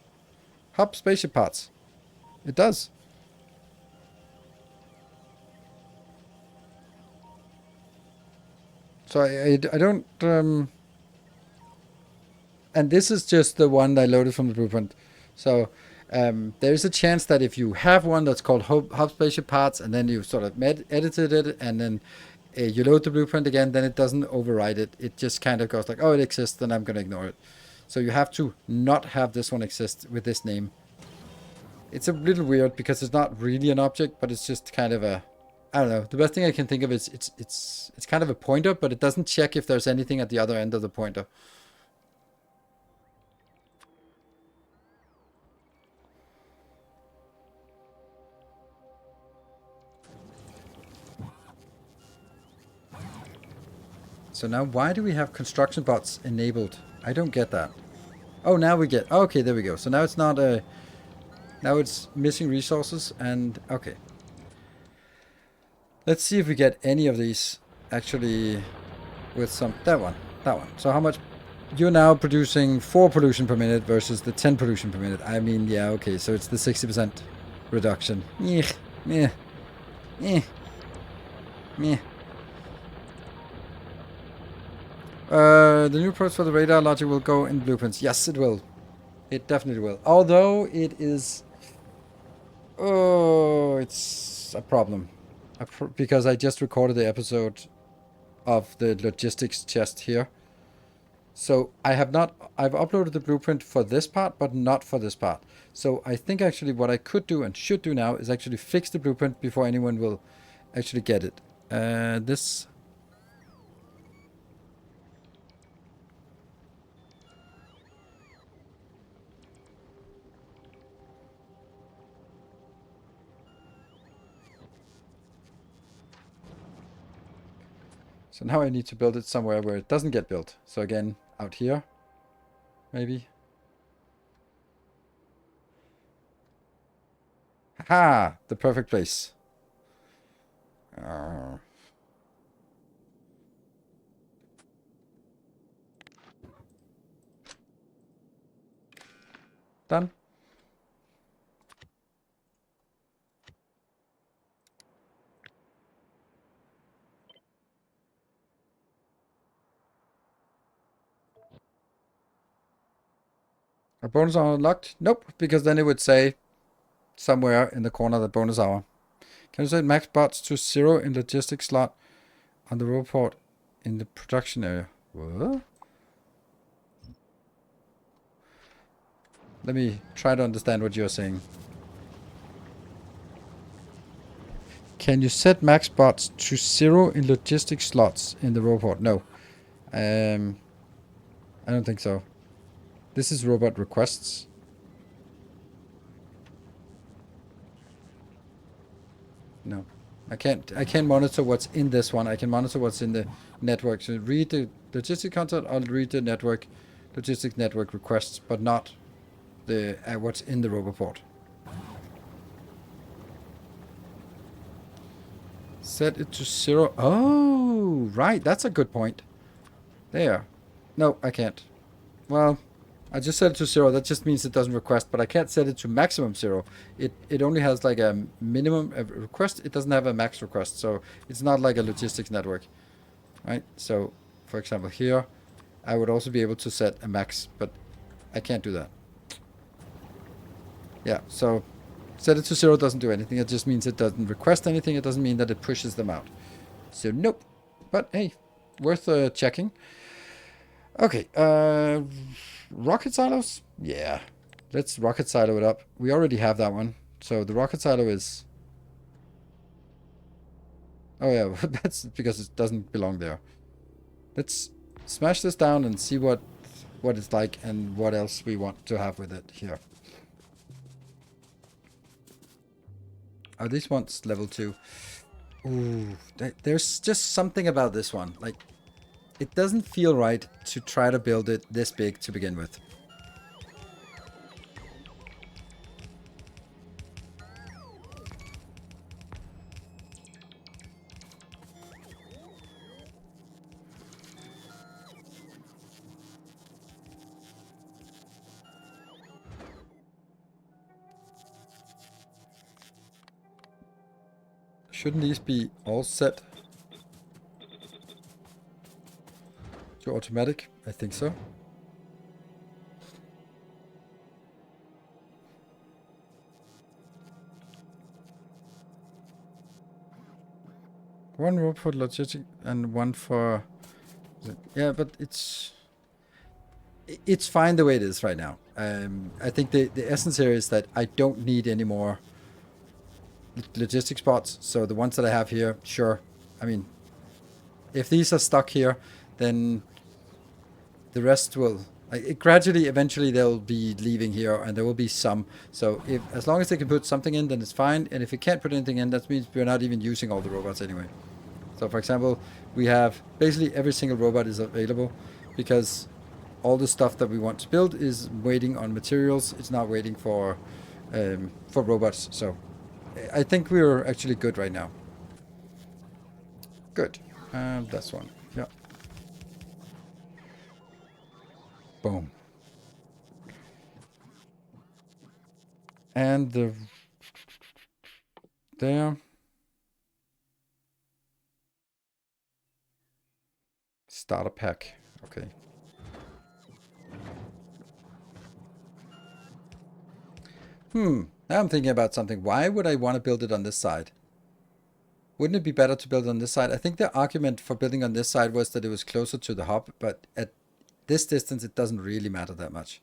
Hub spaceship parts. It does. So I don't... and this is just the one I loaded from the blueprint. So there's a chance that if you have one that's called Hub Spaceship Parts, and then you sort of edited it, and then you load the blueprint again, then it doesn't override it. It just kind of goes like, oh, it exists, then I'm going to ignore it. So you have to not have this one exist with this name. It's a little weird because it's not really an object, but it's just kind of a... I don't know. The best thing I can think of is it's kind of a pointer, but it doesn't check if there's anything at the other end of the pointer. So now why do we have construction bots enabled? I don't get that. Oh, now we get... Okay, there we go. So now it's not a... Now it's missing resources and... Okay. Let's see if we get any of these actually with some... That one. That one. So how much... You're now producing 4 pollution per minute versus the 10 pollution per minute. I mean, yeah, okay. So it's the 60% reduction. Meh. Meh. Meh. Meh. The new approach for the radar logic will go in blueprints. Yes, it will. It definitely will. Although it is... Oh, it's a problem. Because I just recorded the episode of the logistics chest here. So I have not... I've uploaded the blueprint for this part, but not for this part. So I think actually what I could do and should do now is actually fix the blueprint before anyone will actually get it. This... So now I need to build it somewhere where it doesn't get built. So again, out here, maybe. Ha! The perfect place. Done. A bonus hour unlocked? Nope, because then it would say somewhere in the corner that bonus hour. Can you set max bots to 0 in logistics slot on the robot in the production area? What? Let me try to understand what you're saying. Can you set max bots to 0 in logistics slots in the robot? No. I don't think so. This is robot requests. No. I can't monitor what's in this one. I can monitor what's in the network. So read the logistic content, I'll read the network logistic network requests, but not the what's in the roboport. Set it to 0. Oh, right. That's a good point. There. No, I can't. Well, I just set it to 0. That just means it doesn't request, but I can't set it to maximum 0. It only has like a minimum request. It doesn't have a max request, so it's not like a logistics network, right? So, for example, here, I would also be able to set a max, but I can't do that. Yeah, so set it to 0 doesn't do anything. It just means it doesn't request anything. It doesn't mean that it pushes them out. So, nope. But, hey, worth checking. Okay, rocket silos? Yeah. Let's rocket silo it up. We already have that one. So the rocket silo is... Oh yeah, that's because it doesn't belong there. Let's smash this down and see what it's like and what else we want to have with it here. Are these ones level 2? Ooh, there's just something about this one. Like, it doesn't feel right to try to build it this big to begin with. Shouldn't these be all set to automatic? I think so. One row for logistic and one for... Yeah, but it's fine the way it is right now. I think the essence here is that I don't need any more logistic spots. So the ones that I have here, sure. I mean, if these are stuck here, then the rest will... gradually, eventually, they'll be leaving here, and there will be some. So as long as they can put something in, then it's fine. And if it can't put anything in, that means we're not even using all the robots anyway. So for example, we have basically every single robot is available because all the stuff that we want to build is waiting on materials. It's not waiting for robots. So I think we're actually good right now. Good. That's one. Yeah. Boom. And there. Starter pack. Okay. Now I'm thinking about something. Why would I want to build it on this side? Wouldn't it be better to build on this side? I think the argument for building on this side was that it was closer to the hub, but at this distance, it doesn't really matter that much.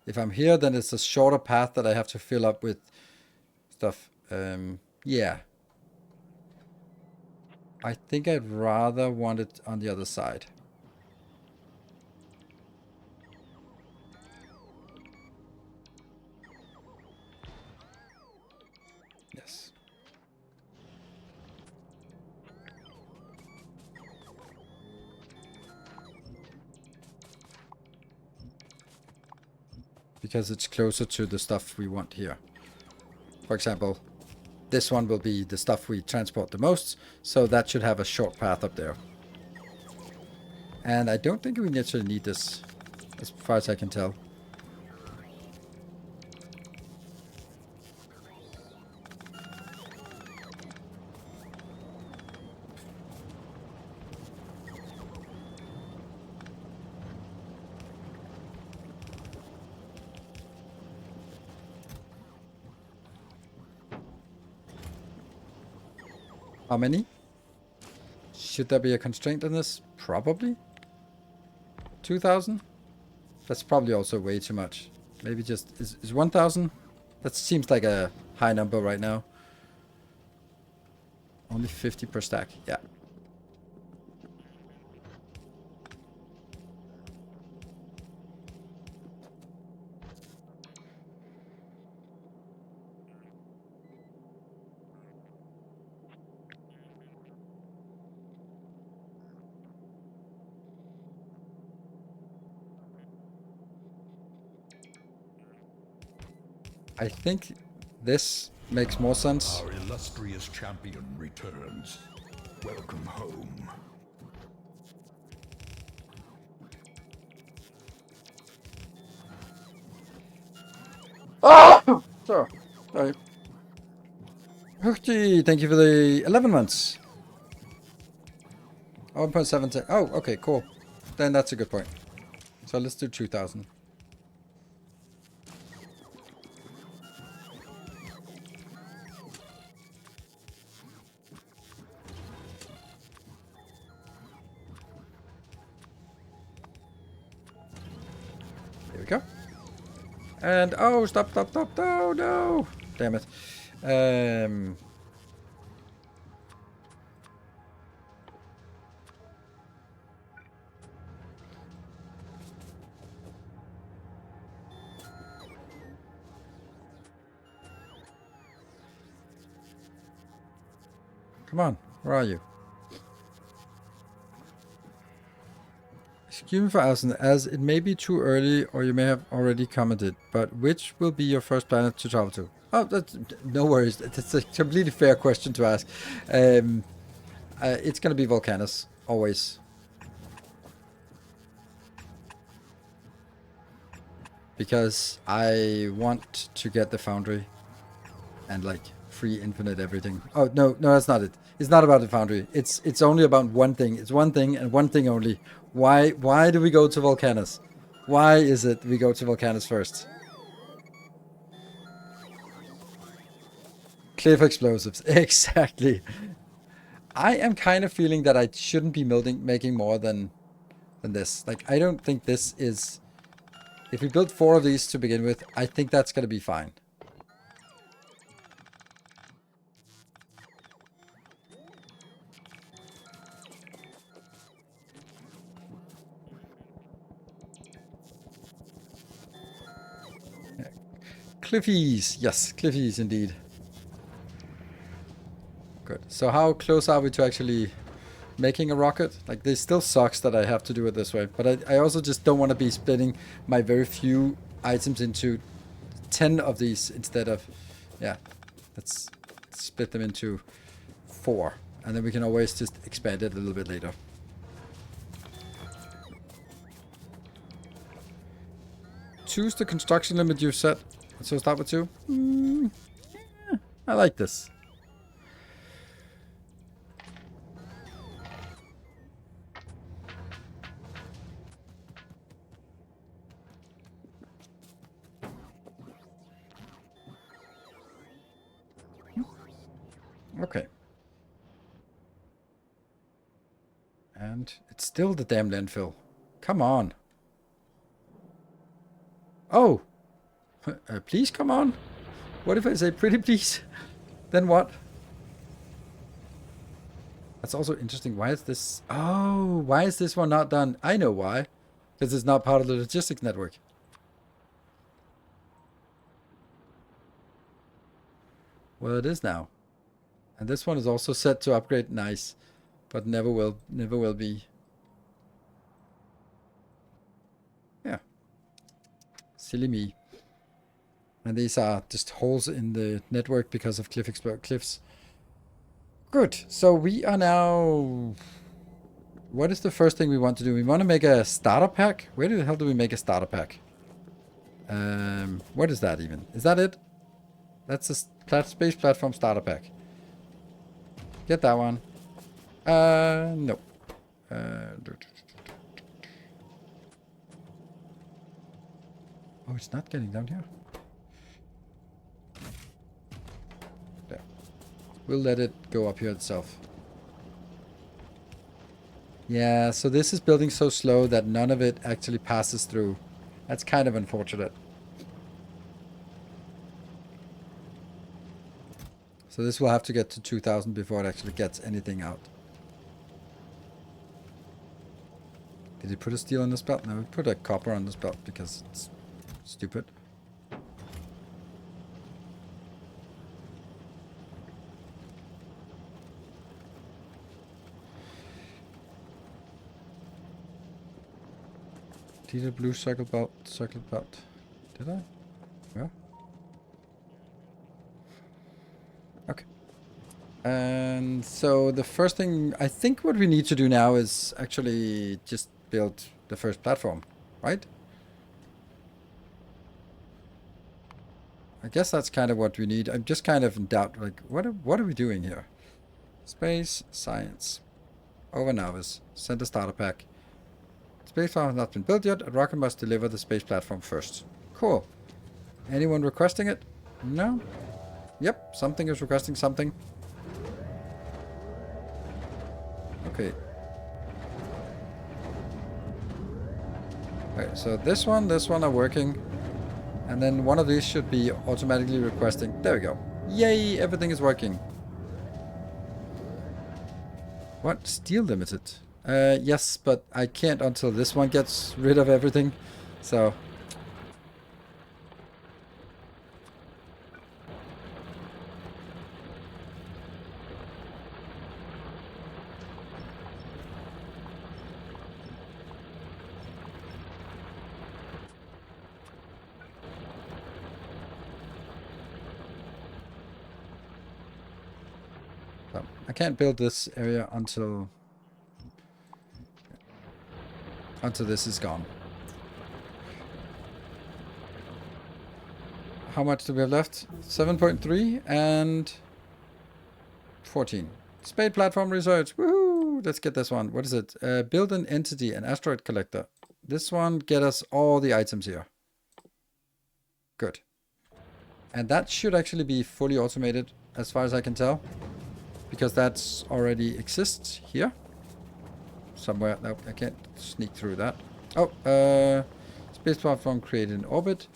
If I'm here, then it's a shorter path that I have to fill up with stuff. Yeah. I think I'd rather want it on the other side. Yes. Because it's closer to the stuff we want here. For example, this one will be the stuff we transport the most, so that should have a short path up there. And I don't think we actually need this, as far as I can tell. How many? Should there be a constraint on this? Probably. 2,000? That's probably also way too much. Maybe just... Is 1,000? That seems like a high number right now. Only 50 per stack. Yeah. I think this makes more sense. Our illustrious champion returns. Welcome home. Oh! Sorry. Hukti, thank you for the 11 months. 1.7. Oh, okay, cool. Then that's a good point. So let's do 2,000. There we go. And oh, stop, no. Damn it. Come on, where are you? Excuse me for asking, as it may be too early or you may have already commented, but which will be your first planet to travel to? Oh, that's no worries. That's a completely fair question to ask. It's going to be Volcanus, always. Because I want to get the foundry and like free infinite everything. Oh, no, that's not it. It's not about the foundry. It's only about one thing. It's one thing and one thing only. Why do we go to Volcanus? Why is it we go to Volcanus first? Cliff explosives. Exactly. I am kind of feeling that I shouldn't be making more than this. Like, I don't think this is... If we build 4 of these to begin with, I think that's going to be fine. Cliffies. Yes, Cliffies indeed. Good. So how close are we to actually making a rocket. Like, this still sucks that I have to do it this way. But I also just don't want to be splitting my very few items into 10 of these instead of... Yeah, let's split them into 4. And then we can always just expand it a little bit later. Choose the construction limit you've set. So start with 2. Yeah, I like this. Okay. And it's still the damn landfill. Come on. Oh! Please come on. What if I say pretty please? Then what? That's also interesting. Why is this... Oh, why is this one not done? I know why. Because it's not part of the logistics network. Well, it is now. And this one is also set to upgrade. Nice. But never will be. Yeah. Silly me. And these are just holes in the network because of cliffs. Good. So we are now... What is the first thing we want to do? We want to make a starter pack? Where the hell do we make a starter pack? What is that even? Is that it? That's a space platform starter pack. Get that one. No. Oh, it's not getting down here. There. We'll let it go up here itself. Yeah, so this is building so slow that none of it actually passes through. That's kind of unfortunate. So this will have to get to 2000 before it actually gets anything out. Did he put a steel on this belt? No, he put a copper on this belt because it's stupid. Did a blue circle belt? Did I? Yeah. Okay. And so the first thing, I think what we need to do now is actually just build the first platform, right? I guess that's kind of what we need. I'm just kind of in doubt, like, what are we doing here? Space, science. Over novice. Send a starter pack. Space platform has not been built yet. A rocket must deliver the space platform first. Cool. Anyone requesting it? No? Yep, something is requesting something. Okay. Okay, so this one are working. And then one of these should be automatically requesting. There we go. Yay, everything is working. What? Steel limited? Yes, but I can't until this one gets rid of everything. So... I can't build this area until this is gone. How much do we have left? 7.3 and 14. Spade platform research. Woohoo! Let's get this one. What is it? Build an entity, an asteroid collector. This one get us all the items here. Good. And that should actually be fully automated as far as I can tell. Because that's already exists here. Somewhere. No, I can't sneak through that. Oh, space platform created in orbit.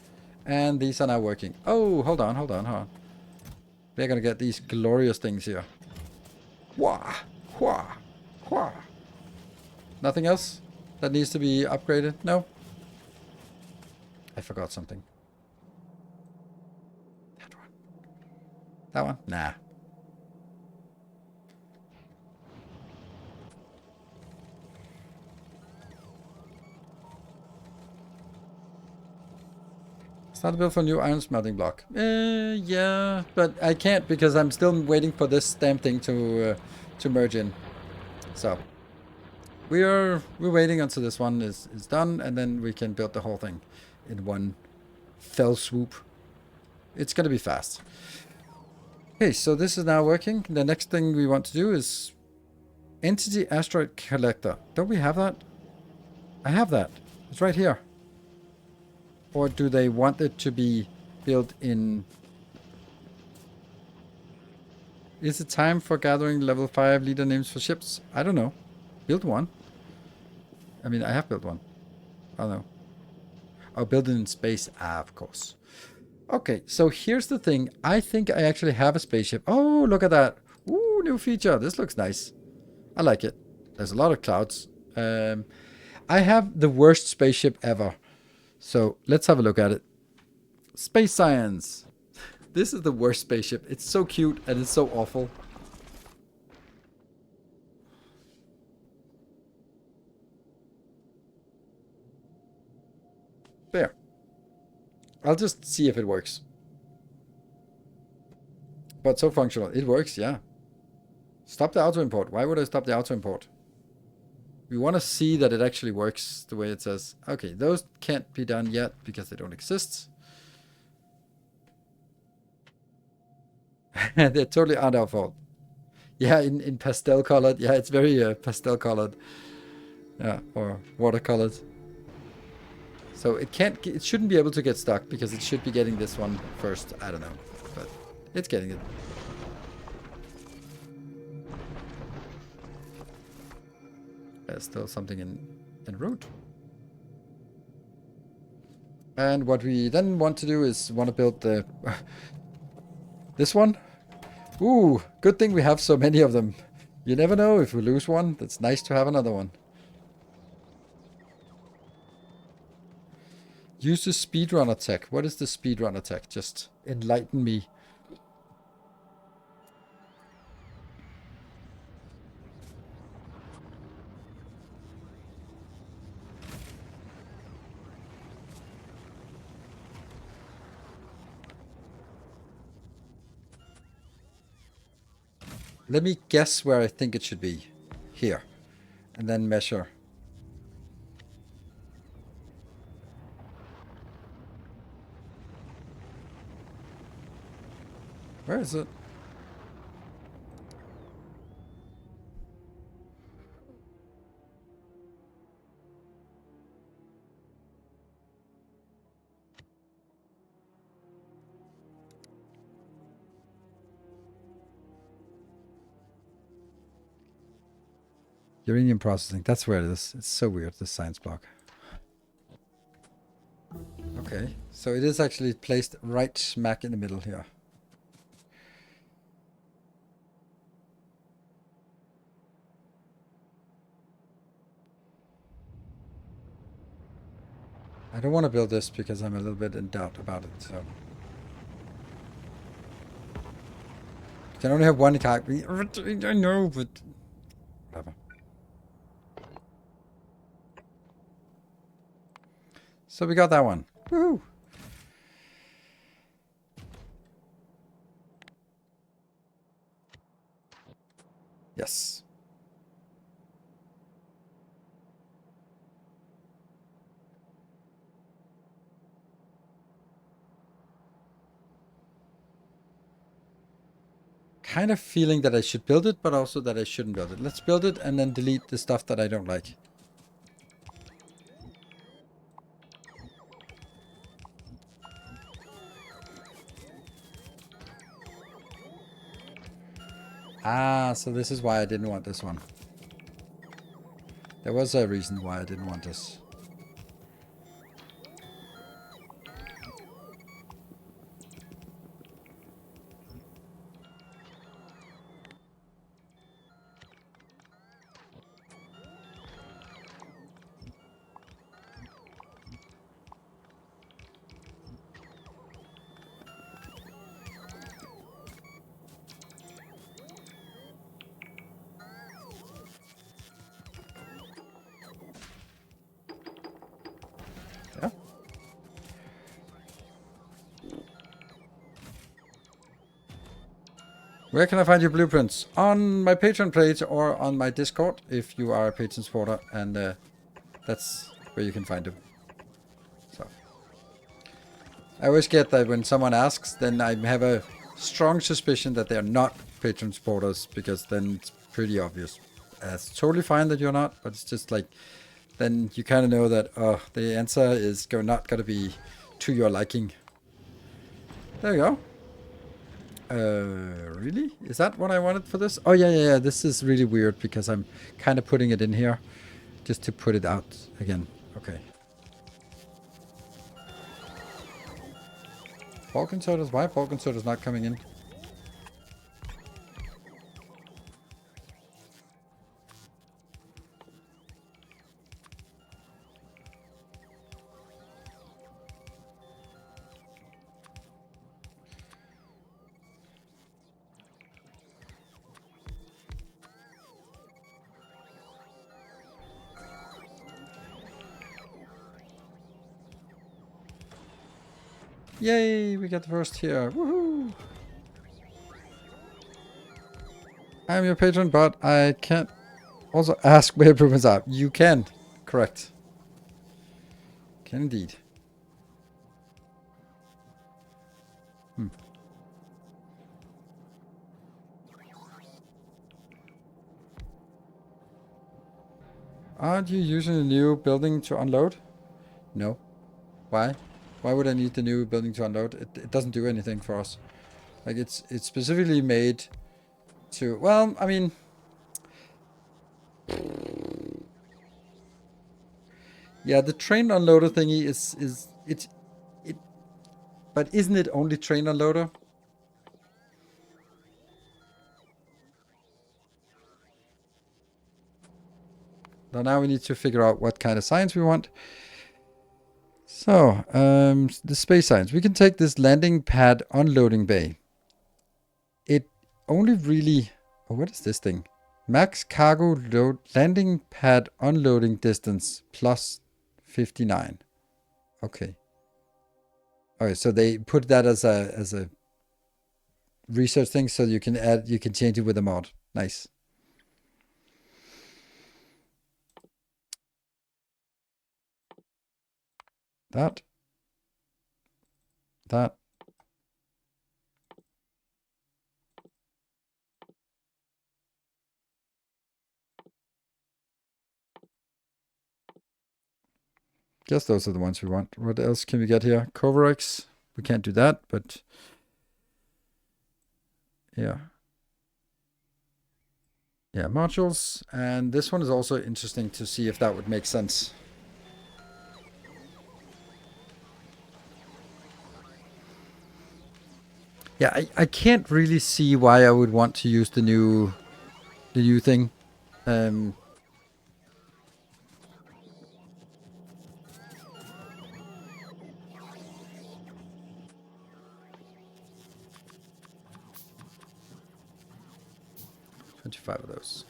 And these are now working. Oh, hold on. We're gonna get these glorious things here. Wah! Wah! Wah! Nothing else that needs to be upgraded? No? I forgot something. That one. That one? Nah. Start a build for a new iron smelting block. Yeah, but I can't because I'm still waiting for this damn thing to merge in. So we're waiting until this one is done, and then we can build the whole thing in one fell swoop. It's gonna be fast. Okay, so this is now working. The next thing we want to do is Entity Asteroid Collector. Don't we have that? I have that. It's right here. Or do they want it to be built in... Is it time for gathering level 5 leader names for ships? I don't know. Build one. I mean, I have built one. I don't know. I'll build it in space. Ah, of course. Okay, so here's the thing. I think I actually have a spaceship. Oh, look at that. Ooh, new feature. This looks nice. I like it. There's a lot of clouds. I have the worst spaceship ever. So let's have a look at it. Space science. This is the worst spaceship. It's so cute and it's so awful. There. I'll just see if it works. But so functional. It works, yeah. Stop the auto import. Why would I stop the auto import? We want to see that it actually works the way it says. Okay, those can't be done yet because they don't exist. They totally aren't our fault. Yeah, in pastel colored. Yeah, it's very pastel colored. Yeah, or watercolored. So it can't. It shouldn't be able to get stuck because it should be getting this one first. I don't know, but it's getting it. There's still something en route. And what we then want to do is want to build the this one. Ooh, good thing we have so many of them. You never know if we lose one. That's nice to have another one. Use the speedrunner tech. What is the speedrunner tech? Just enlighten me. Let me guess where I think it should be. Here. And then measure. Where is it? Uranium processing. That's where it is. It's so weird, this science block. Okay, so it is actually placed right smack in the middle here. I don't want to build this because I'm a little bit in doubt about it, so. Can only have one car. I know, but whatever. So we got that one. Woohoo! Yes. Kind of feeling that I should build it, but also that I shouldn't build it. Let's build it and then delete the stuff that I don't like. Ah, so this is why I didn't want this one. There was a reason why I didn't want this. Where can I find your blueprints? On my Patreon page or on my Discord if you are a Patreon supporter, and that's where you can find them. So I always get that when someone asks, then I have a strong suspicion that they are not Patreon supporters, because then it's pretty obvious. It's totally fine that you're not, but it's just like, then you kind of know that the answer is not going to be to your liking. There you go. Really? Is that what I wanted for this? Oh, yeah. This is really weird because I'm kind of putting it in here just to put it out again. Okay. Bulk inserters? Why bulk inserters not coming in? Yay, we got the first here. Woohoo! I'm your patron, but I can't also ask where improvements are. You can. Correct. Can indeed. Aren't you using the new building to unload? No. Why? Why would I need the new building to unload? It doesn't do anything for us. Like, it's specifically made to... Well, I mean... Yeah, the train unloader thingy is but isn't it only train unloader? Now we need to figure out what kind of science we want. So, the space science. We can take this landing pad unloading bay. It only really... Oh, what is this thing? Max cargo load landing pad unloading distance plus 59. Okay. Okay, so they put that as a research thing, so you can change it with a mod. Nice. That. Guess those are the ones we want. What else can we get here? Coverex. We can't do that, but yeah. Yeah, modules. And this one is also interesting to see if that would make sense. Yeah, I can't really see why I would want to use the new thing. 25 of those.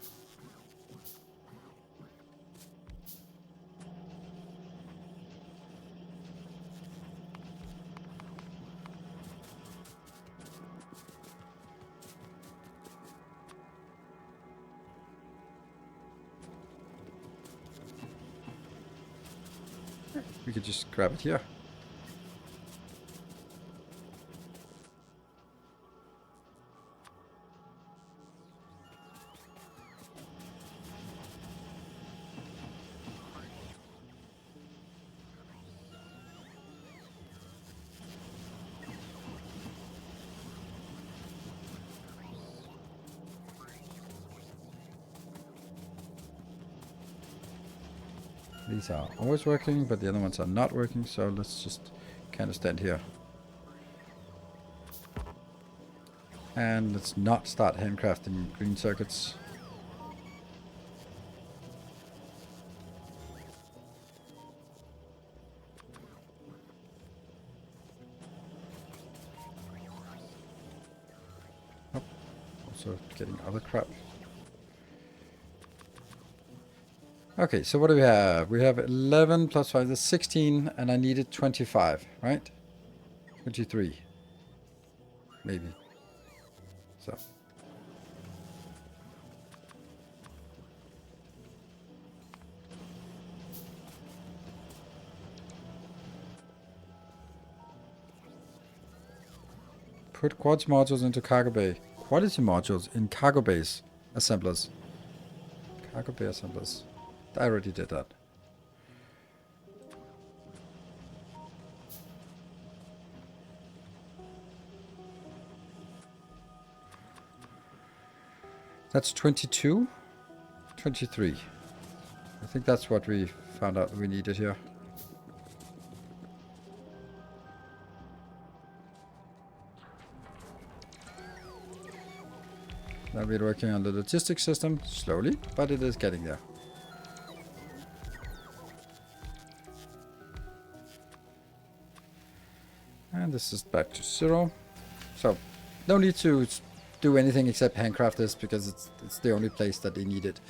We could just grab it here. These are always working, but the other ones are not working, so let's just kind of stand here. And let's not start handcrafting green circuits. Oh, also getting other crap. Okay, so what do we have? We have 11 plus 5 is 16, and I needed 25, right? 23. Maybe. So, Put quality modules into cargo bay. Quality modules in cargo bays. Assemblers. Cargo bay assemblers. I already did that. That's 22? 23. I think that's what we found out we needed here. Now we're working on the logistics system, slowly, but it is getting there. And this is back to 0. So, no need to do anything except handcraft this, because it's the only place that they need it.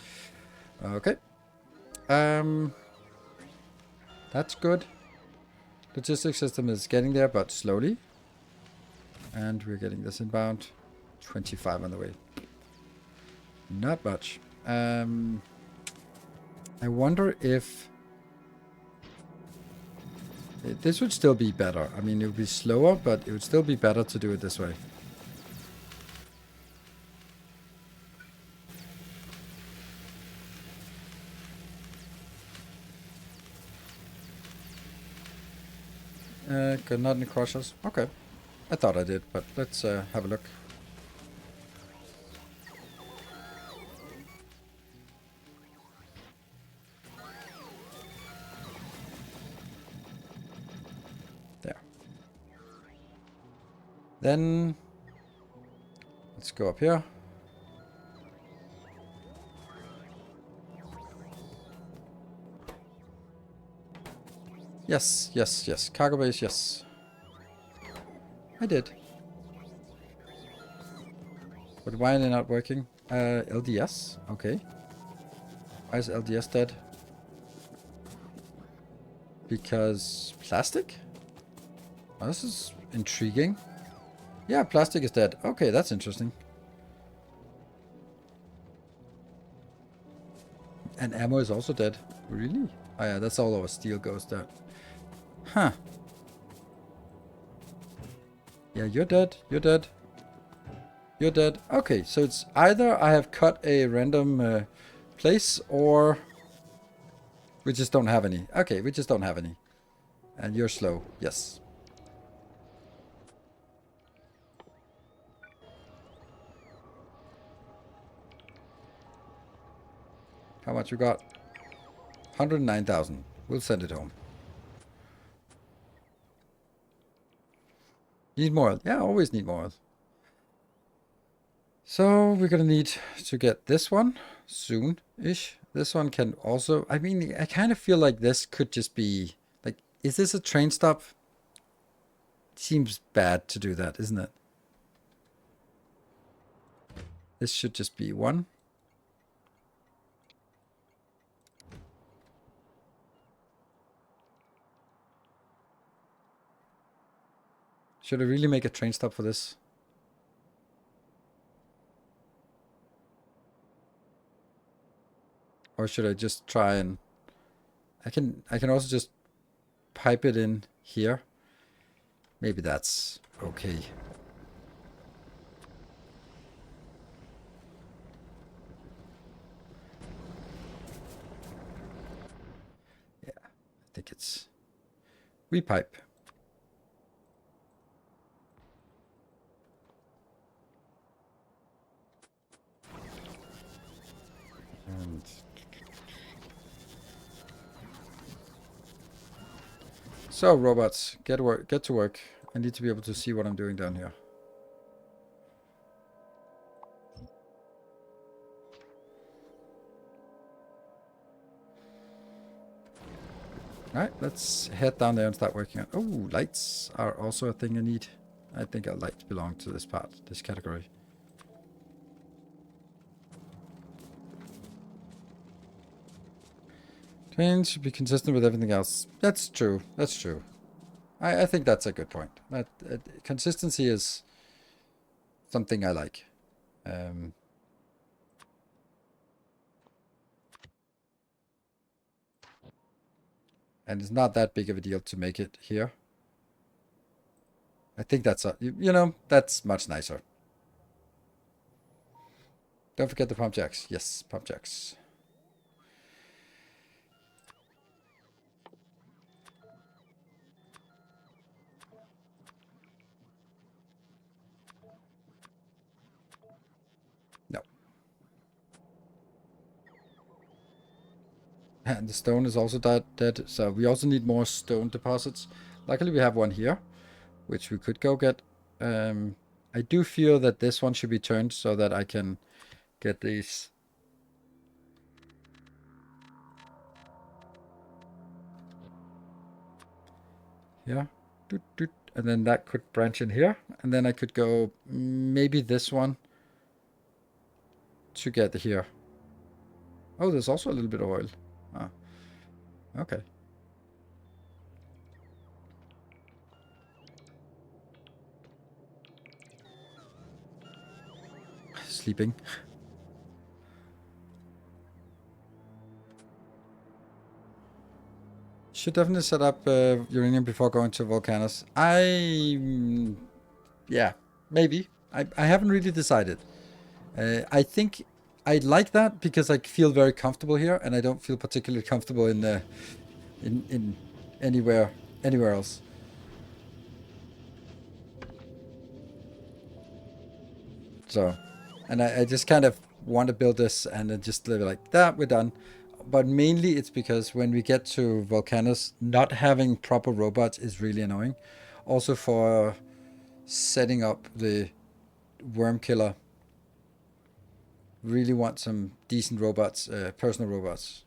Okay. That's good. Logistics system is getting there, but slowly. And we're getting this inbound. 25 on the way. Not much. I wonder if this would still be better. I mean, it would be slower, but it would still be better to do it this way. Got not any crushers. Okay. I thought I did, but let's have a look. There. Then let's go up here. Yes, yes, yes. Cargo base, yes. I did. But why are they not working? LDS? Okay. Why is LDS dead? Because plastic? Oh, this is intriguing. Yeah, plastic is dead. Okay, that's interesting. And ammo is also dead. Really? Oh yeah, that's all our steel goes there. Huh. Yeah, you're dead. You're dead. You're dead. Okay, so it's either I have cut a random place, or we just don't have any. Okay, we just don't have any. And you're slow. Yes. How much you got? 109,000. We'll send it home. Need more. Yeah, always need more. So we're gonna need to get this one soon-ish. This one can also... I mean, I kind of feel like this could just be... Like, is this a train stop? Seems bad to do that, isn't it? This should just be one. Should I really make a train stop for this? Or should I just try and... I can also just pipe it in here. Maybe that's okay. Yeah, I think it's... Repipe. And... So, robots, get to work. I need to be able to see what I'm doing down here. Alright, let's head down there and start working on... Oh, lights are also a thing I need. I think a light belong to this part, this category. Trains should be consistent with everything else. That's true. That's true. I think that's a good point. That consistency is something I like. And it's not that big of a deal to make it here. I think that's, you know, that's much nicer. Don't forget the pump jacks. Yes, pump jacks. No. And the stone is also dead, so we also need more stone deposits. Luckily we have one here, which we could go get. I do feel that this one should be turned so that I can get these. Yeah. Doot, doot. And then that could branch in here. And then I could go maybe this one to get here. Oh, there's also a little bit of oil. Ah, okay. Sleeping. Should definitely set up uranium before going to volcanoes. Yeah, maybe. I haven't really decided. I think I like that because I feel very comfortable here, and I don't feel particularly comfortable in anywhere else. So, and I just kind of want to build this and then just live like that. We're done. But mainly it's because when we get to volcanoes, not having proper robots is really annoying. Also for setting up the worm killer, really want some decent robots, personal robots.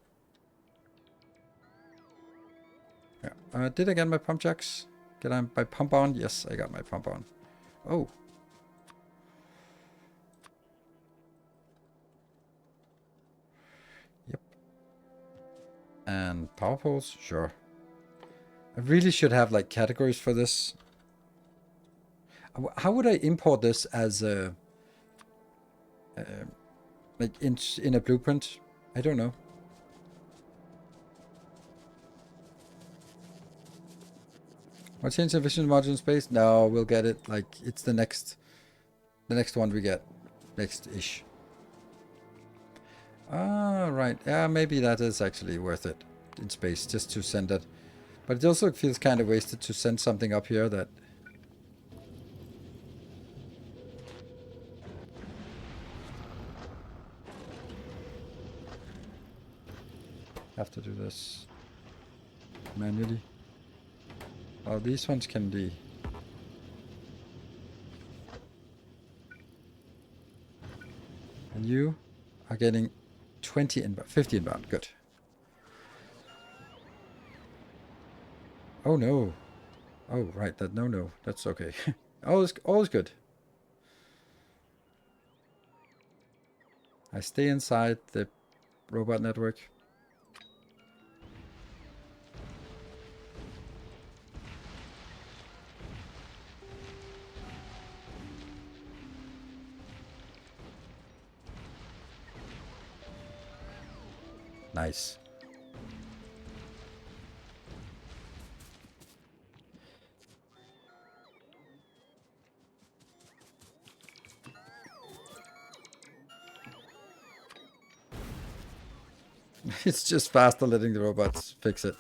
Yeah. Did I get my pump jacks? Get my pump on? Yes, I got my pump on. Oh. Yep. And power poles? Sure. I really should have like categories for this. How would I import this as a like in a blueprint? I don't know. What change the vision module in space? No, we'll get it. Like it's the next one we get, next-ish. Ah, right. Yeah, maybe that is actually worth it in space just to send it. But it also feels kind of wasted to send something up here that. Have to do this manually. Oh, these ones can be. And you are getting 20 inbound, 50 inbound. Good. Oh no. Oh right, that no. That's okay. Always good. I stay inside the robot network. Nice. It's just faster letting the robots fix it.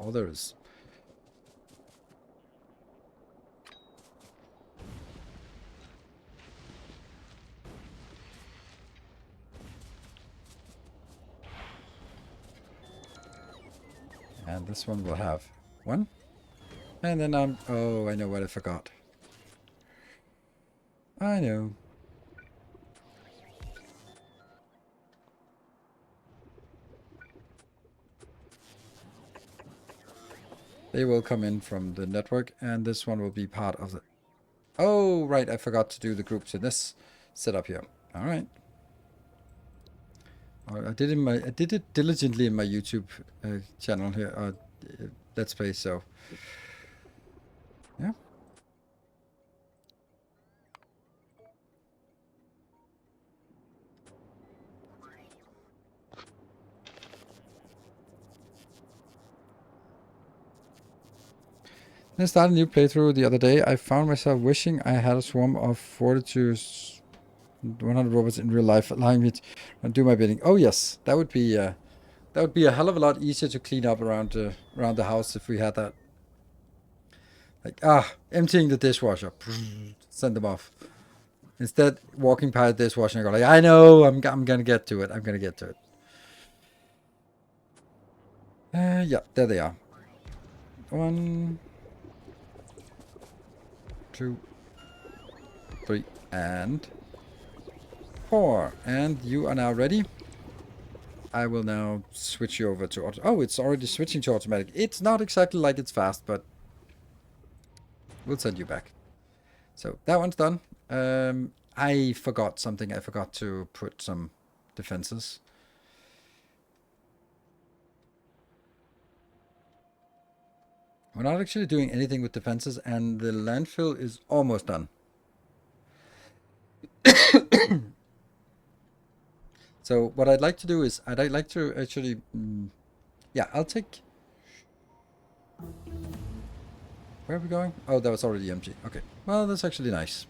Others. And this one will have One. And then oh, I know what I forgot. I know. They will come in from the network, and this one will be part of the... Oh, right, I forgot to do the groups in this setup here. All right. I did it diligently in my YouTube channel here, Let's Play, so... Yeah. I started a new playthrough the other day. I found myself wishing I had a swarm of 100 robots in real life, allowing me to do my bidding. Oh yes, that would be a hell of a lot easier to clean up around the house if we had that. Like emptying the dishwasher, send them off. Instead, walking by the dishwasher and go like, I know, I'm gonna get to it. I'm gonna get to it. Yeah, there they are. 1, 2, 3, and 4. And you are now ready. I will now switch you over to auto. Oh, it's already switching to automatic. It's not exactly like it's fast, but we'll send you back. So that one's done. I forgot something. I forgot to put some defenses. We're not actually doing anything with defenses, and the landfill is almost done. So what I'd like to do is, I'd like to actually... yeah, I'll take... Where are we going? Oh, that was already empty. Okay. Well, that's actually nice.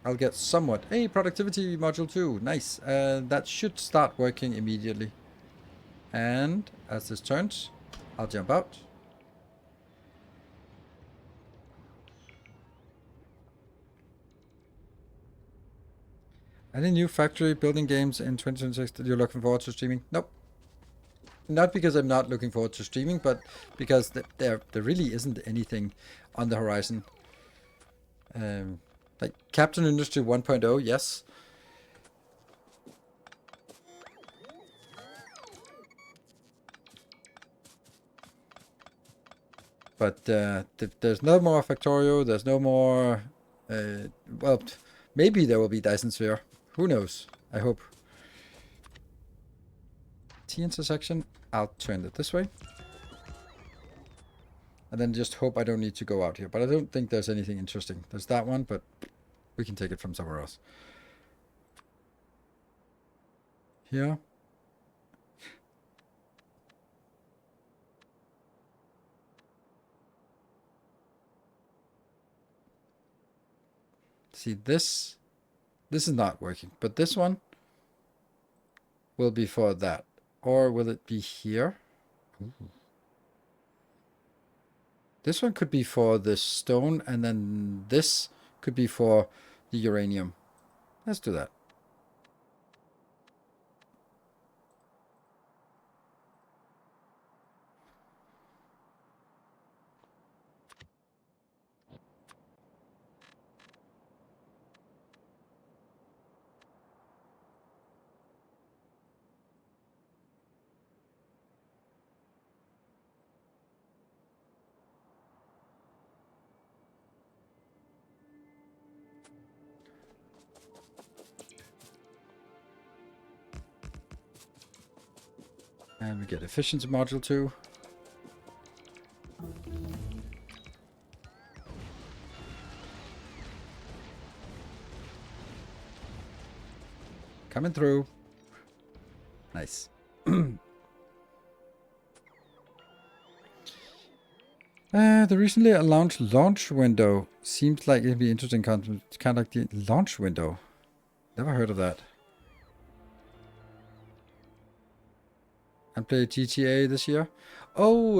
I'll get somewhat... Hey, productivity module 2. Nice. That should start working immediately. And as this turns, I'll jump out. Any new factory building games in 2026 that you're looking forward to streaming? Nope. Not because I'm not looking forward to streaming, but because there really isn't anything on the horizon. Like Captain Industry 1.0, yes. But there's no more Factorio. There's no more... well, maybe there will be Dyson Sphere. Who knows? I hope. T-intersection. I'll turn it this way. And then just hope I don't need to go out here. But I don't think there's anything interesting. There's that one, but we can take it from somewhere else. Here. See, this is not working. But this one will be for that. Or will it be here? Ooh. This one could be for the stone, and then this could be for the uranium. Let's do that. And we get efficiency module 2. Coming through. Nice. The recently announced launch window seems like it'd be interesting. Kind of like the launch window. Never heard of that. And play GTA this year. Oh,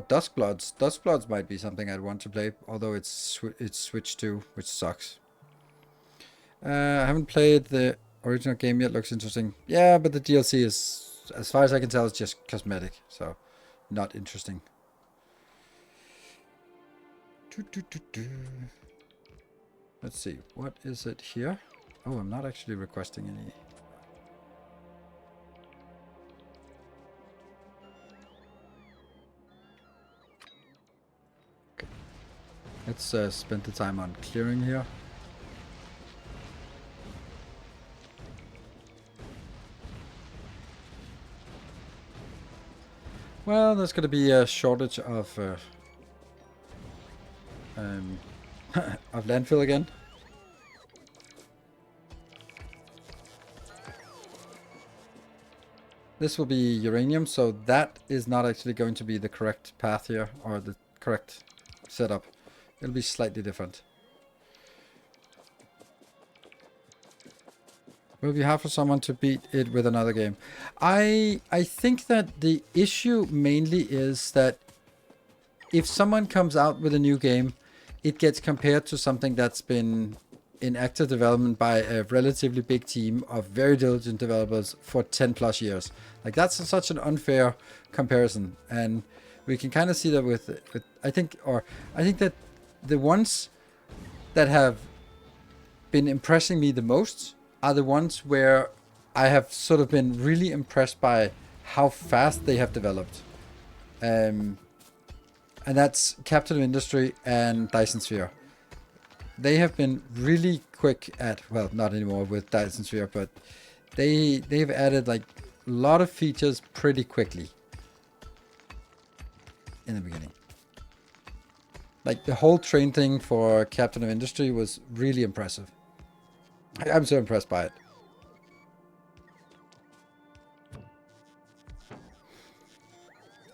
Duskbloods. Duskbloods might be something I'd want to play, although it's Switch 2, which sucks. I haven't played the original game yet. Looks interesting. Yeah, but the DLC is, as far as I can tell, it's just cosmetic, so not interesting. Let's see, what is it here? Oh, I'm not actually requesting any. Okay. Let's spend the time on clearing here. Well, there's going to be a shortage of of landfill again. This will be uranium, so that is not actually going to be the correct path here, or the correct setup. It'll be slightly different. Will be hard for someone to beat it with another game. I think that the issue mainly is that if someone comes out with a new game, it gets compared to something that's been in active development by a relatively big team of very diligent developers for 10 plus years. Like, that's such an unfair comparison. And we can kind of see that with I think that the ones that have been impressing me the most are the ones where I have sort of been really impressed by how fast they have developed. And that's Captain of Industry and Dyson Sphere. They have been really quick at, well, not anymore with Dyson Sphere, but they've added like a lot of features pretty quickly in the beginning. Like the whole train thing for Captain of Industry was really impressive. I'm so impressed by it.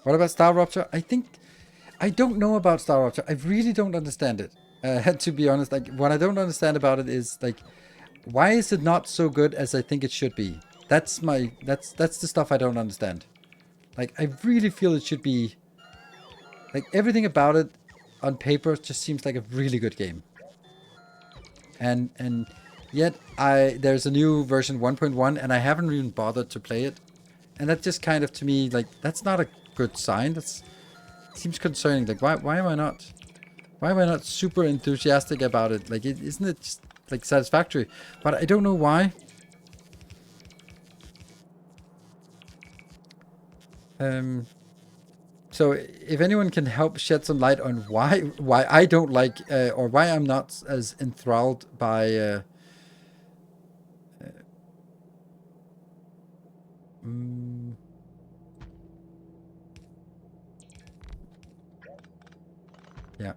What about Star Rupture? I don't know about Star Rupture. I really don't understand it. To be honest, like what I don't understand about it is like, why is it not so good as I think it should be? That's the stuff I don't understand. Like, I really feel it should be, like, everything about it on paper just seems like a really good game. And yet there's a new version 1.1 and I haven't even bothered to play it. And that just kind of, to me, like, that's not a good sign. It seems concerning. Like, why am I not super enthusiastic about it? Like, isn't it just, like, satisfactory? But I don't know why. So if anyone can help shed some light on why I don't like, or why I'm not as enthralled by yeah,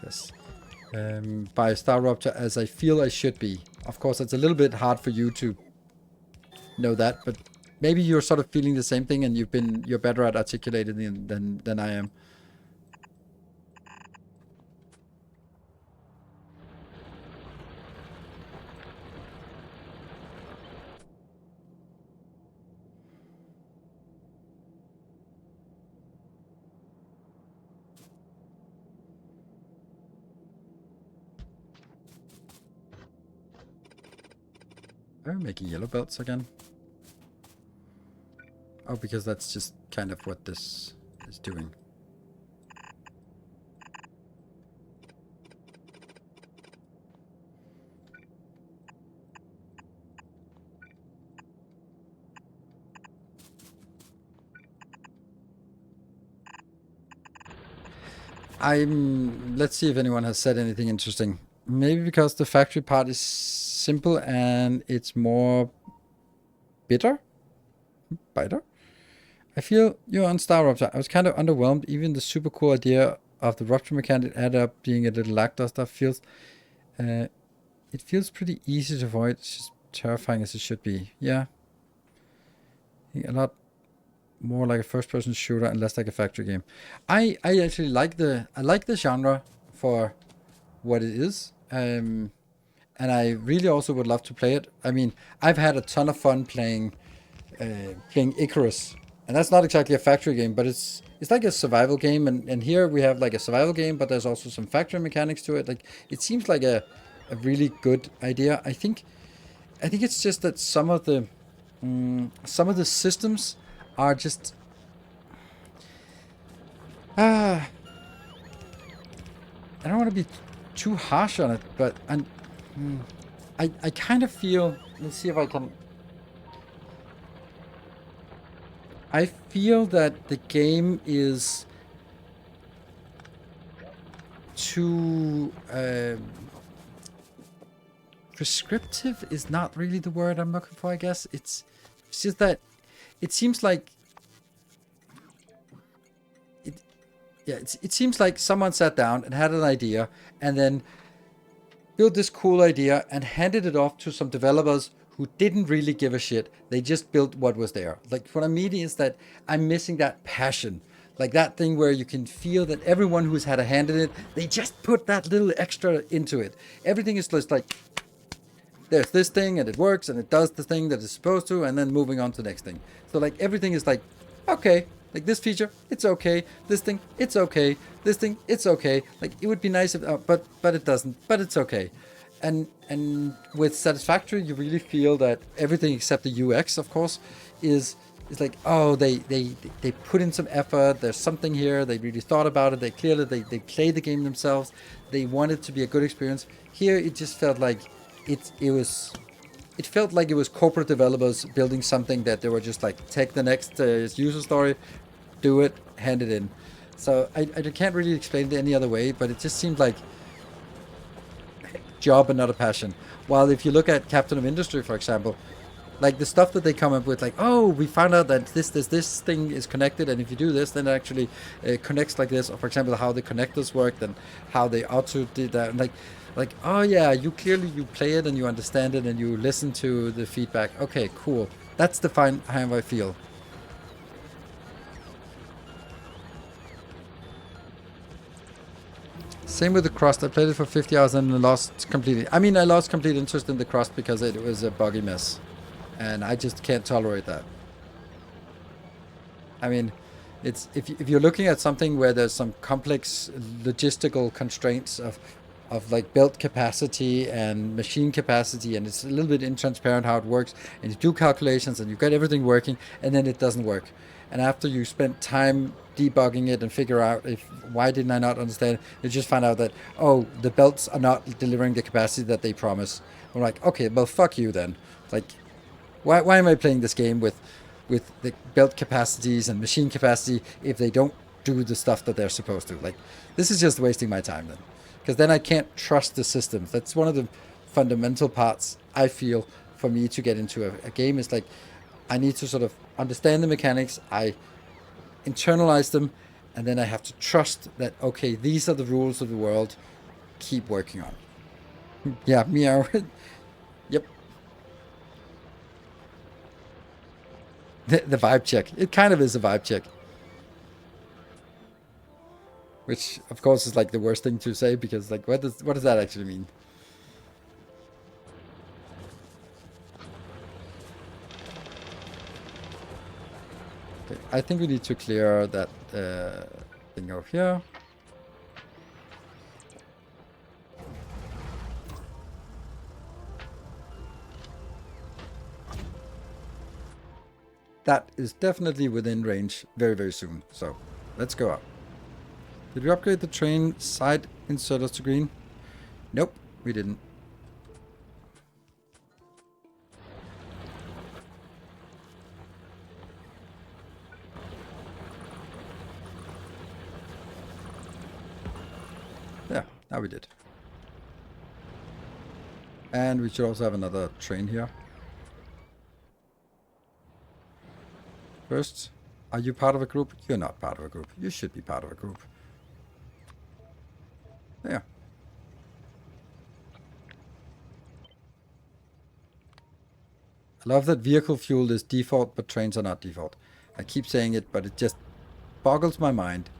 this by Star Rupture as I feel I should be. Of course, it's a little bit hard for you to know that, but maybe you're sort of feeling the same thing, and you're better at articulating it than I am. I'm making yellow belts again. Oh, because that's just kind of what this is doing. Let's see if anyone has said anything interesting. Maybe because the factory part is simple and it's more bitter? I feel you're on Star Rupture. I was kind of underwhelmed. Even the super cool idea of the rupture mechanic ended up being a little lackluster. It feels pretty easy to avoid. It's just terrifying as it should be. Yeah. A lot more like a first-person shooter and less like a factory game. I actually like the genre for what it is. And I really also would love to play it. I mean, I've had a ton of fun playing Icarus, and that's not exactly a factory game, but it's like a survival game. And here we have like a survival game, but there's also some factory mechanics to it. Like, it seems like a really good idea. I think it's just that some of the systems are just I don't want to be too harsh on it, but I kind of feel. Let's see if I can. I feel that the game is too prescriptive. Is not really the word I'm looking for. I guess it's just that it seems like it. Yeah, it seems like someone sat down and had an idea, and then built this cool idea and handed it off to some developers who didn't really give a shit. They just built what was there. Like what I'm meaning is that I'm missing that passion. Like that thing where you can feel that everyone who's had a hand in it, they just put that little extra into it. Everything is just like, there's this thing and it works and it does the thing that it's supposed to, and then moving on to the next thing. So like everything is like, okay, like this feature, it's okay. This thing, it's okay. This thing, it's okay. Like it would be nice if, but it doesn't. But it's okay. And with Satisfactory, you really feel that everything except the UX, of course, is like, oh, they put in some effort. There's something here. They really thought about it. They clearly they play the game themselves. They want it to be a good experience. Here, it just felt like it felt like it was corporate developers building something that they were just like, take the next user story, do it, hand it in. So I can't really explain it any other way, but it just seemed like job and not a passion. While if you look at Captain of Industry, for example, like the stuff that they come up with, like, oh, we found out that this thing is connected, and if you do this, then it actually connects like this. Or for example, how the connectors worked and how they auto did that, and like, oh yeah, you play it and you understand it and you listen to the feedback. Okay, cool. That's the fine how I feel. Same with the Crust. I played it for 50 hours and lost completely. I mean, I lost complete interest in the Crust because it was a buggy mess. And I just can't tolerate that. I mean, it's if you're looking at something where there's some complex logistical constraints of like build capacity and machine capacity, and it's a little bit intransparent how it works, and you do calculations and you get everything working, and then it doesn't work. And after you spend time debugging it and figure out why didn't I not understand, you just find out that, oh, the belts are not delivering the capacity that they promise. I'm like, okay, well, fuck you then. Like, why am I playing this game with the belt capacities and machine capacity if they don't do the stuff that they're supposed to? Like, this is just wasting my time then. Because then I can't trust the systems. That's one of the fundamental parts, I feel, for me to get into a game. Is like, I need to sort of understand the mechanics, I internalize them, and then I have to trust that, okay, these are the rules of the world, keep working on. Yeah, meow. Yep. The vibe check. It kind of is a vibe check. Which, of course, is like the worst thing to say, because like, what does that actually mean? Okay, I think we need to clear that thing over here. That is definitely within range very, very soon. So, let's go up. Did we upgrade the train side inserters to green? Nope, we didn't. Yeah, now we did. And we should also have another train here. First, are you part of a group? You're not part of a group. You should be part of a group. There. I love that vehicle fuel is default, but trains are not default. I keep saying it, but it just boggles my mind.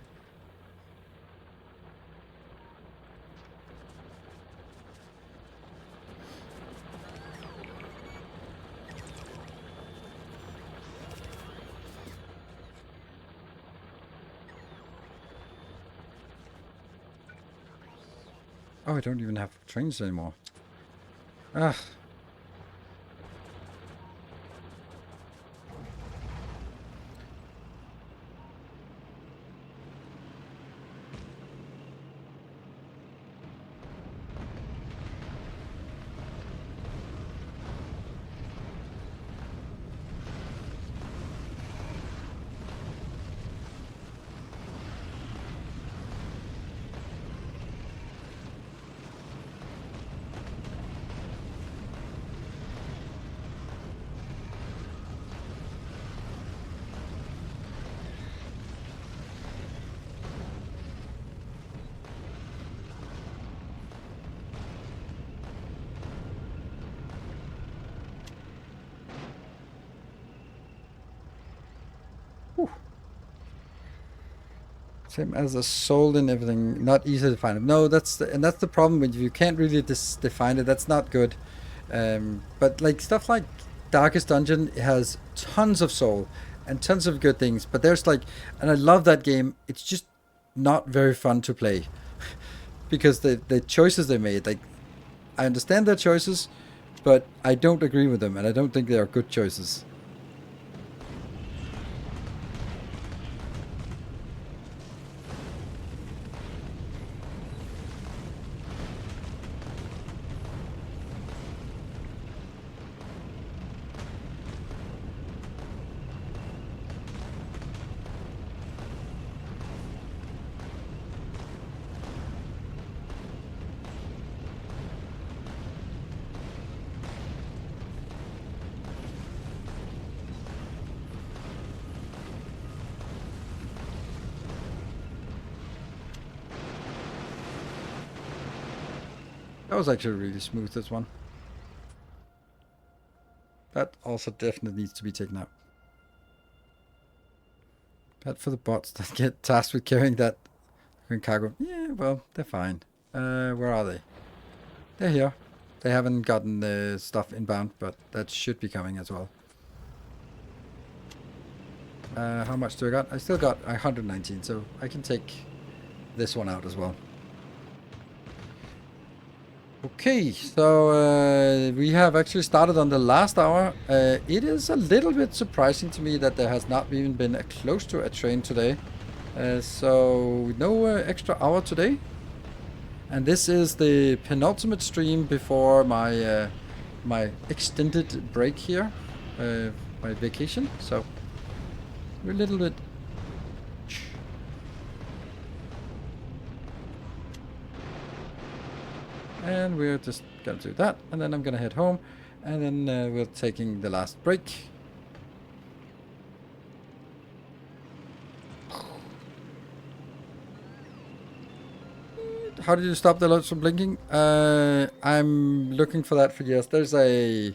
Oh, I don't even have trains anymore. Ah. Same as a soul in everything, not easy to find. No, that's the problem with you can't really define it. That's not good. But like stuff like Darkest Dungeon has tons of soul and tons of good things. But there's like, and I love that game. It's just not very fun to play because the choices they made. Like I understand their choices, but I don't agree with them, and I don't think they are good choices. That was actually really smooth, this one. That also definitely needs to be taken out. Bad for the bots that get tasked with carrying that cargo. Yeah, well, they're fine. Where are they? They're here. They haven't gotten the stuff inbound, but that should be coming as well. How much do I got? I still got 119, so I can take this one out as well. Okay, so we have actually started on the last hour. It is a little bit surprising to me that there has not even been close to a train today. So no extra hour today. And this is the penultimate stream before my my extended break here, my vacation. So we're a little bit. And we're just gonna do that, and then I'm gonna head home, and then we're taking the last break. How did you stop the lights from blinking? I'm looking for that for years. There's a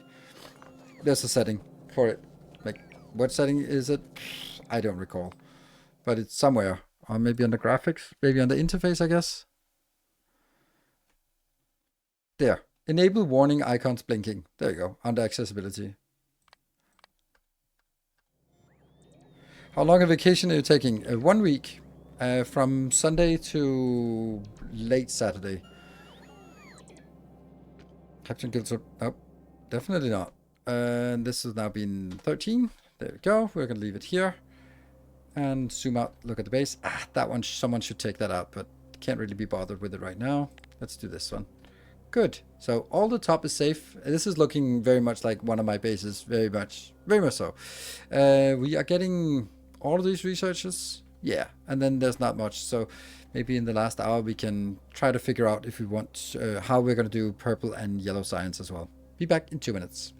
setting for it. Like, what setting is it? I don't recall, but it's somewhere, or maybe on the graphics, maybe on the interface, I guess. There. Enable warning icons blinking. There you go. Under accessibility. How long a vacation are you taking? 1 week. From Sunday to late Saturday. Captain Guild. Nope. Definitely not. And this has now been 13. There we go. We're going to leave it here. And zoom out. Look at the base. Ah, that one. Someone should take that out, but can't really be bothered with it right now. Let's do this one. Good. So all the top is safe. This is looking very much like one of my bases. Very much so. We are getting all of these researches. Yeah. And then there's not much. So maybe in the last hour we can try to figure out if we want how we're going to do purple and yellow science as well. Be back in 2 minutes.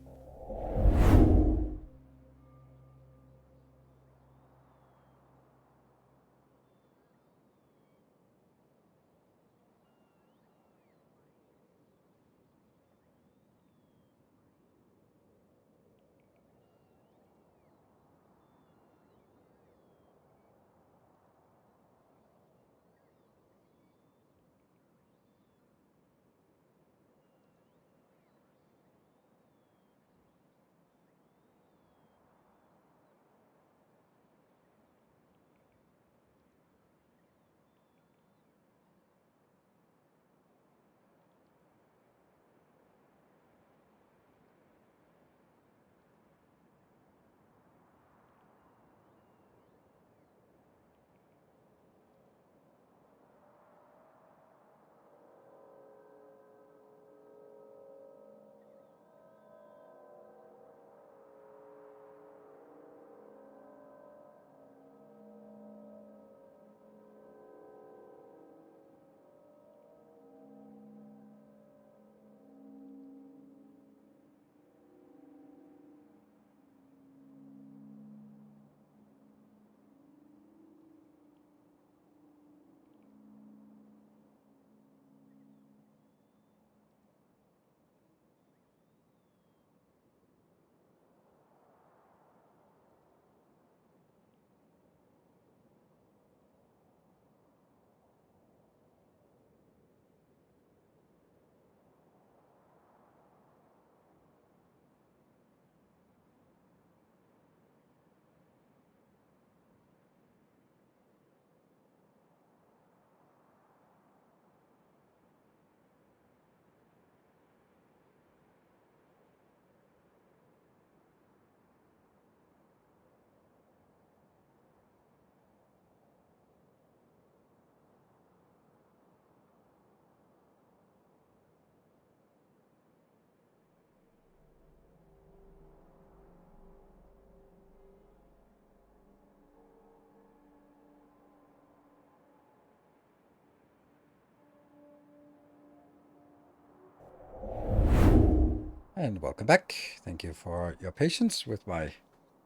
And welcome back. Thank you for your patience with my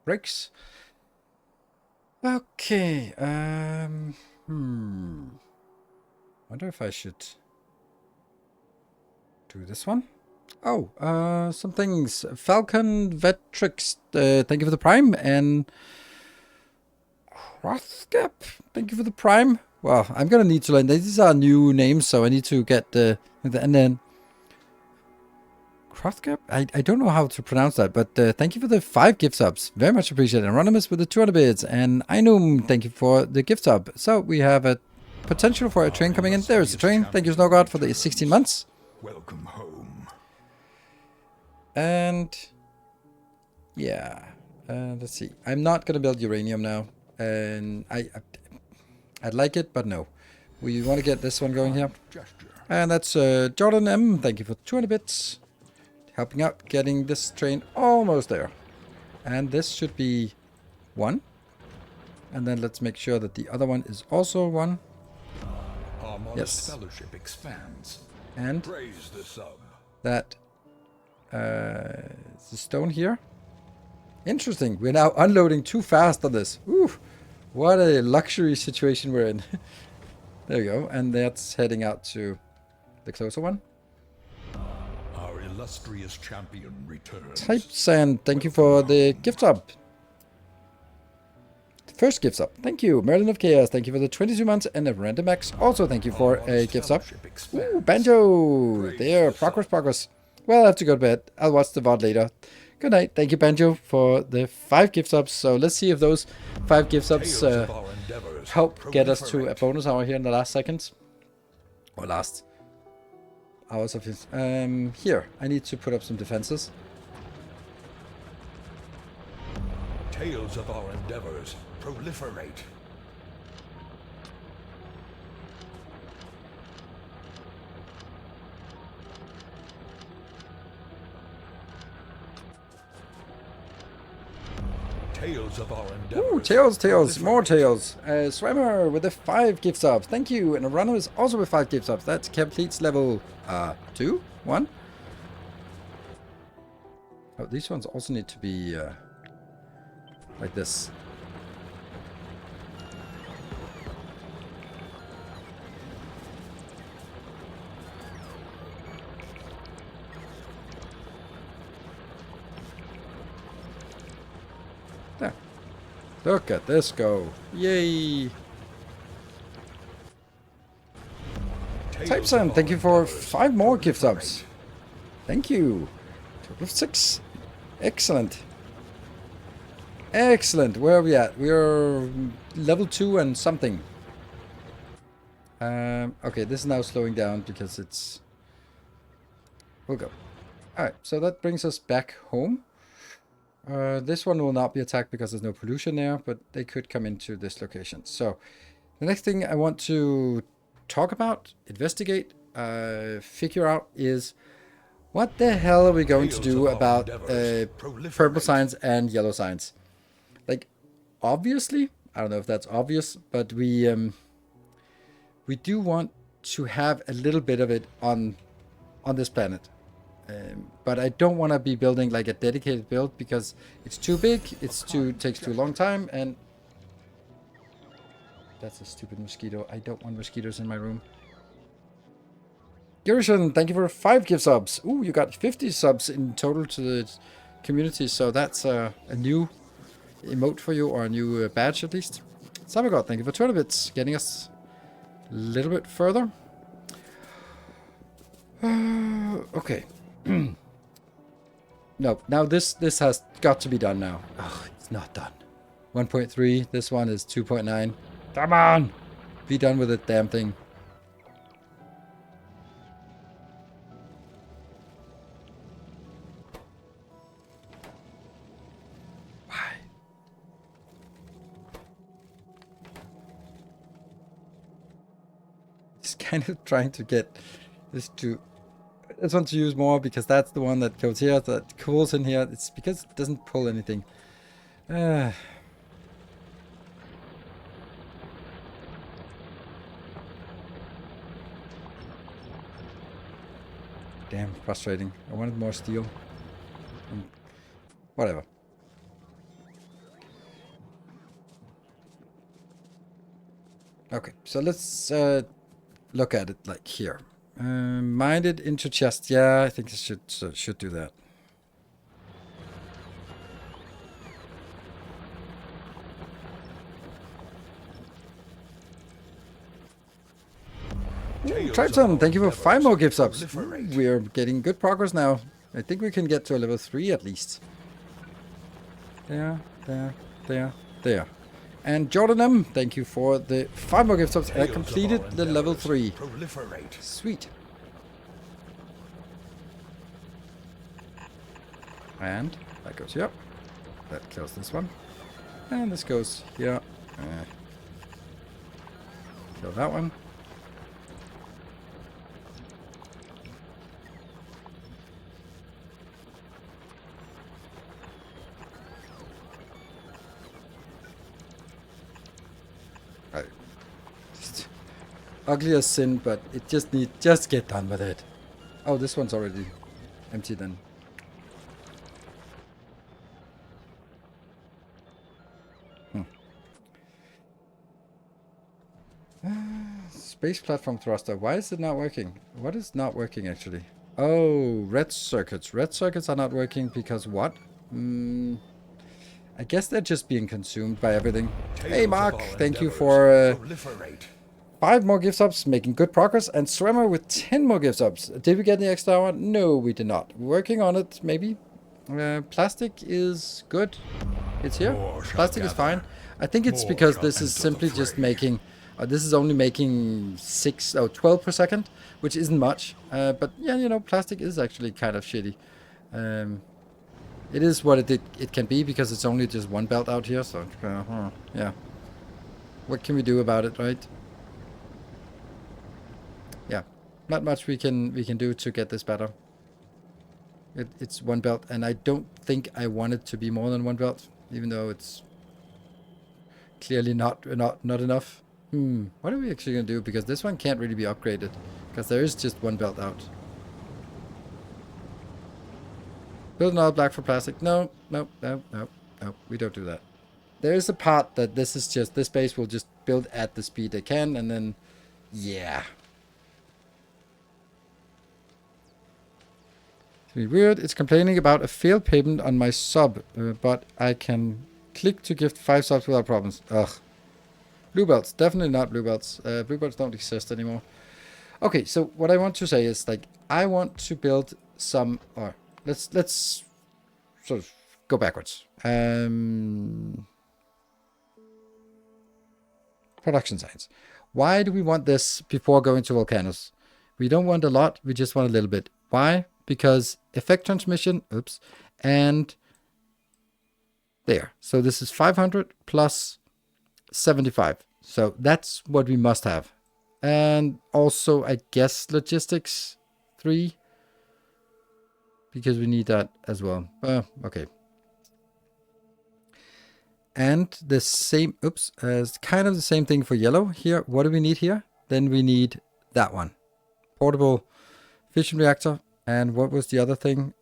breaks. Okay, wonder if I should do this one. Oh, some things. Falcon Vetrix, thank you for the Prime, and Rothgap, thank you for the Prime. Well, I'm gonna need to learn. These are new names, so I need to get and then Rothgap. I don't know how to pronounce that, but thank you for the 5 gift subs. Very much appreciated. Anonymous with the 200 bits, and Ainum, thank you for the gift sub. So we have a potential for a train coming in. There's the train. Thank you, Snowgod, for the 16 months. Welcome home. And yeah, let's see. I'm not gonna build uranium now, and I'd like it, but no. We want to get this one going here, and that's Jordan M. Thank you for 200 bits, helping out getting this train almost there. And this should be 1, and then let's make sure that the other one is also 1. Our Yes. fellowship expands. And Praise the sub. that the stone here. Interesting. We're now unloading too fast on this. Ooh, what a luxury situation we're in. There we go. And that's heading out to the closer one. Our illustrious champion returns. Types, and thank you for the gift sub. The first gift sub. Thank you. Merlin of Chaos, thank you for the 22 months. And a Random X, also thank you for a gift sub. Ooh, Banjo. There, progress. Well, I have to go to bed. I'll watch the VOD later. Good night. Thank you, Banjo, for the 5 gift subs. So let's see if those 5 gift subs help get us to a bonus hour here in the last seconds. Or last hours of his. Here, I need to put up some defenses. Tales of our endeavors proliferate. Tales of our endeavors. Ooh, tails, more tails. Swimmer with the 5 gift subs. Thank you. And a runner is also with 5 gift subs. That completes level 2, 1. Oh, these ones also need to be like this. There. Look at this go. Yay. Typeson, thank you for 5 more gift subs. Thank you. Total of 6. Excellent. Excellent. Where are we at? We are level 2 and something. Okay, this is now slowing down because it's... We'll go. Alright, so that brings us back home. This one will not be attacked because there's no pollution there, but they could come into this location. So, the next thing I want to talk about, investigate, figure out is what the hell are we going to do about purple signs and yellow signs? Like, obviously, I don't know if that's obvious, but we do want to have a little bit of it on this planet. But I don't want to be building like a dedicated build because it's too big, takes too long time, and that's a stupid mosquito. I don't want mosquitoes in my room. Yurishan, thank you for 5 gift subs. Ooh, you got 50 subs in total to the community, so that's a new emote for you, or a new badge at least. Sabagod, thank you for 20 bits, getting us a little bit further. Okay. No, now this has got to be done now. Oh, it's not done. 1.3, this one is 2.9. Come on! Be done with it, damn thing. Why? Just kind of trying to get this one to use more because that's the one that goes here, that cools in here. It's because it doesn't pull anything. Damn frustrating. I wanted more steel. Whatever. Okay, so let's look at it like here. Mine it into chest. Yeah, I think I should do that. Triton, thank you for 5 more gift subs. We are getting good progress now. I think we can get to a level 3 at least. There. And Jordan M, thank you for the 5 more gift subs. I completed the level 3. Sweet. And that goes here. That kills this one. And this goes here. Kill that one. Right. Just ugly as sin, but it just get done with it. Oh, this one's already empty then. Space platform thruster. Why is it not working? What is not working actually? Oh, red circuits. Red circuits are not working because what? I guess they're just being consumed by everything. Hey Mark, thank you for 5 more gift subs, making good progress. And Swimmer with 10 more gift subs. Did we get the extra one? No, we did not. Working on it, maybe. Plastic is good. It's here. Plastic is fine. I think it's because this is simply just making... this is only making 12 per second, which isn't much. But yeah, you know, plastic is actually kind of shitty. It is what it can be because it's only just one belt out here. So yeah, what can we do about it, right? Yeah, not much we can do to get this better. It's one belt, and I don't think I want it to be more than one belt, even though it's clearly not enough. What are we actually gonna do? Because this one can't really be upgraded, because there is just one belt out. Build another black for plastic. No. We don't do that. There is a part that this is just, this base will just build at the speed they can, and then, yeah. It's really weird. It's complaining about a failed payment on my sub, but I can click to gift 5 subs without problems. Ugh. Blue belts. Definitely not blue belts. Blue belts don't exist anymore. Okay, so what I want to say is, like, I want to build some... Let's sort of go backwards. Production science. Why do we want this before going to volcanoes? We don't want a lot, we just want a little bit. Why? Because effect transmission, oops, and there. So this is 500 plus 75. So that's what we must have. And also, I guess, logistics 3. Because we need that as well. Okay. And the same, kind of the same thing for yellow here. What do we need here? Then we need that one. Portable fission reactor. And what was the other thing?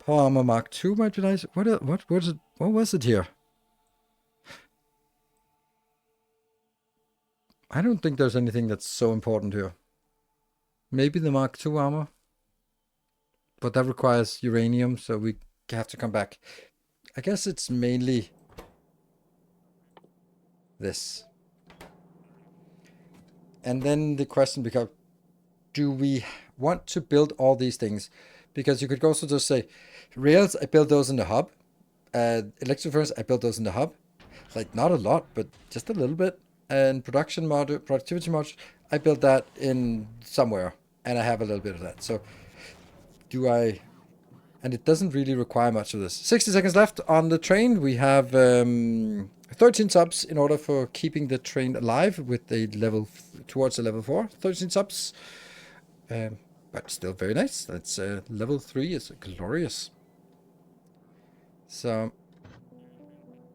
Power Armor Mark II might be nice. What was it here? I don't think there's anything that's so important here. Maybe the Mark II armor. But that requires uranium, so we have to come back. I guess it's mainly this. And then the question becomes, do we want to build all these things? Because you could also just say, rails, I built those in the hub. Electric I built those in the hub. Like, not a lot, but just a little bit. And productivity module, I built that in somewhere. And I have a little bit of that. So, do I... And it doesn't really require much of this. 60 seconds left on the train. We have 13 subs in order for keeping the train alive with a level... towards the level 4. 13 subs. But still very nice. That's level 3 is glorious. So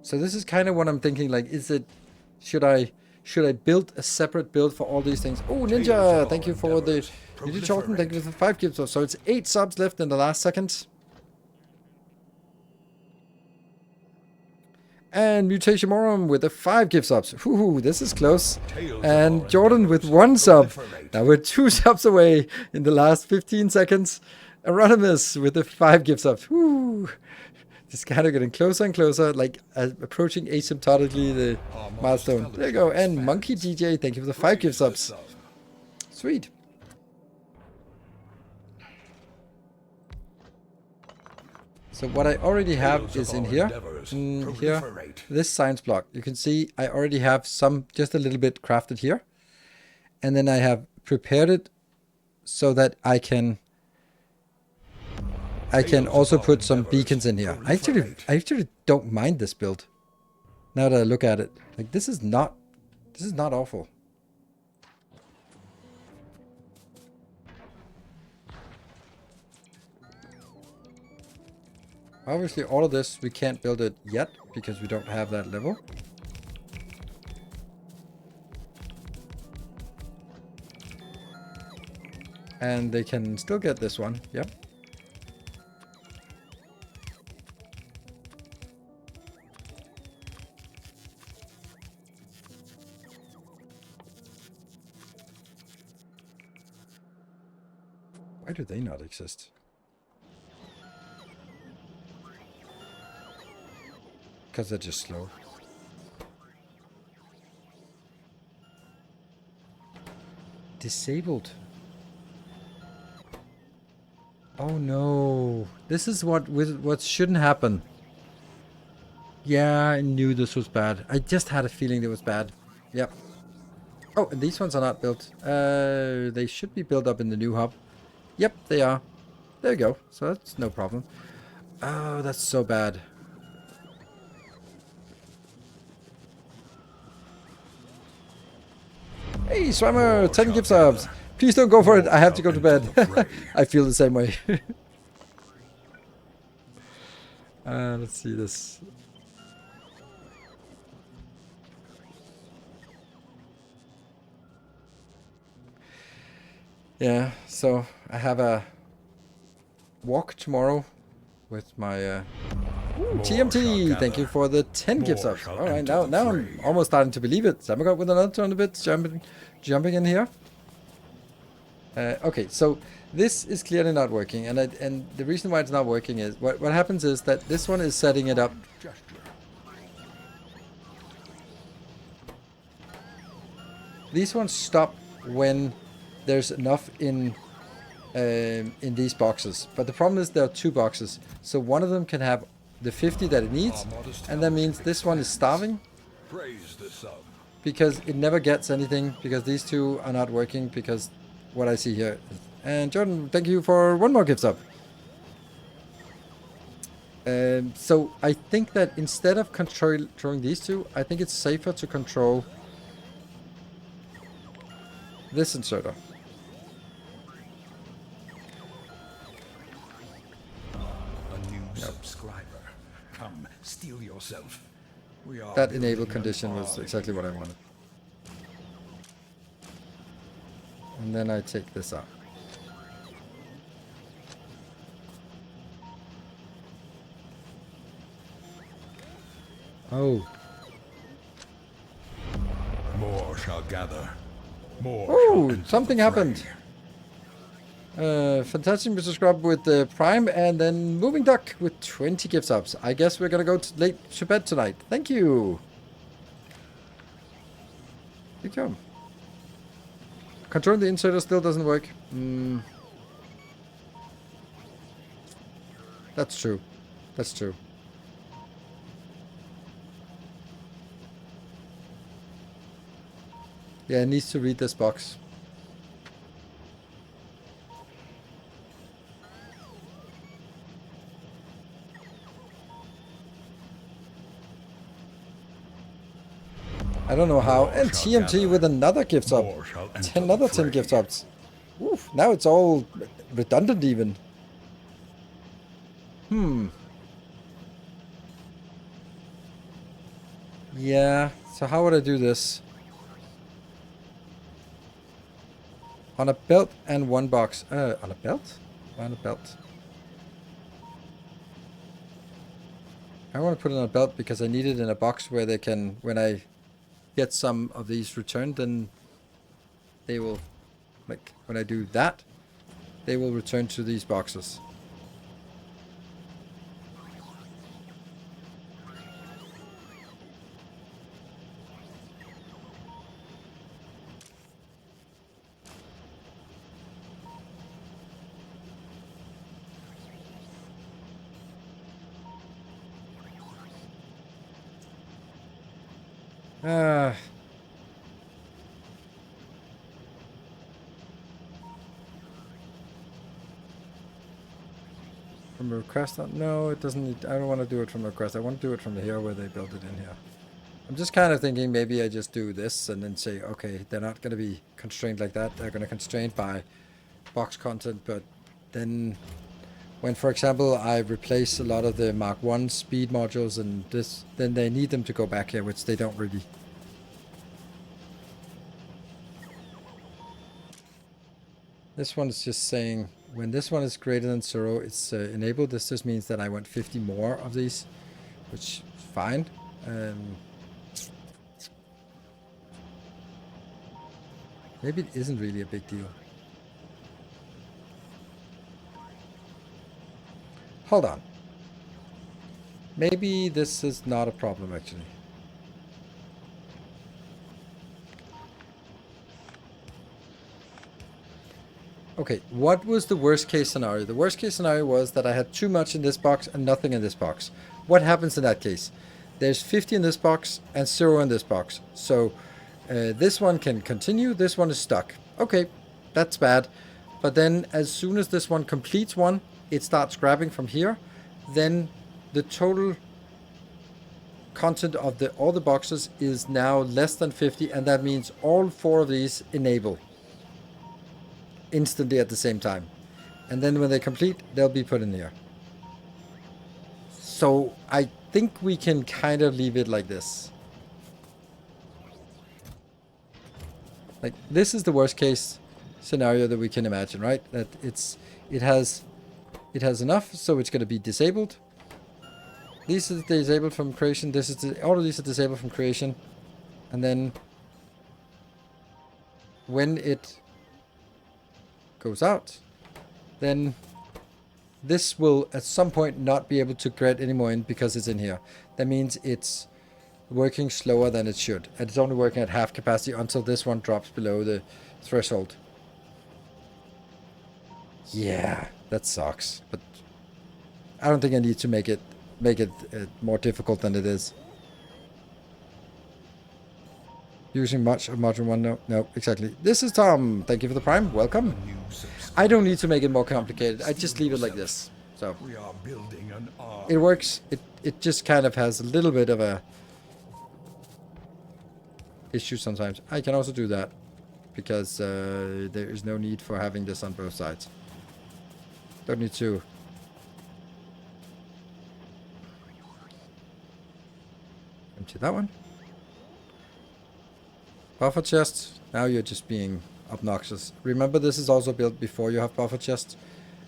this is kind of what I'm thinking. Like, is it... Should Should I build a separate build for all these things? Oh, Ninja, thank you for the... You did shorten, thank you for the 5 gift subs. So it's 8 subs left in the last second. And Mutation Morum with the 5 gift subs. Woohoo, this is close. And Jordan with 1 sub. Now we're 2 subs away in the last 15 seconds. Anonymous with the 5 gift subs. Woo. It's kind of getting closer and closer, like approaching asymptotically the milestone. There you go. And Monkey DJ, thank you for the 5 gift subs. Sweet. So what I already have is in here, this science block. You can see I already have some, just a little bit crafted here. And then I have prepared it so that I can also put some beacons in here. I actually don't mind this build. Now that I look at it, like this is not awful. Obviously, all of this, we can't build it yet because we don't have that level. And they can still get this one, yep. Why do they not exist? Because they're just slow. Disabled. Oh no. This is what shouldn't happen. Yeah, I knew this was bad. I just had a feeling it was bad. Yep. Oh, and these ones are not built. They should be built up in the new hub. Yep, they are. There you go. So that's no problem. Oh, that's so bad. Hey, Swimmer, 10 gift subs. Please don't go for it. I have to go to bed. I feel the same way. Let's see this. Yeah, so I have a walk tomorrow with my TMT. Thank you for the 10 gift subs. All right, now I'm almost starting to believe it. Samagog with another 200 bits jumping in here. Okay, so this is clearly not working, and the reason why it's not working is what happens is that this one is setting it up. These ones stop when there's enough in these boxes, but the problem is there are 2 boxes, so one of them can have the 50 that it needs, and that means this one is starving because it never gets anything, because these 2 are not working because what I see here. And Jordan, thank you for 1 more gift sub. So I think that instead of controlling these 2, I think it's safer to control this inserter. Subscriber, come steal yourself. That enable condition was exactly what I wanted. And then I take this out. Oh. More shall gather. More. Oh, something happened. Fantastic Mr. Scrub with the Prime, and then Moving Duck with 20 gift subs. I guess we're gonna go late to bed tonight. Thank you. Here you come. Controlling the inserter still doesn't work. That's true. That's true. Yeah, it needs to read this box. I don't know how. And TMT with another gift sub. Another 10 gift subs. Oof, now it's all redundant even. Yeah, so how would I do this? On a belt and one box. On a belt? Why on a belt? I want to put it on a belt because I need it in a box where they can, when I get some of these returned, then they will, like, when I do that, they will return to these boxes. From a request? No, it doesn't need, I don't want to do it from a request. I want to do it from here where they built it in here. I'm just kind of thinking maybe I just do this and then say, okay, they're not going to be constrained like that. They're going to constrained by box content, but then when, for example, I replace a lot of the Mark 1 speed modules and this, then they need them to go back here, which they don't really. This one is just saying when this one is greater than 0, it's enabled. This just means that I want 50 more of these, which is fine. Maybe it isn't really a big deal. Hold on. Maybe this is not a problem actually. Okay, what was the worst case scenario? The worst case scenario was that I had too much in this box and nothing in this box. What happens in that case? There's 50 in this box and 0 in this box. So this one can continue, this one is stuck. Okay, that's bad. But then as soon as this one completes one, it starts grabbing from here. Then the total content of all the boxes is now less than 50, and that means all 4 of these enable instantly at the same time. And then when they complete, they'll be put in here. So I think we can kind of leave it like this. Like this is the worst case scenario that we can imagine, right? That it has enough, so it's going to be disabled. These are disabled from creation. All of these are disabled from creation, and then when it goes out, then this will at some point not be able to get any more in because it's in here. That means it's working slower than it should, and it's only working at half capacity until this one drops below the threshold. Yeah, that sucks, but I don't think I need to make it more difficult than it is. Using much of Module 1? No, exactly. This is Tom. Thank you for the Prime. Welcome. I don't need to make it more complicated. I just leave it like this. So We are building an army. it works. It just kind of has a little bit of a issue sometimes. I can also do that because there is no need for having this on both sides. Don't need to. Empty that one. Buffer chest. Now you're just being obnoxious. Remember, this is also built before you have buffer chests,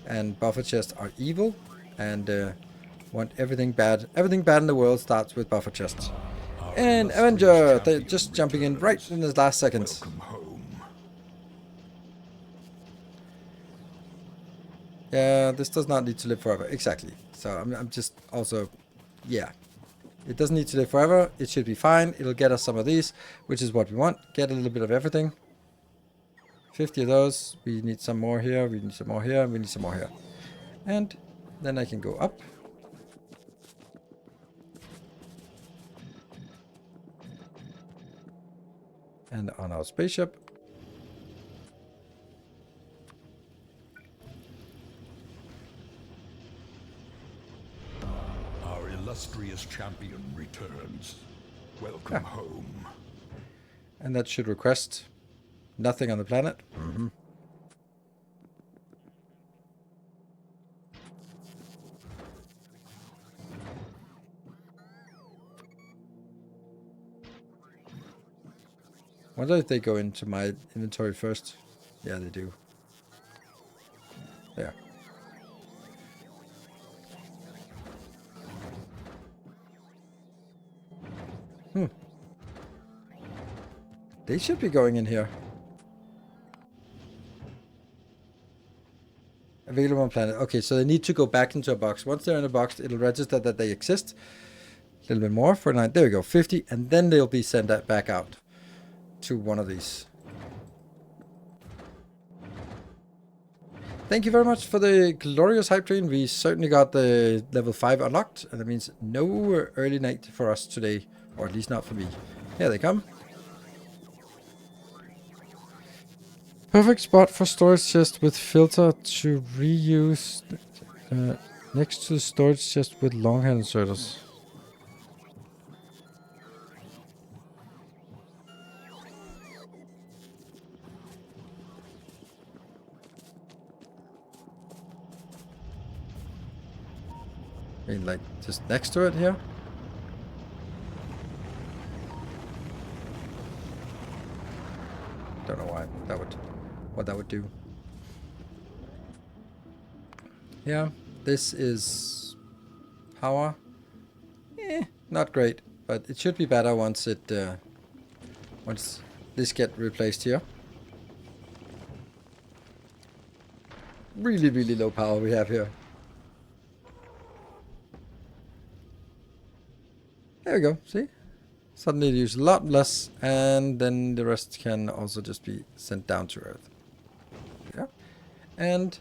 and buffer chests are evil and want everything bad. Everything bad in the world starts with buffer chests. And Avenger, they're just jumping in right in the last seconds. Welcome home. Yeah, this does not need to live forever. Exactly. So I'm just also, yeah. It doesn't need to live forever. It should be fine. It'll get us some of these, which is what we want. Get a little bit of everything. 50 of those. We need some more here. We need some more here. We need some more here. And then I can go up. And on our spaceship. Our illustrious champion returns. Welcome home. And that should request nothing on the planet. Mm-hmm. Wonder if they go into my inventory first. Yeah, they do. There. They should be going in here. Available on planet. Okay, so they need to go back into a box. Once they're in a box, it'll register that they exist. A little bit more for 9. There we go, 50. And then they'll be sent back out to one of these. Thank you very much for the glorious hype train. We certainly got the level 5 unlocked. And that means no early night for us today. Or at least not for me. Here they come. Perfect spot for storage chest with filter to reuse next to the storage chest with long hand inserters. I mean, like, just next to it here? Don't know why that would... what that would do. Yeah, this is power. Not great, but it should be better once it once this get replaced here. Really, really low power we have here. There we go. See, suddenly it uses a lot less, and then the rest can also just be sent down to Earth. Yeah, and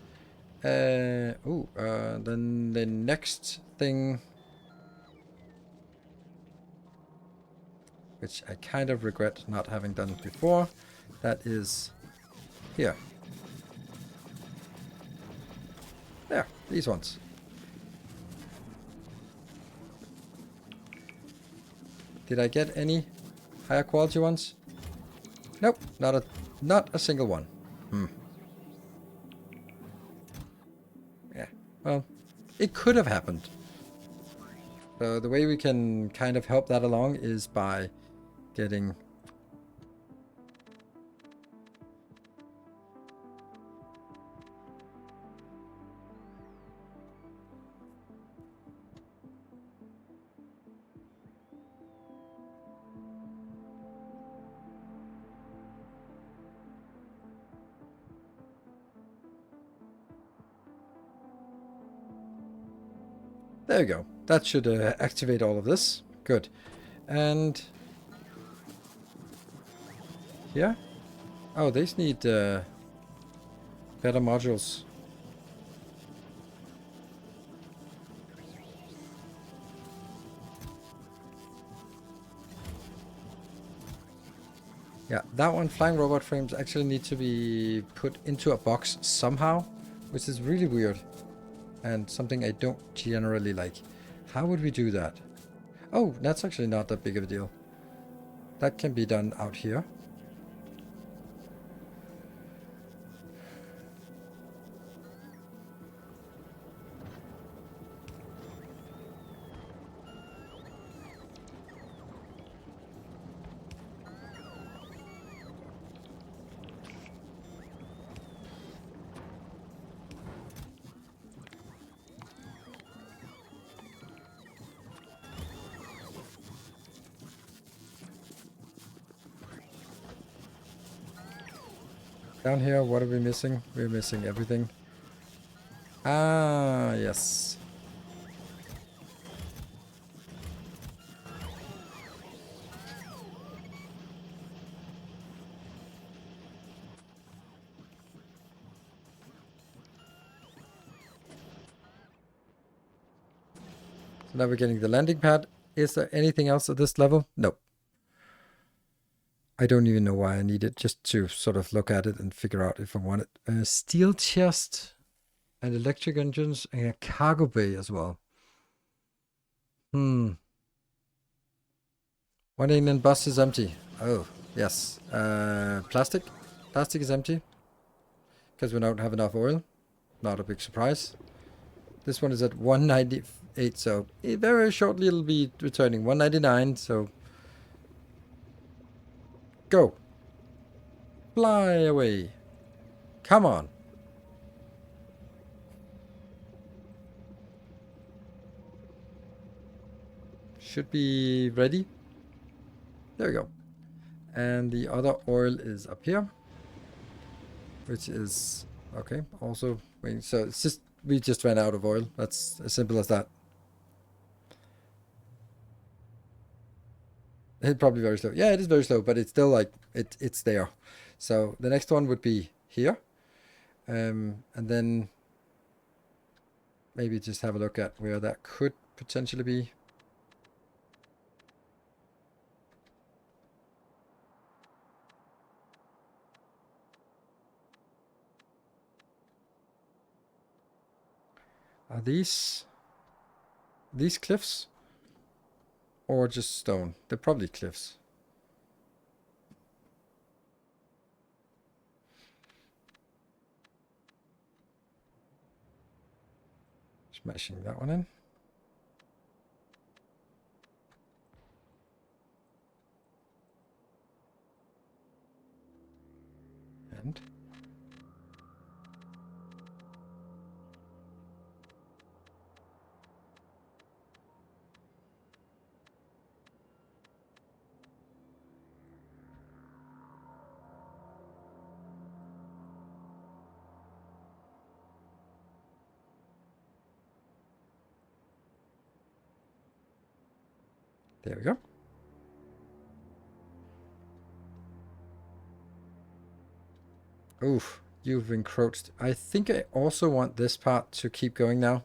then the next thing, which I kind of regret not having done before, that is here. There, these ones. Did I get any higher quality ones? Nope, not a single one. Yeah, well, it could have happened. So the way we can kind of help that along is by getting... There we go. That should activate all of this. Good. And... yeah? Oh, these need better modules. Yeah, that one, flying robot frames, actually need to be put into a box somehow, which is really weird. And something I don't generally like. How would we do that? Oh, that's actually not that big of a deal. That can be done out here. Down here, what are we missing? We're missing everything. Ah, yes. So now we're getting the landing pad. Is there anything else at this level? Nope. I don't even know why I need it, just to sort of look at it and figure out if I want it. Steel chest and electric engines and a cargo bay as well. One England bus is empty. Oh, yes. Plastic. Plastic is empty. Because we don't have enough oil. Not a big surprise. This one is at 198, so very shortly it'll be returning. 199, so... go. Fly away. Come on. Should be ready. There we go. And the other oil is up here, which is okay. Also, wait, so it's just we just ran out of oil. That's as simple as that. It's probably very slow. Yeah, it is very slow, but it's still like it's there. So the next one would be here, and then maybe just have a look at where that could potentially be. Are these cliffs or just stone? They're probably cliffs. Smashing that one in. And there we go. Oof, you've encroached. I think I also want this part to keep going now.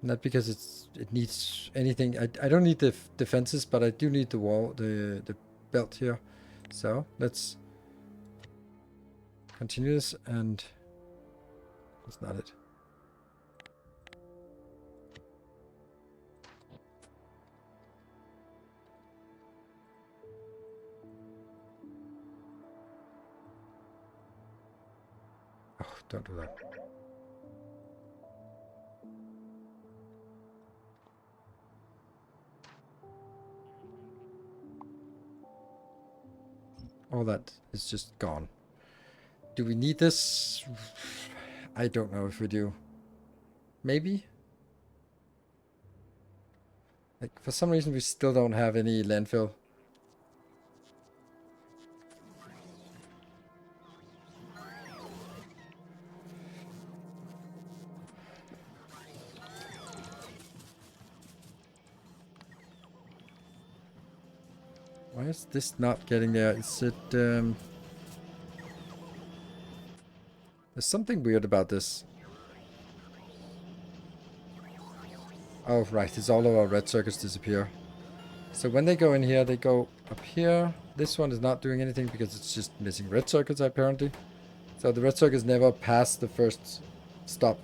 Not because it needs anything. I don't need the defenses, but I do need the wall, the belt here. So let's continue this, and that's not it. Oh, don't do that. All that is just gone. Do we need this? I don't know if we do. Maybe? Like, for some reason we still don't have any landfill. Why is this not getting there? Is it, there's something weird about this. Oh, right. It's all of our red circuits disappear. So when they go in here, they go up here. This one is not doing anything because it's just missing red circuits, apparently. So the red circuits never pass the first stop.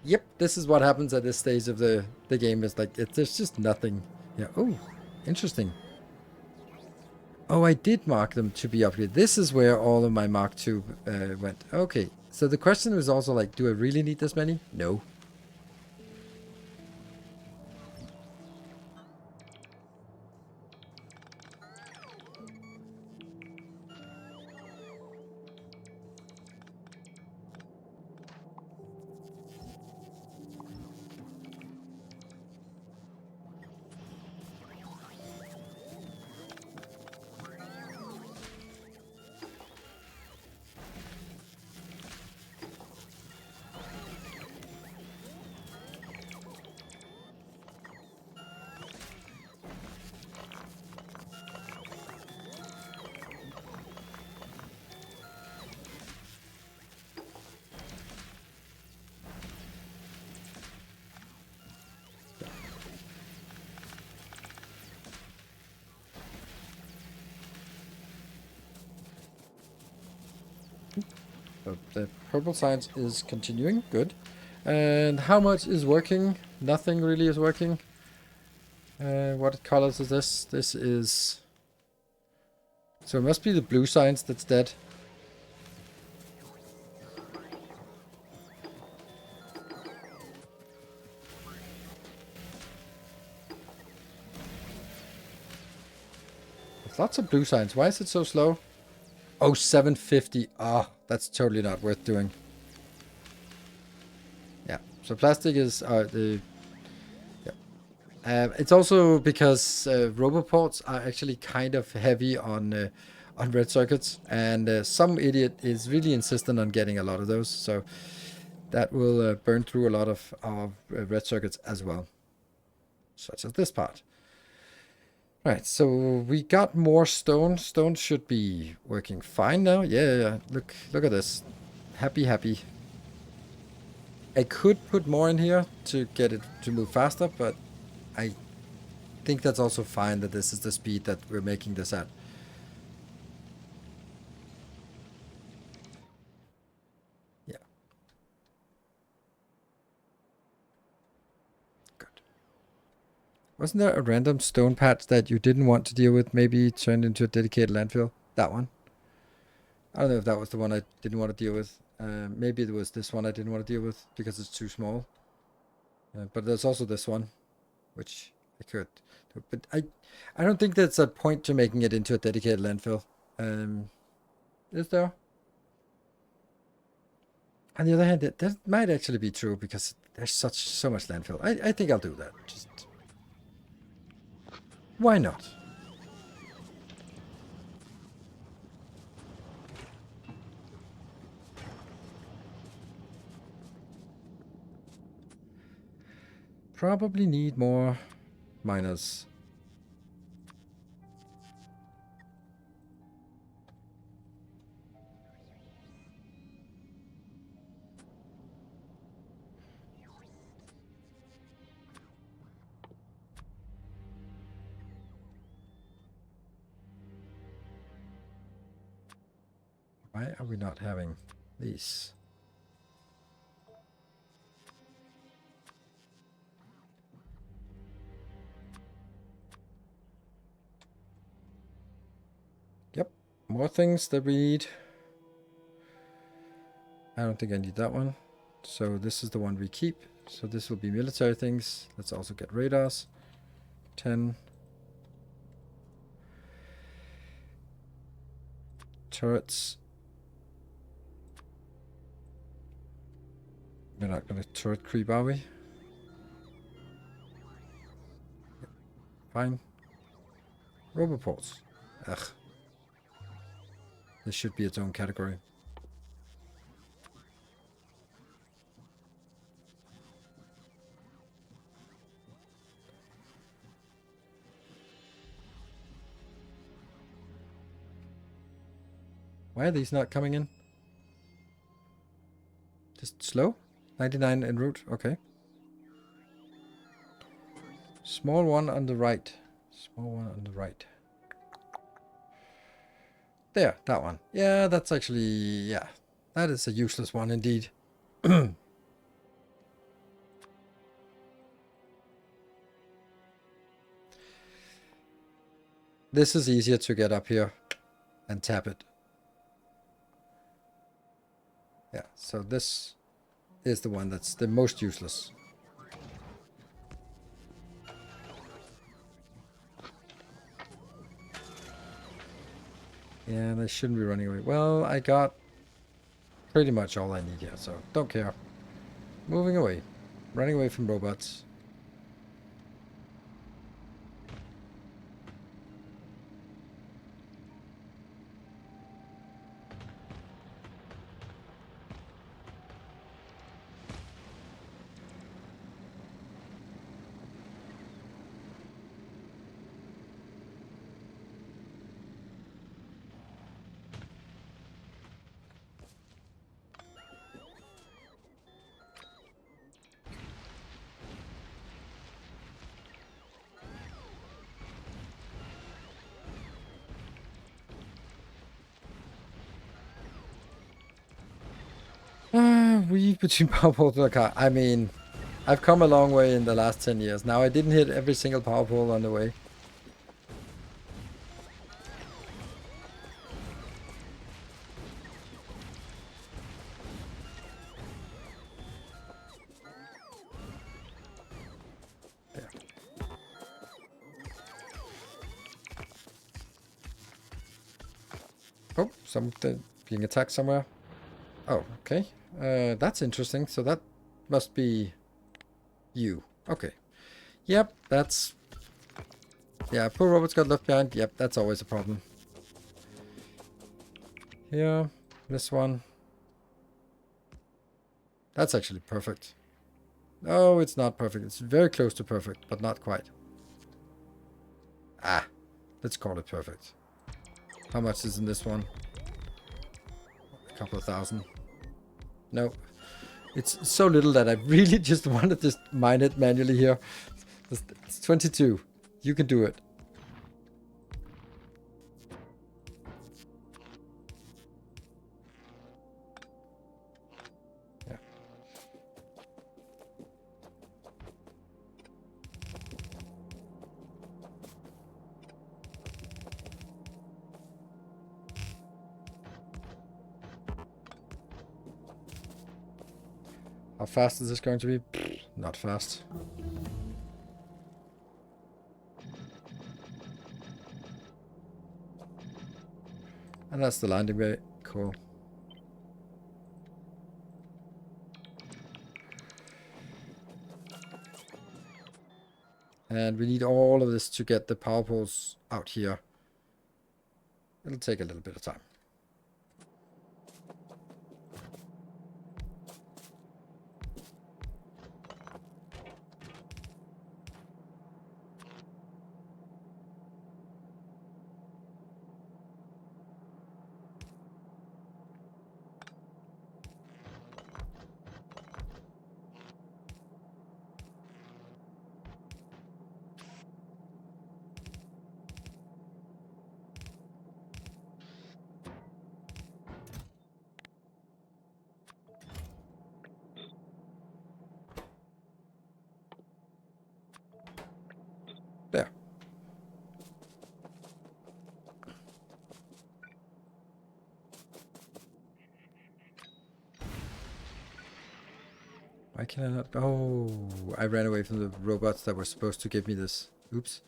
Yep, this is what happens at this stage of the game. It's like, there's just nothing. Yeah. Oh, interesting. Oh, I did mark them to be upgraded. This is where all of my Mark II went. Okay, so the question was also like, do I really need this many? No. So the purple science is continuing. Good. And how much is working? Nothing really is working. What colors is this? This is... So it must be the blue science that's dead. There's lots of blue science. Why is it so slow? Oh, 750. Oh, that's totally not worth doing. Yeah. So plastic is the. Yeah. It's also because roboports are actually kind of heavy on red circuits, and some idiot is really insistent on getting a lot of those. So that will burn through a lot of our red circuits as well, such as this part. Right, so we got more stone. Stone should be working fine now. Yeah. Look at this. Happy. I could put more in here to get it to move faster, but I think that's also fine that this is the speed that we're making this at. Yeah. Good. Wasn't there a random stone patch that you didn't want to deal with, maybe turned into a dedicated landfill? That one? I don't know if that was the one I didn't want to deal with. Maybe it was this one I didn't want to deal with because it's too small. But there's also this one, which I could do. But I don't think that's a point to making it into a dedicated landfill. Is there? On the other hand, that might actually be true because there's so much landfill. I think I'll do that. Just why not? Probably need more miners. Why are we not having these? Yep, more things that we need. I don't think I need that one. So this is the one we keep. So this will be military things. Let's also get radars. 10. Turrets. We're not going to turret creep, are we? Fine. Roboports. Ugh. This should be its own category. Why are these not coming in? Just slow? 99 en route, okay. Small one on the right. Small one on the right. There, that one. Yeah, that's actually, yeah. That is a useless one indeed. This is easier to get up here and tap it. Yeah, so this is the one that's the most useless. Yeah, they shouldn't be running away. Well, I got pretty much all I need here, so don't care. Moving away. Running away from robots. Weave between power pole to the car. I mean, I've come a long way in the last 10 years. Now I didn't hit every single power pole on the way. There. Oh, something being attacked somewhere. Oh, okay. That's interesting. So that must be you. Okay. Yep, that's... Yeah, poor robots got left behind. Yep, that's always a problem. Here, this one. That's actually perfect. Oh, it's not perfect. It's very close to perfect, but not quite. Ah, let's call it perfect. How much is in this one? A couple of thousand. No. It's so little that I really just want to just mine it manually here. It's 22. You can do it. Yeah. How fast is this going to be? Not fast. And that's the landing bay. Cool. And we need all of this to get the power poles out here. It'll take a little bit of time. There. Why can I not? Oh, I ran away from the robots that were supposed to give me this. Oops.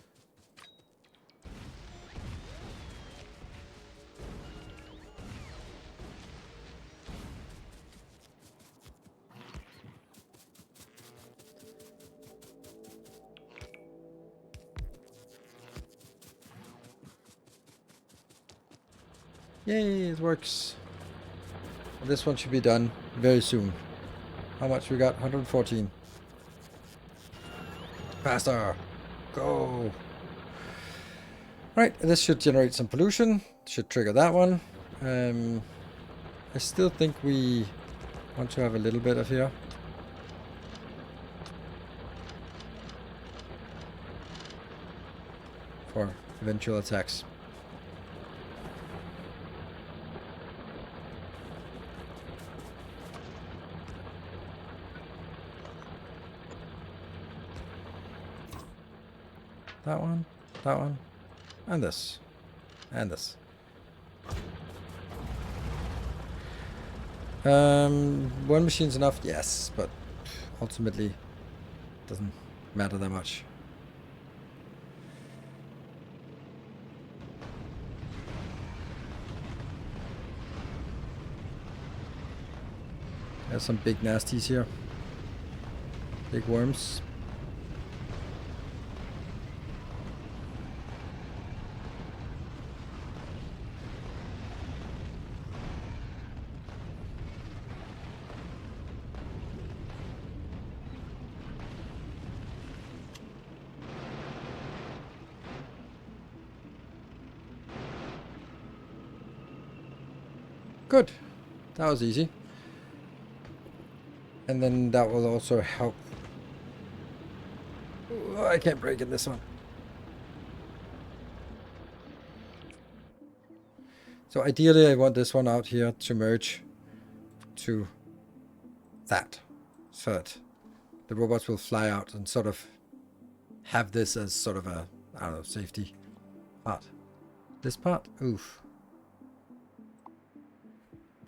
Yay, it works. This one should be done very soon. How much we got? 114. Faster! Go! Right, this should generate some pollution. Should trigger that one. I still think we want to have a little bit of here. For eventual attacks. That one, and this, and this. One machine's enough, yes, but ultimately doesn't matter that much. There's some big nasties here. Big worms. Good. That was easy. And then that will also help. Oh, I can't break in this one. So ideally I want this one out here to merge to that. So that the robots will fly out and sort of have this as sort of a, I don't know, safety part. This part? Oof.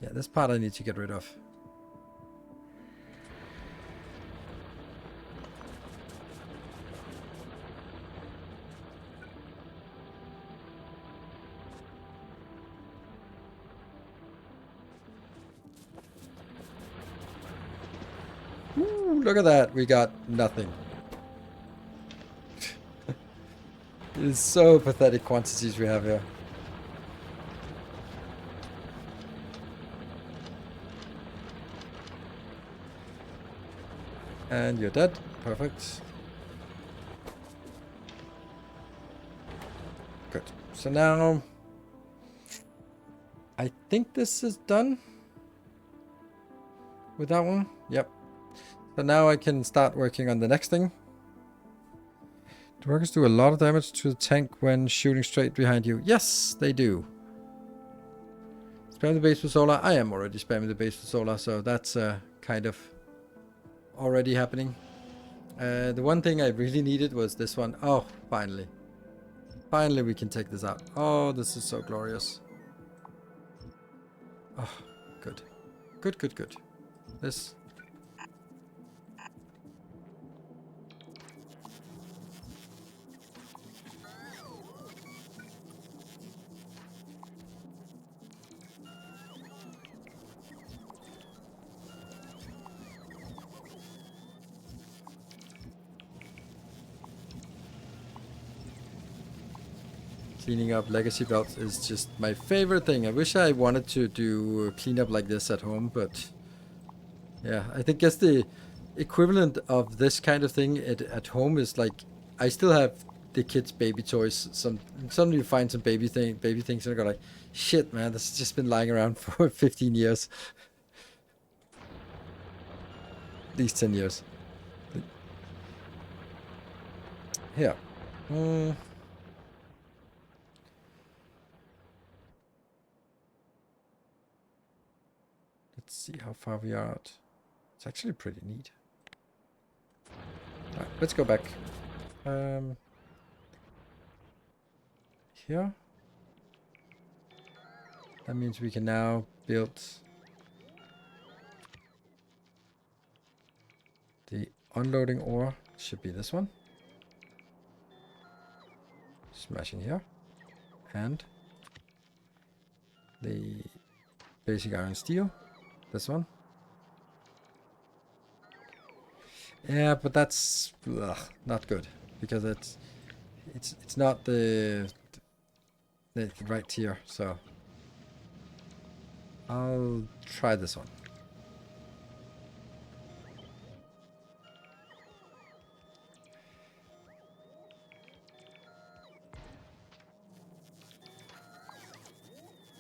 Yeah, this part I need to get rid of. Ooh, look at that. We got nothing. It is so pathetic quantities we have here. And you're dead. Perfect. Good. So now I think this is done with that one. Yep. So now I can start working on the next thing. The workers do a lot of damage to the tank when shooting straight behind you. Yes, they do. Spam the base with solar. I am already spamming the base with solar, so that's kind of already happening. The one thing I really needed was this one. Oh, finally. Finally we can take this out. Oh, this is so glorious. Oh, good. Good, good, good. This. Cleaning up legacy belts is just my favorite thing. I wish I wanted to do cleanup like this at home, but yeah, I think guess the equivalent of this kind of thing at home is like I still have the kids' baby toys. Suddenly you find some baby things and I go like, shit, man, this has just been lying around for 15 years, at least 10 years. Here. Let's see how far we are out. It's actually pretty neat. Alright, let's go back. Here. That means we can now build the unloading ore. Should be this one. Smashing here. And the basic iron steel. This one. Yeah, but that's not good because it's not the right tier. So I'll try this one.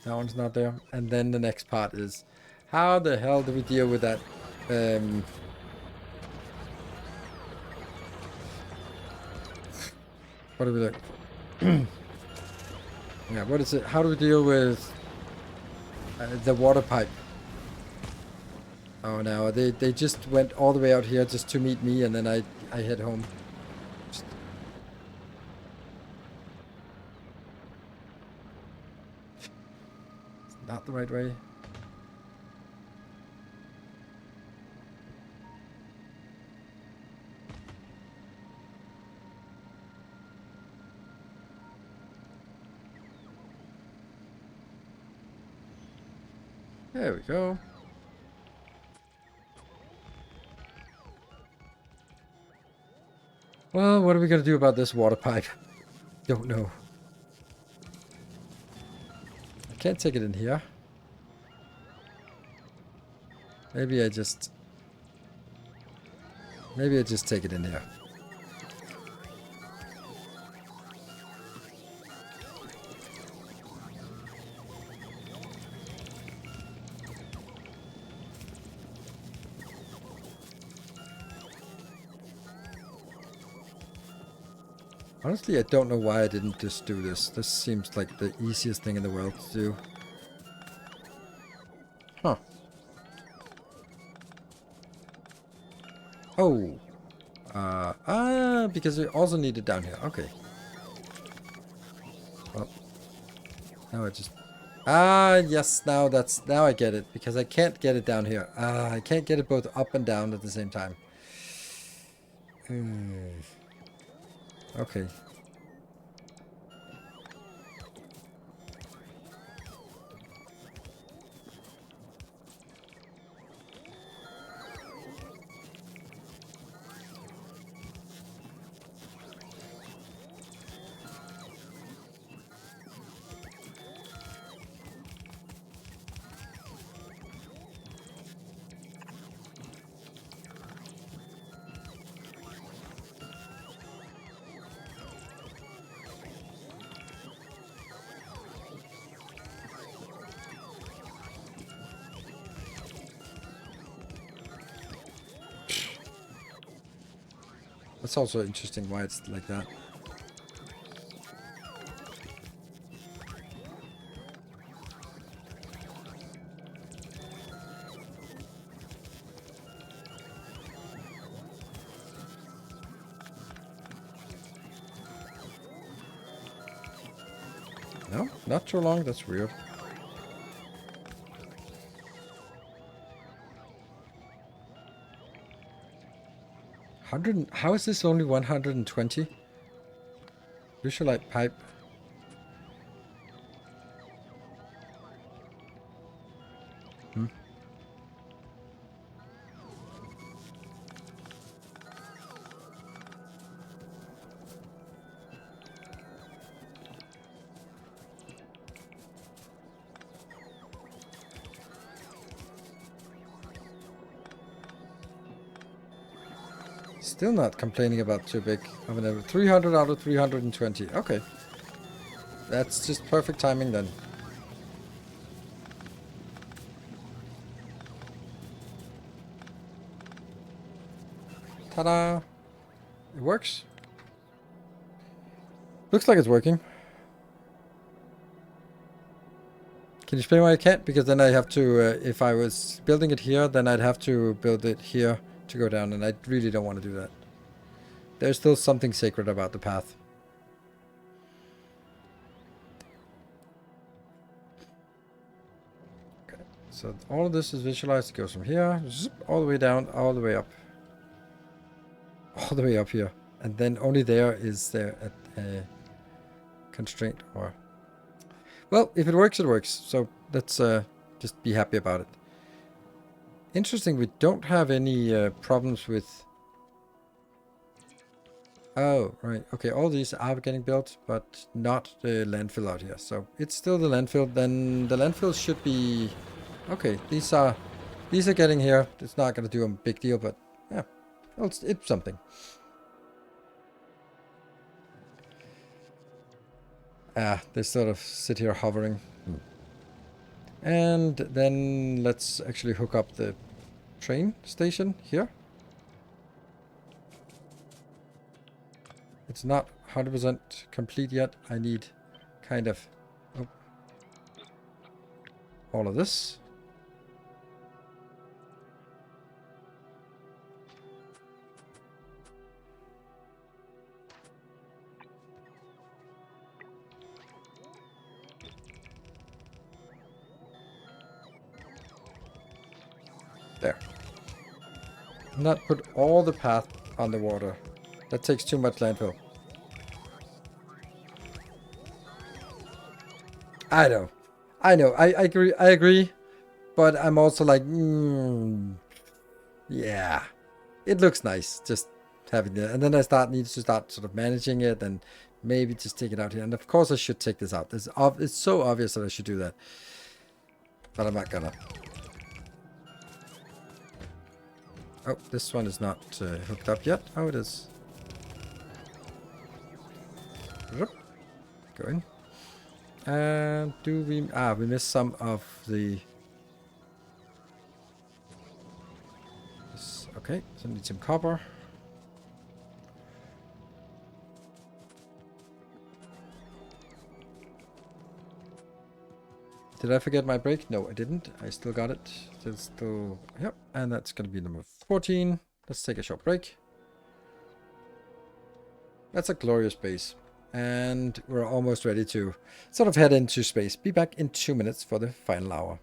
That one's not there. And then the next part is how the hell do we deal with that? What do we do? Yeah, what is it? How do we deal with the water pipe? Oh no, they just went all the way out here just to meet me, and then I head home. Just... It's not the right way. There we go. Well, what are we gonna do about this water pipe? Don't know. I can't take it in here. Maybe I just take it in here. Honestly, I don't know why I didn't just do this. This seems like the easiest thing in the world to do. Huh. Oh. Because we also need it down here. Okay. Well. Now I just... yes, now I get it. Because I can't get it down here. I can't get it both up and down at the same time. Okay. That's also interesting why it's like that. No, not too long. That's weird. 100. How is this only 120? Visualize pipe. Hmm. Still not complaining about too big of an error. 300 out of 320. Okay. That's just perfect timing then. Ta-da! It works. Looks like it's working. Can you explain why I can't? Because then I have to, if I was building it here, then I'd have to build it here to go down, and I really don't want to do that. There's still something sacred about the path. Okay, so all of this is visualized. It goes from here, zip, all the way down, all the way up. All the way up here. And then only there is there a constraint or... Well, if it works, it works. So let's just be happy about it. Interesting, we don't have any problems with... Oh, right. Okay, all these are getting built, but not the landfill out here. So it's still the landfill. Then the landfill should be... Okay, these are getting here. It's not going to do a big deal, but yeah, well, it's something. Ah, they sort of sit here hovering. And then let's actually hook up the train station here. It's not 100% complete yet. I need kind of all of this. There. Not put all the path on the water. That takes too much landfill. I know. I know. I agree. I agree. But I'm also like, yeah. It looks nice just having that. And then I need to start sort of managing it and maybe just take it out here. And of course I should take this out. It's so obvious that I should do that. But I'm not gonna. Oh, this one is not hooked up yet. Oh, it is. Go in. And do we... Ah, we missed some of the... Okay, so I need some copper. Did I forget my brake? No, I didn't. I still got it. Still... Yep, and that's going to be number 14. Let's take a short break. That's a glorious base. And we're almost ready to sort of head into space. Be back in 2 minutes for the final hour.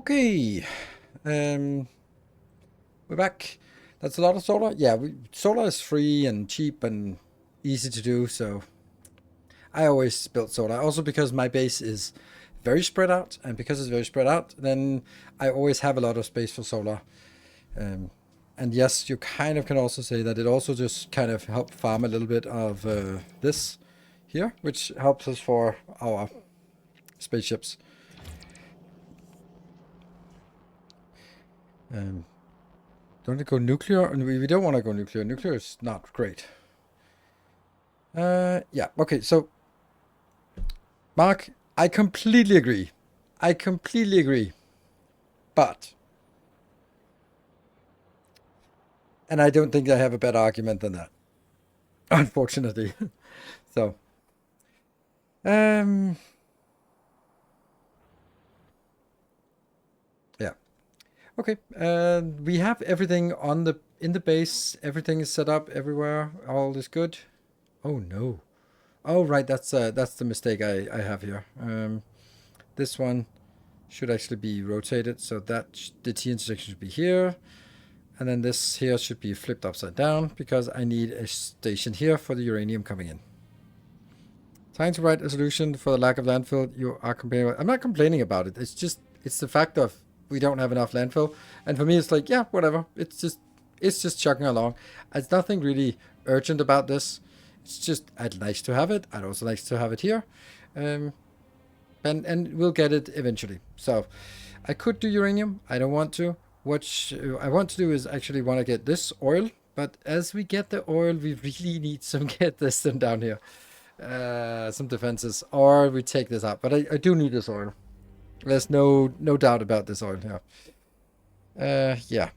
Okay. We're back. That's a lot of solar. Yeah, solar is free and cheap and easy to do, so I always built solar. Also because my base is very spread out, and because it's very spread out, then I always have a lot of space for solar. And yes, you kind of can also say that it also just kind of help farm a little bit of this here, which helps us for our spaceships. Don't it go nuclear? We don't want to go nuclear. Nuclear is not great. Yeah, okay, so Mark, I completely agree. I completely agree. But, and I don't think I have a better argument than that, unfortunately. So, yeah. Okay, we have everything on the in the base. Everything is set up everywhere. All is good. Oh no. Oh right, that's the mistake I have here. This one should actually be rotated so that the T intersection should be here, and then this here should be flipped upside down because I need a station here for the uranium coming in. Trying to write a solution for the lack of landfill. You are complaining. I'm not complaining about it. It's just it's the fact of we don't have enough landfill, and for me it's like yeah whatever. It's just chugging along. There's nothing really urgent about this. It's just I'd like to have it. I'd also like to have it here, and we'll get it eventually. So I could do uranium. I don't want to. What I want to do is actually want to get this oil. But as we get the oil, we really need some get this thing down here. Some defenses, or we take this out. But I do need this oil. There's no doubt about this oil. Yeah. Yeah.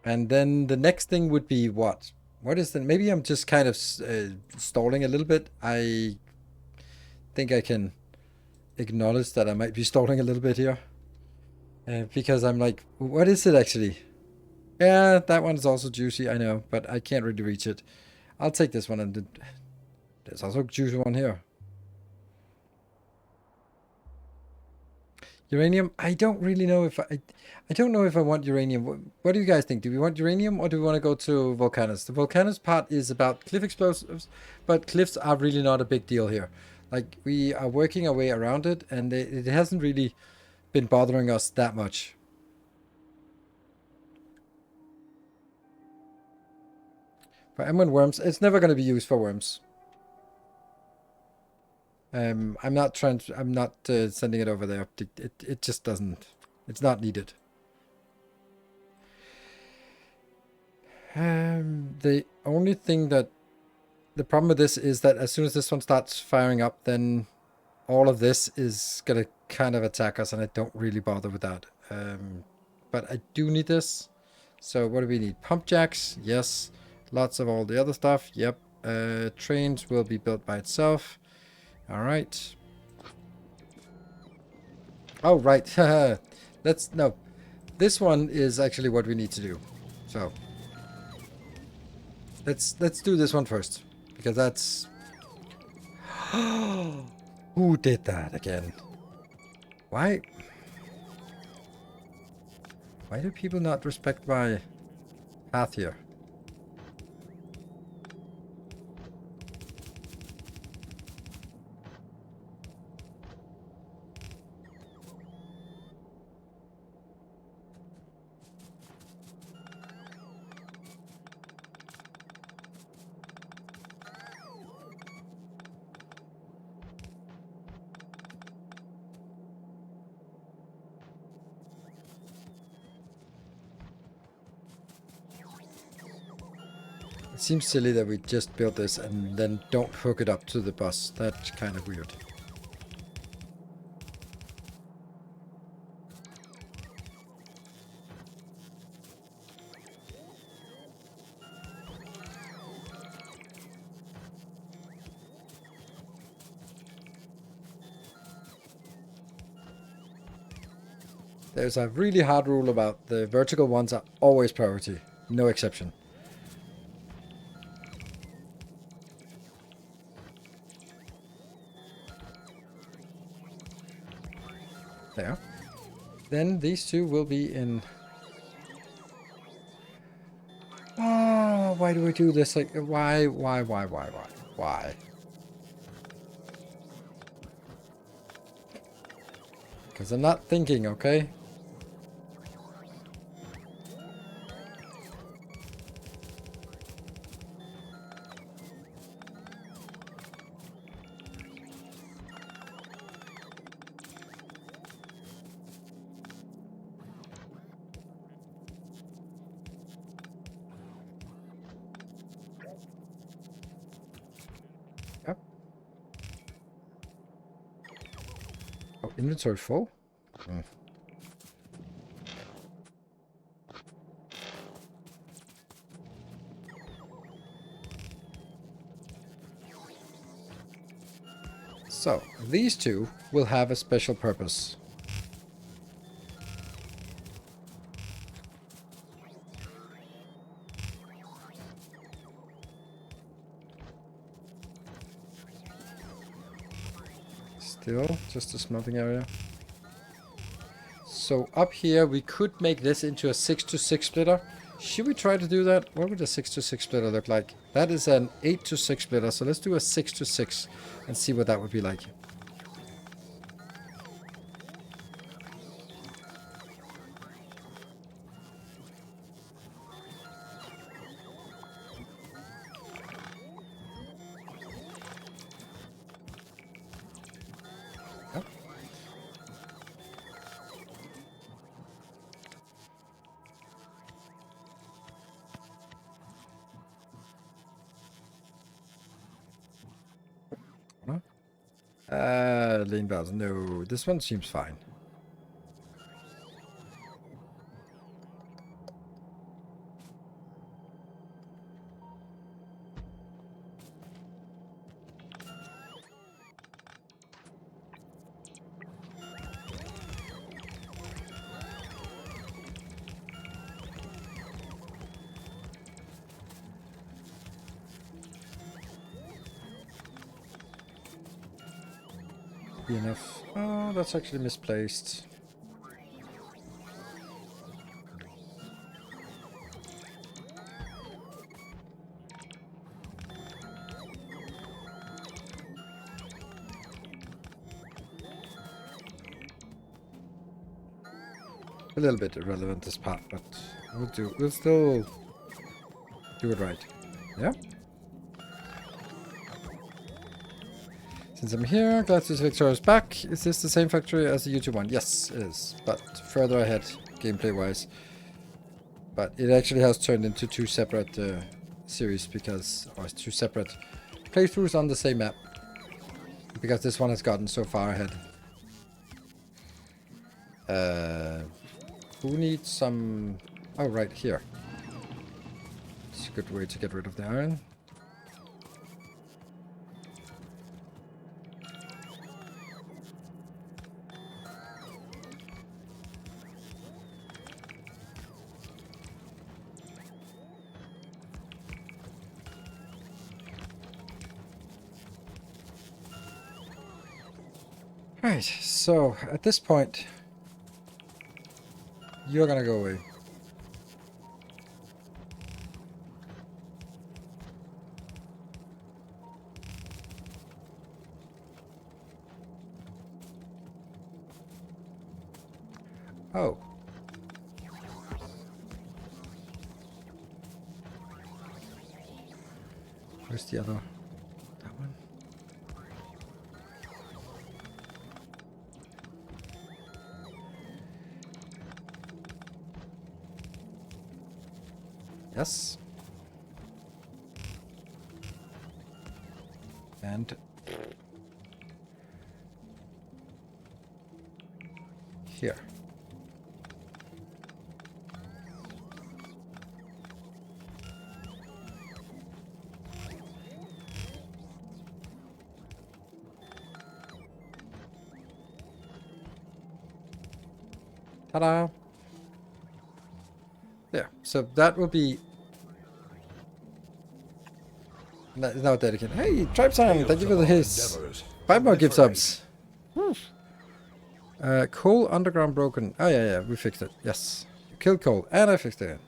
And then the next thing would be what? What is the? Maybe I'm just kind of stalling a little bit. I think I can acknowledge that I might be stalling a little bit here. Because I'm like, what is it actually? Yeah, that one's also juicy, I know, but I can't really reach it. I'll take this one, and there's also a juicy one here. Uranium, I don't really know if I don't know if I want uranium. What do you guys think? Do we want uranium or do we want to go to volcanoes? The volcanoes part is about cliff explosives, but cliffs are really not a big deal here. Like we are working our way around it, and it hasn't really been bothering us that much. For M1 worms, it's never going to be used for worms. I'm not sending it over there. It just doesn't. It's not needed. The only thing that the problem with this is that as soon as this one starts firing up, then all of this is gonna kind of attack us, and I don't really bother with that. But I do need this. So what do we need? Pump jacks, yes. Lots of all the other stuff, yep. Trains will be built by itself. All right. Oh, right. No. This one is actually what we need to do. So let's do this one first, because that's who did that again? Why do people not respect my path here? It seems silly that we just built this and then don't hook it up to the bus. That's kind of weird. There's a really hard rule about the vertical ones are always priority. No exception. There. Then these two will be in... Oh, why do I do this? Like, why? Because I'm not thinking, okay? Yep. Oh, inventory full? Mm. So, these two will have a special purpose. Still, just a smelting area. So up here, we could make this into a 6-to-6 splitter. Should we try to do that? What would a 6-to-6 splitter look like? That is an 8-to-6 splitter, so let's do a 6-to-6 and see what that would be like. Yep. Lean bells. No, this one seems fine. Be enough. Oh, that's actually misplaced. A little bit irrelevant this part, but we'll still do it right. Yeah? Since I'm here, glad to see Victoria's back. Is this the same factory as the YouTube one? Yes, it is. But further ahead, gameplay-wise. But it actually has turned into two separate series because... Or two separate playthroughs on the same map. Because this one has gotten so far ahead. Who needs some... Oh, right here. It's a good way to get rid of the iron. Right, so at this point, you're gonna go away. Oh. Where's the other? That one? Yes. And here. Ta-da! There. So that will be now dedicated. Hey, Tribesan, thank you for the his 5 more gift subs. Coal underground broken. Oh yeah, we fixed it. Yes. You killed coal and I fixed it.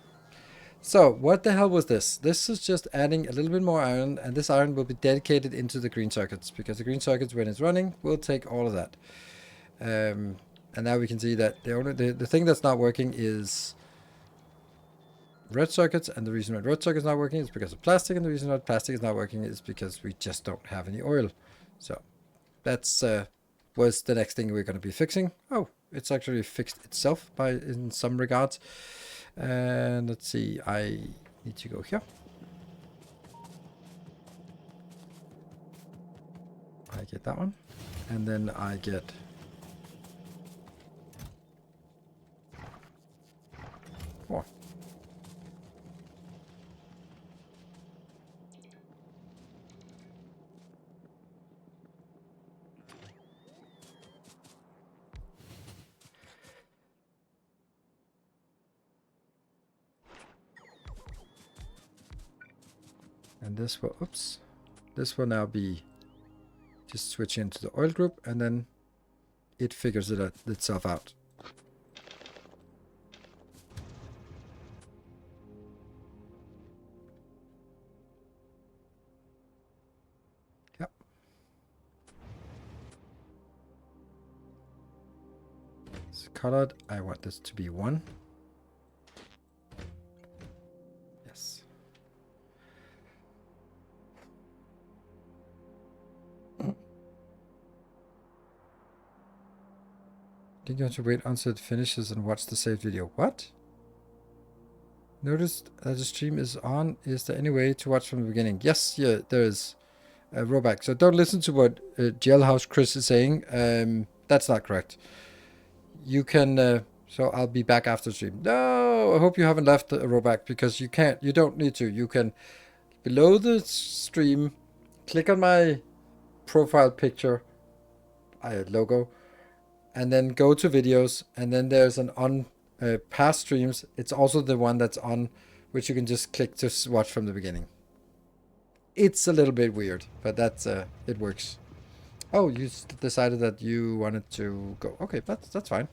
So what the hell was this? This is just adding a little bit more iron, and this iron will be dedicated into the green circuits, because the green circuits, when it's running, will take all of that. And now we can see that the thing that's not working is red circuits, and the reason why red circuits not working is because of plastic, and the reason why plastic is not working is because we just don't have any oil. So that's was the next thing we're going to be fixing. Oh, it's actually fixed itself in some regards. And let's see, I need to go here. I get that one, and then I get more. And this will, oops, this will now be just switch into the oil group, and then it figures itself out. Yep. It's colored. I want this to be 1. Yes. Then you have to wait until it finishes and watch the saved video. What? Notice that the stream is on. Is there any way to watch from the beginning? Yes, yeah, there is a rollback. So don't listen to what Jailhouse Chris is saying. That's not correct. You can. So I'll be back after stream. No, I hope you haven't left a rollback, because you can't. You don't need to. You can, below the stream, click on my profile picture, logo, and then go to videos, and then there's an on past streams. It's also the one that's on, which you can just click to watch from the beginning. It's a little bit weird, but that's it works. Oh, you decided that you wanted to go. Okay, that's fine.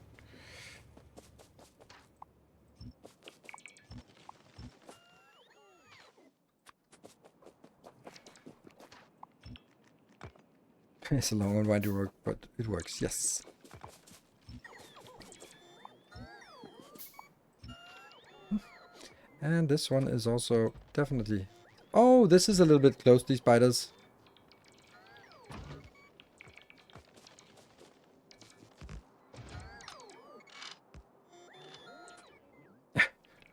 It's a long and windy work, but it works. Yes. And this one is also definitely... Oh, this is a little bit close, these spiders.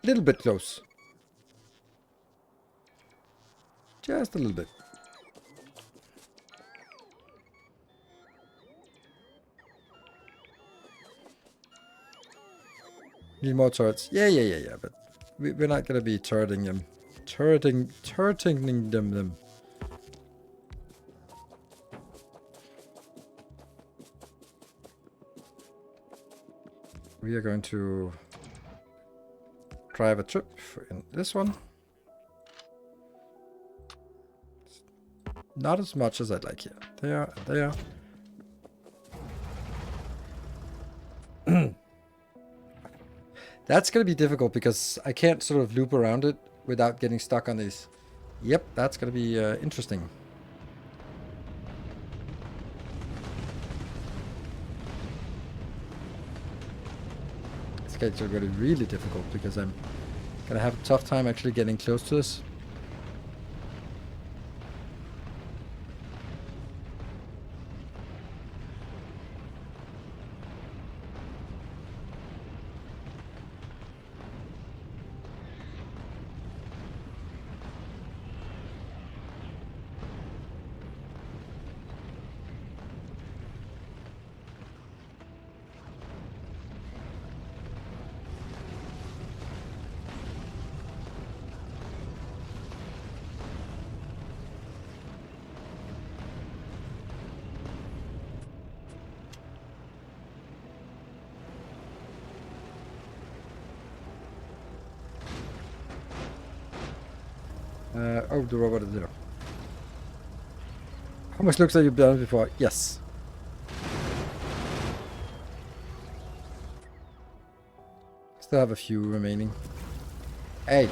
Little bit close. Just a little bit. Need more turrets. Yeah, but we're not gonna be turreting them. Turreting them. We are going to drive a trip in this one. Not as much as I'd like here. There. That's going to be difficult because I can't sort of loop around it without getting stuck on these. Yep, that's going to be interesting. It's going to be really difficult because I'm going to have a tough time actually getting close to this. Oh, the robot is there. How much looks like you've done it before? Yes. still have a few remaining. Hey!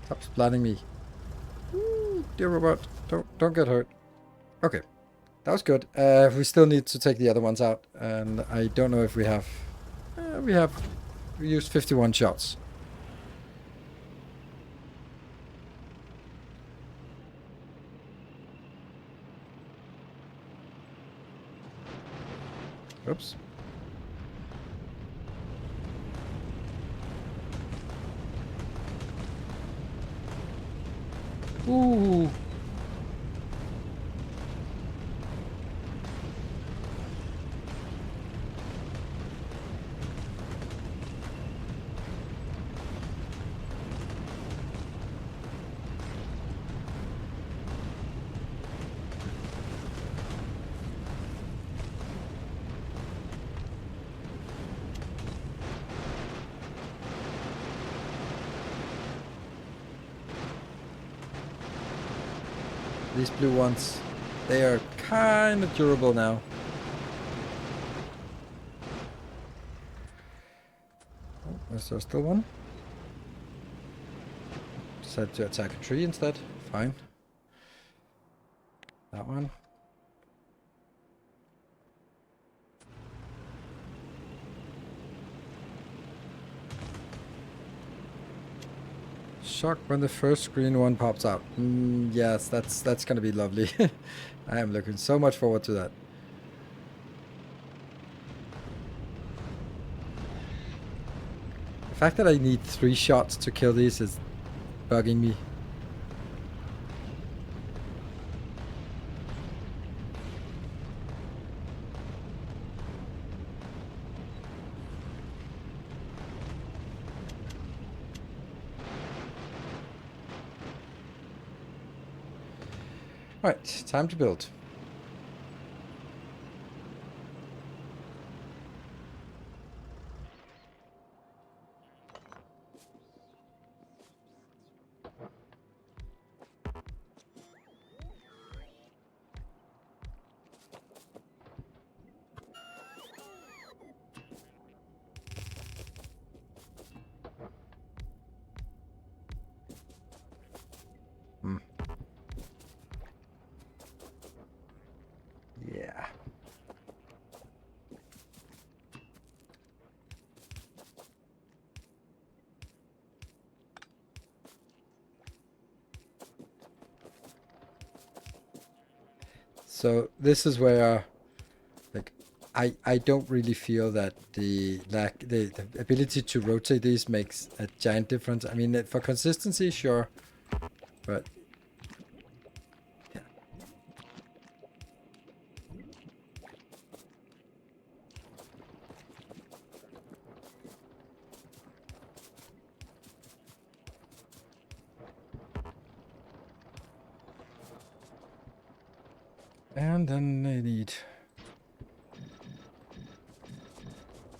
Stop splatting me. Ooh, dear robot, don't get hurt. Okay, that was good. We still need to take the other ones out, and I don't know if we have. We used 51 shots. Oops. Ooh. These blue ones, they are kind of durable now. Oh, is there still one? Decided to attack a tree instead. Fine. That one. Shocked when the first green one pops out. Yes, that's gonna be lovely. I am looking so much forward to that. The fact that I need 3 shots to kill these is bugging me. Right, time to build. Yeah. So this is where, like, I don't really feel that the ability to rotate these makes a giant difference. I mean, for consistency, sure, but yeah. And then they need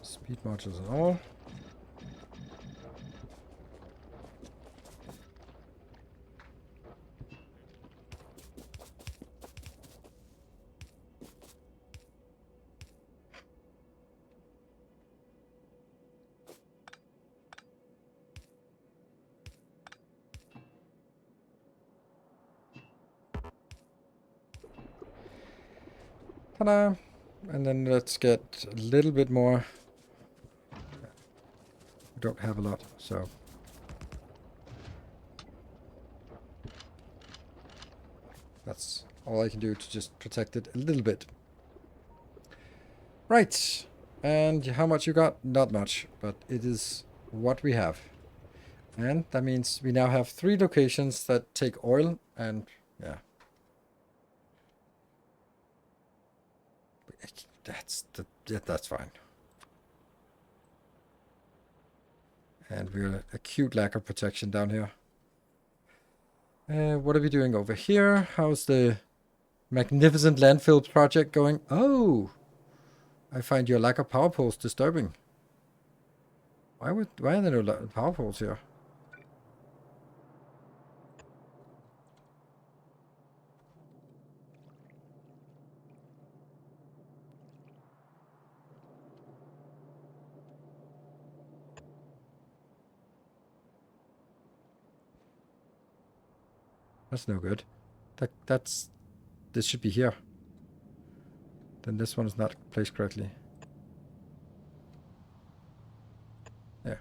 speed modules and all. Ta-da! And then let's get a little bit more. We don't have a lot, so. That's all I can do to just protect it a little bit. Right. And how much you got? Not much, but it is what we have. And that means we now have 3 locations that take oil, and yeah. That's fine. And we're acute lack of protection down here. What are we doing over here? How's the magnificent landfill project going? Oh, I find your lack of power poles disturbing. Why are there no power poles here? That's no good. This should be here. Then this one is not placed correctly. There.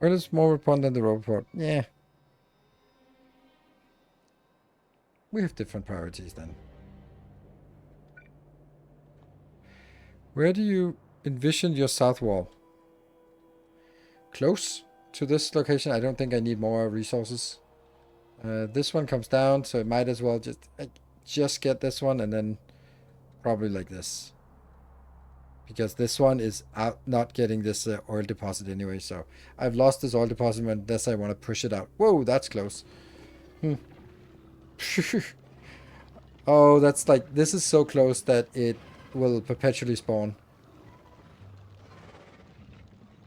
Well, it's more report than the report. Yeah. We have different priorities then. Where do you envision your south wall? Close to this location. I don't think I need more resources. This one comes down, so I might as well just get this one and then probably like this. Because this one is out not getting this oil deposit anyway, so I've lost this oil deposit unless I want to push it out. Whoa, that's close. Oh, that's like, this is so close that it will perpetually spawn.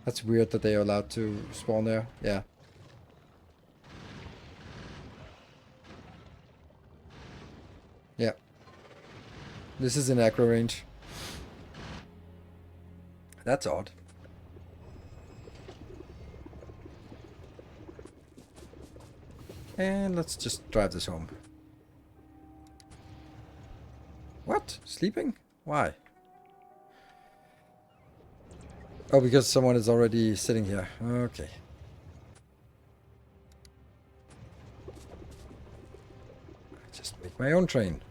That's weird that they are allowed to spawn there. Yeah. Yeah. This is in aggro range. That's odd. And let's just drive this home. What? Sleeping? Why? Oh, because someone is already sitting here. Okay. I just make my own train.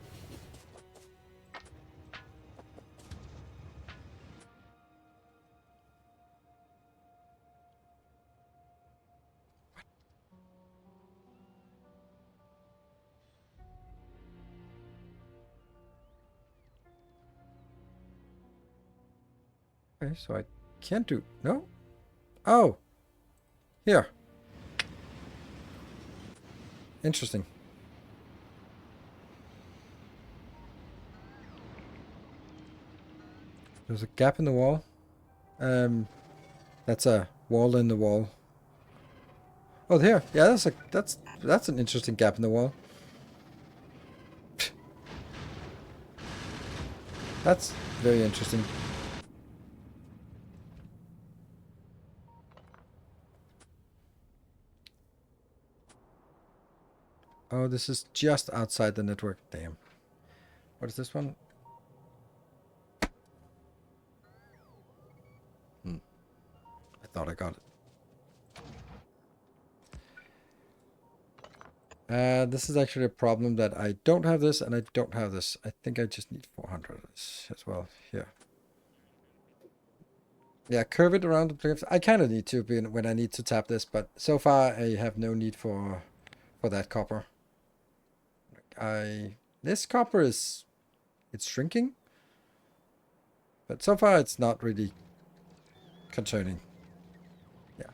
Okay, so I can't do... No? Oh! Here. Interesting. There's a gap in the wall. That's a wall in the wall. Oh, there. Yeah, that's an interesting gap in the wall. That's very interesting. Oh, this is just outside the network. Damn. What is this one? I thought I got it. This is actually a problem that I don't have this and I don't have this. I think I just need 400 as well here. Yeah, curve it around the place. I kind of need to when I need to tap this, but so far I have no need for that copper. This copper it's shrinking, but so far it's not really concerning. Yeah,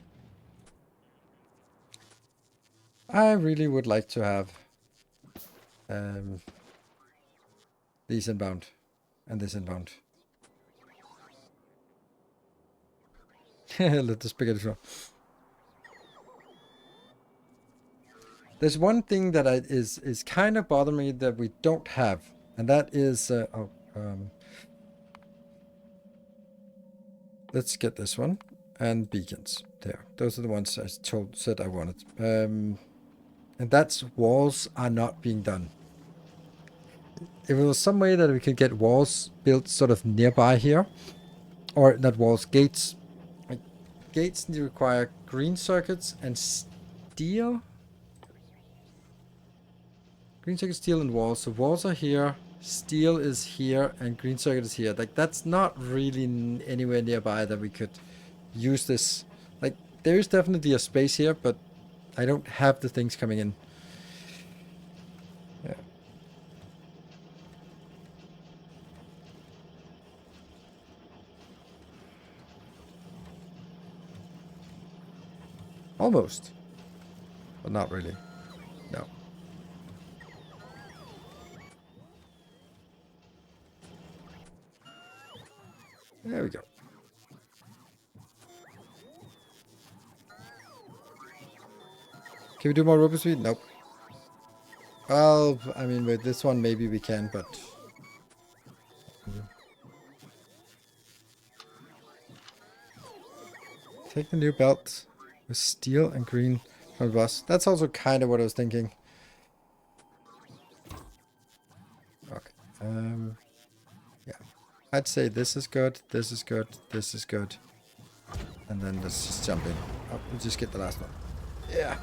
I really would like to have these inbound and this inbound. Let the spaghetti flow. There's one thing that is kind of bothering me that we don't have, and that is let's get this one and beacons. There, those are the ones I said I wanted. And that's walls are not being done. If there was some way that we could get walls built sort of nearby here, or not walls, gates. Like, gates require green circuits and steel. Green circuit, steel, and walls. So walls are here, steel is here, and green circuit is here. Like, that's not really anywhere nearby that we could use this. Like, there is definitely a space here, but I don't have the things coming in. Yeah. Almost. But not really. No. There we go. Can we do more rope speed? Nope. Well, I mean, with this one, maybe we can, but... Take the new belt with steel and green from the bus. That's also kind of what I was thinking. Okay. Yeah. I'd say this is good, this is good, this is good. And then let's just jump in. Oh, we'll just get the last one. Yeah.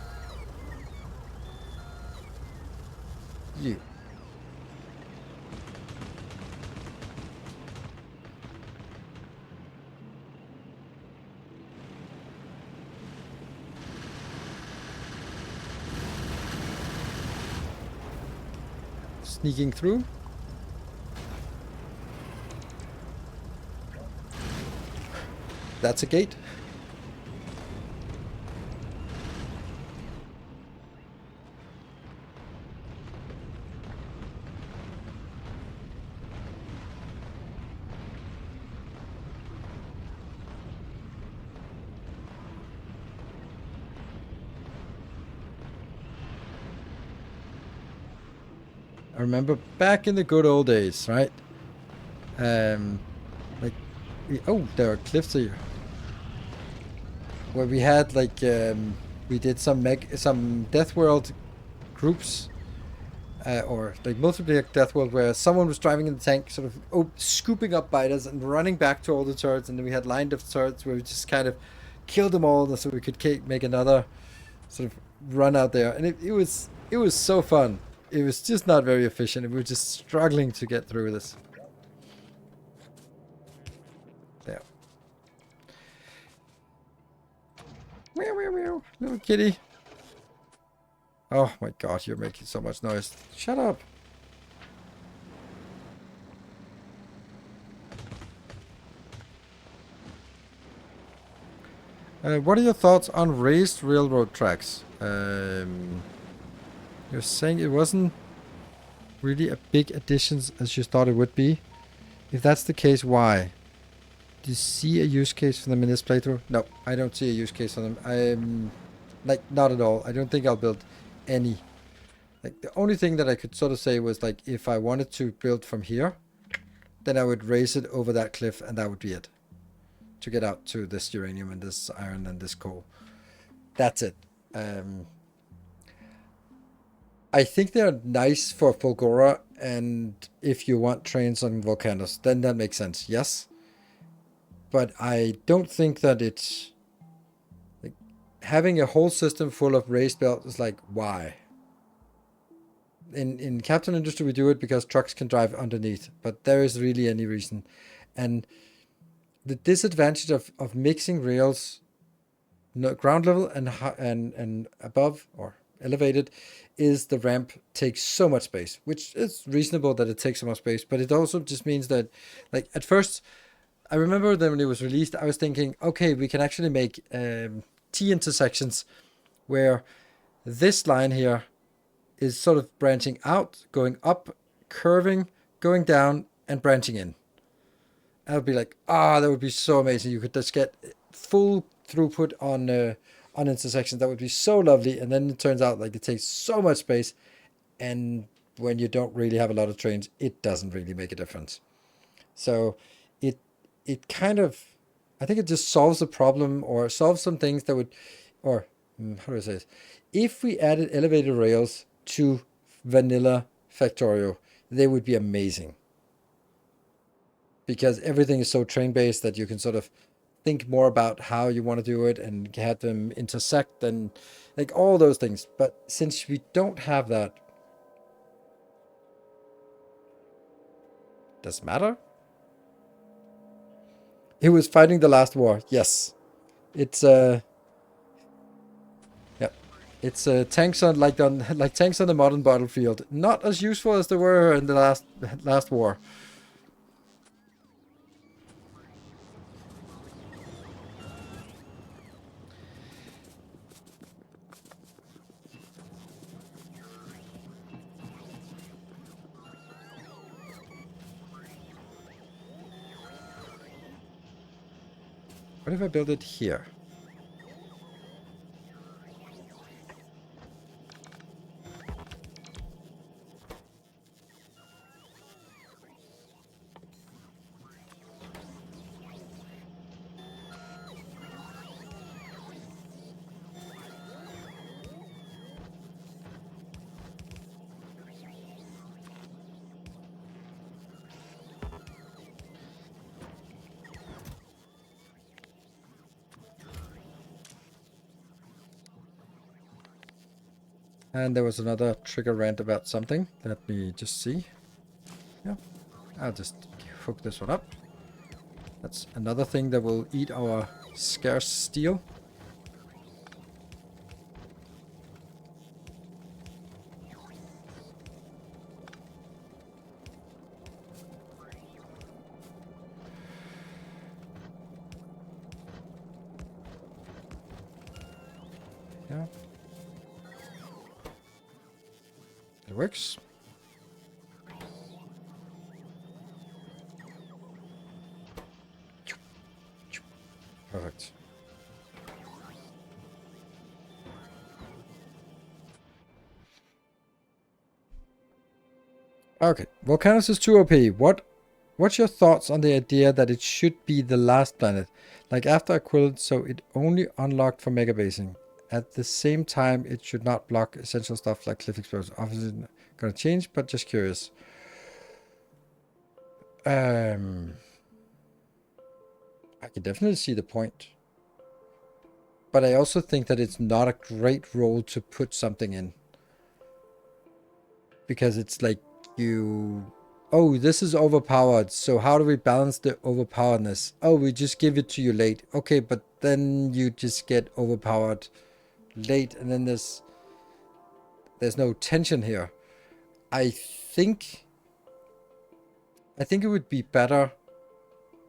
You. Sneaking through. That's a gate. I remember back in the good old days, right? Like, oh, there are cliffs here. Where we had like, we did some Death World groups, or like multiplayer Death World, where someone was driving in the tank, sort of scooping up biters and running back to all the turrets, and then we had lined up turrets where we just kind of killed them all, so we could make another sort of run out there, and it was so fun. It was just not very efficient. We were just struggling to get through this. There. Meow, meow, meow. Little kitty. Oh my god, you're making so much noise. Shut up. What are your thoughts on raised railroad tracks? You're saying it wasn't really a big addition as you thought it would be. If that's the case, why? Do you see a use case for them in this playthrough? No, I don't see a use case for them. Like, not at all. I don't think I'll build any. Like, the only thing that I could sort of say was, like, if I wanted to build from here, then I would raise it over that cliff, and that would be it. To get out to this uranium and this iron and this coal. That's it. I think they're nice for Fulgora, and if you want trains on volcanoes, then that makes sense, yes. But I don't think that it's... like, having a whole system full of raised belts is like, why? In Captain Industry we do it because trucks can drive underneath, but there is really any reason. And the disadvantage of mixing rails, ground level and above, or elevated, is the ramp takes so much space, which is reasonable that it takes so much space, but it also just means that, like, at first, I remember that when it was released, I was thinking, okay, we can actually make T intersections where this line here is sort of branching out, going up, curving, going down, and branching in. I would be like, that would be so amazing. You could just get full throughput on intersections. That would be so lovely. And then it turns out like it takes so much space, and when you don't really have a lot of trains, it doesn't really make a difference. So it kind of, I think it just solves a problem, or solves some things that would, or how do I say this? If we added elevated rails to vanilla Factorio, they would be amazing. Because everything is so train based that you can sort of think more about how you want to do it and have them intersect and like all those things. But since we don't have that, Does matter? He was fighting the last war. Yes. It's yeah. It's tanks on like tanks on the modern battlefield. Not as useful as they were in the last war. What if I build it here? And there was another trigger rant about something. Let me just see. Yeah, I'll just hook this one up. That's another thing that will eat our scarce steel. Yeah. It works. Perfect. Okay, Volcanus is too OP. What's your thoughts on the idea that it should be the last planet? Like after Aquilid, so it only unlocked for mega basing. At the same time, it should not block essential stuff like cliff explosion. Obviously not gonna change, but just curious. I can definitely see the point. But I also think that it's not a great role to put something in. Because it's like oh, this is overpowered, so how do we balance the overpoweredness? Oh, we just give it to you late. Okay, but then you just get overpowered late, and then there's no tension here. I think it would be better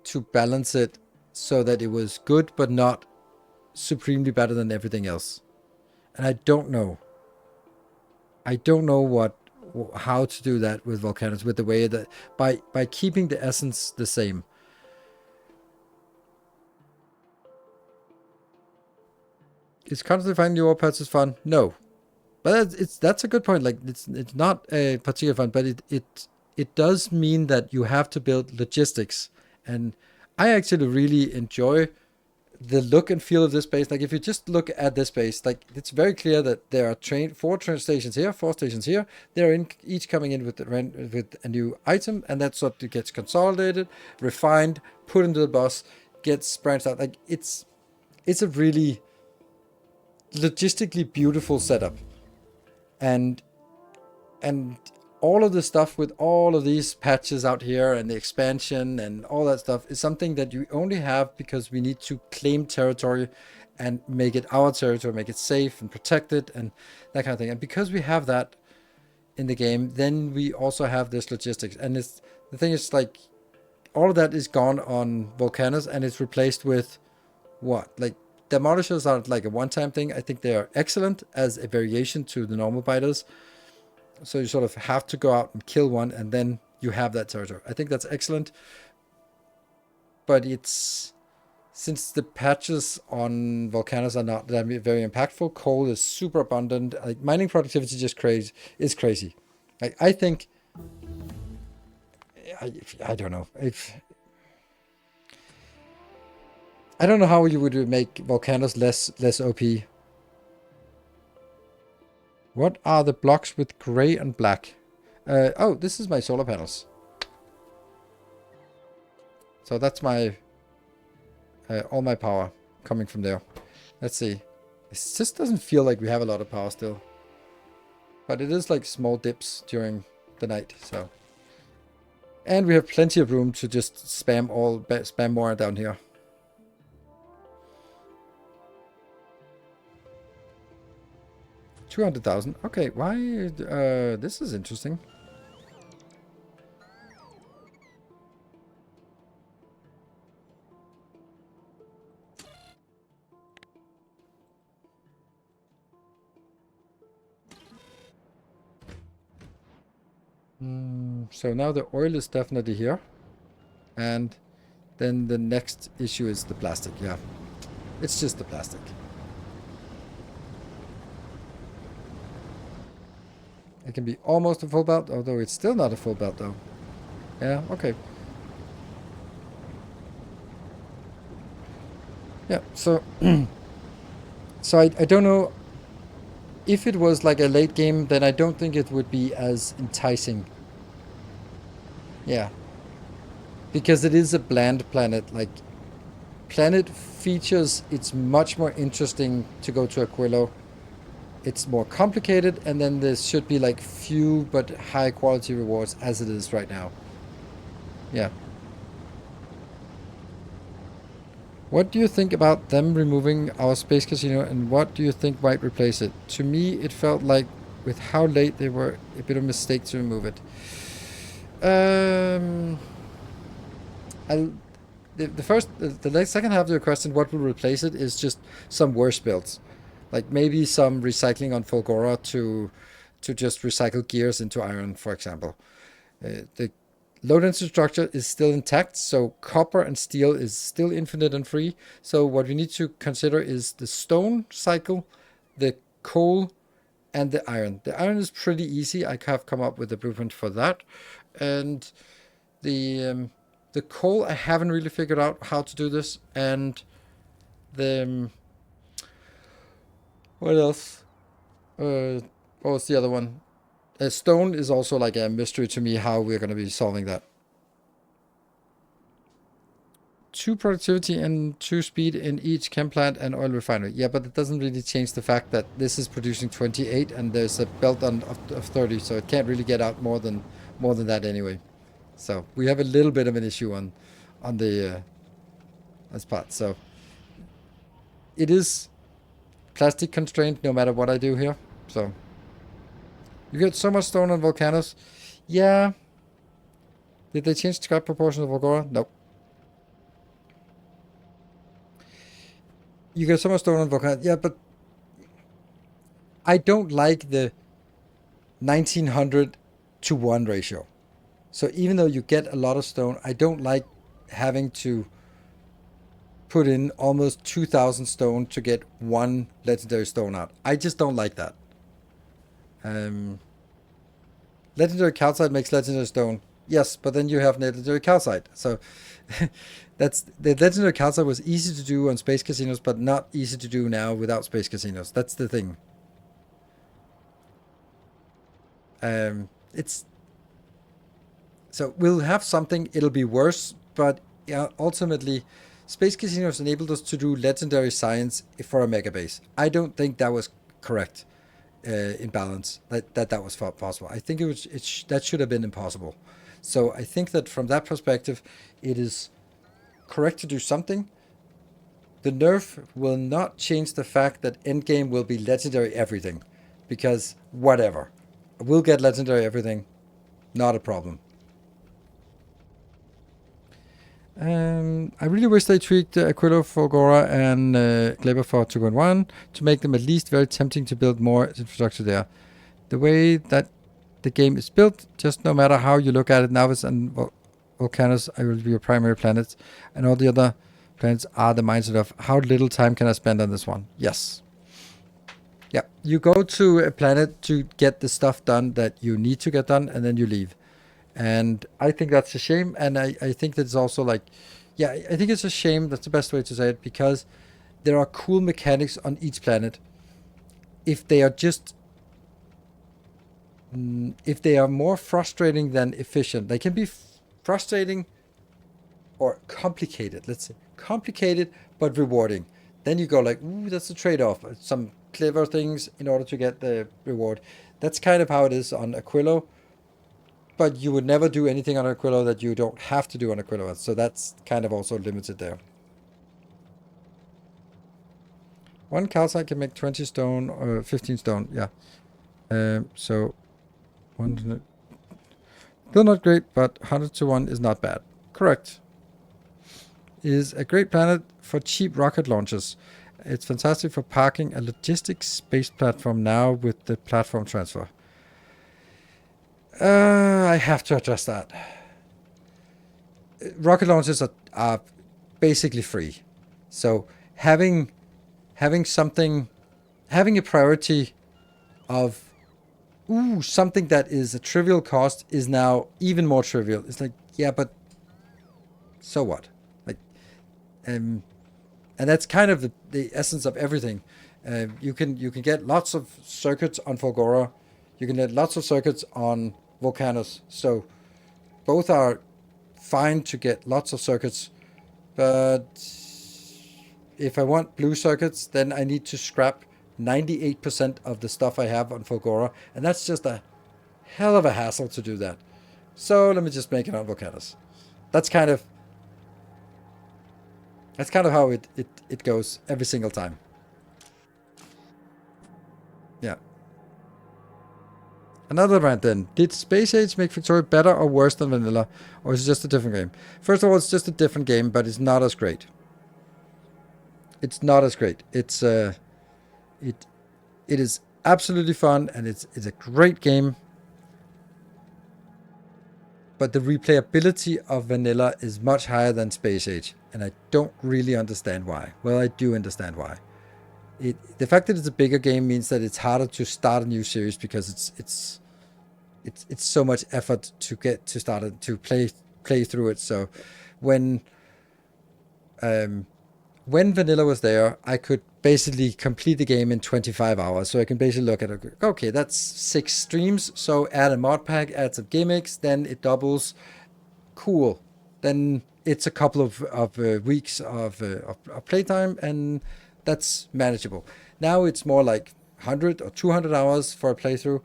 to balance it so that it was good, but not supremely better than everything else. And I don't know how to do that with Volcanus, with the way that by keeping the essence the same. Is constantly finding new ore is fun? No, but that's a good point. Like it's not a particular fun, but it does mean that you have to build logistics, and I actually really enjoy the look and feel of this base. Like if you just look at this base, like it's very clear that there are four train stations here, 4 stations here. They're each coming in with a new item, and that's what gets consolidated, refined, put into the bus, gets branched out. Like it's a really logistically beautiful setup, and all of the stuff with all of these patches out here and the expansion and all that stuff is something that you only have because we need to claim territory and make it our territory, make it safe and protect it and that kind of thing. And because we have that in the game, then we also have this logistics. And the thing is, like, all of that is gone on Volcanus, and it's replaced with what? Like, demolishers aren't like a one-time thing. I think they are excellent as a variation to the normal biters. So you sort of have to go out and kill one, and then you have that territory. I think that's excellent. But since the patches on Volcanus are not that very impactful, coal is super abundant. Like mining productivity is crazy. Like I think, I don't know. I don't know how you would make Volcanus less OP. What are the blocks with gray and black? Oh, this is my solar panels. So that's my all my power coming from there. Let's see. It just doesn't feel like we have a lot of power still. But it is like small dips during the night, so. And we have plenty of room to just spam more down here. $200,000. Okay, why? This is interesting. So now the oil is definitely here. And then the next issue is the plastic. Yeah, it's just the plastic. It can be almost a full belt, although it's still not a full belt though. Yeah, okay. Yeah, so so I don't know if it was like a late game, then I don't think it would be as enticing. Yeah. Because it is a bland planet. Like, planet features, it's much more interesting to go to Aquilo. It's more complicated, and then there should be like few but high quality rewards as it is right now. Yeah. What do you think about them removing our space casino, and what do you think might replace it? To me, it felt like, with how late they were, a bit of a mistake to remove it. The second half of your question, what will replace it, is just some worse builds. Like maybe some recycling on Fulgora to just recycle gears into iron, for example. The low density structure is still intact, so copper and steel is still infinite and free. So what we need to consider is the stone cycle, the coal, and the iron. The iron is pretty easy. I have come up with a blueprint for that. And the coal, I haven't really figured out how to do this. And the what else? What was the other one? Stone is also like a mystery to me how we're going to be solving that. 2 productivity and 2 speed in each chem plant and oil refinery. Yeah, but it doesn't really change the fact that this is producing 28 and there's a belt on of 30, so it can't really get out more than that anyway. So we have a little bit of an issue on the this part. So it is plastic constrained no matter what I do here. So you get so much stone on volcanoes. Yeah. Did they change the scrap proportion of Volgora? Nope. You get so much stone on volcanoes. Yeah, but I don't like the 1900 to 1 ratio. So even though you get a lot of stone, I don't like having to put in almost 2,000 stone to get 1 legendary stone out. I just don't like that. Legendary calcite makes legendary stone. Yes, but then you have legendary calcite. So that's the legendary calcite was easy to do on space casinos, but not easy to do now without space casinos. That's the thing. It's so we'll have something. It'll be worse, but yeah, ultimately, space casinos enabled us to do legendary science for a mega base. I don't think that was correct. In balance, that was possible. I think that should have been impossible. So I think that from that perspective, it is correct to do something. The nerf will not change the fact that endgame will be legendary everything, because whatever, we'll get legendary everything, not a problem. I really wish they tweaked Aquilo, Fulgora, and Gleba for 2.1 to make them at least very tempting to build more infrastructure there. The way that the game is built, just no matter how you look at it, Navis and Volcanus will be your primary planets, and all the other planets are the mindset of how little time can I spend on this one. Yes. Yeah, you go to a planet to get the stuff done that you need to get done, and then you leave. And I think that's a shame. And I think that's also like, yeah, I think it's a shame. That's the best way to say it, because there are cool mechanics on each planet. If they are just, if they are more frustrating than efficient, they can be frustrating or complicated. Let's say complicated, but rewarding. Then you go like, ooh, that's a trade-off. Some clever things in order to get the reward. That's kind of how it is on Aquilo. but you would never do anything on Aquilo that you don't have to do on Aquilo. So that's kind of also limited there. One calcite can make 20 stone or 15 stone. Yeah. So one, still not great, but 100 to 1 is not bad. Correct. Is a great planet for cheap rocket launches. It's fantastic for parking a logistics space platform now with the platform transfer. I have to address that. Rocket launches are basically free. So having something, having a priority of something that is a trivial cost is now even more trivial. It's like, yeah, but so what? Like, and that's kind of the essence of everything. You can get lots of circuits on Fulgora. You can get lots of circuits on Volcanus. So both are fine to get lots of circuits, but if I want blue circuits, then I need to scrap 98% of the stuff I have on Fulgora, and that's just a hell of a hassle to do that. So let me just make it on Volcanus. That's kind of how it goes every single time. Yeah. Another rant then. Did Space Age make Factorio better or worse than Vanilla? Or is it just a different game? First of all, it's just a different game, but it's not as great. It's not as great. It's it is absolutely fun, and it's a great game. But the replayability of Vanilla is much higher than Space Age, and I don't really understand why. Well, I do understand why. The fact that it's a bigger game means that it's harder to start a new series because it's so much effort to get to start it, to play through it. So when Vanilla was there, I could basically complete the game in 25 hours. So I can basically look at it, okay, that's 6 streams, so add a mod pack, add some gimmicks, then it doubles. Cool. Then it's a couple of weeks of playtime, and that's manageable. Now it's more like 100 or 200 hours for a playthrough,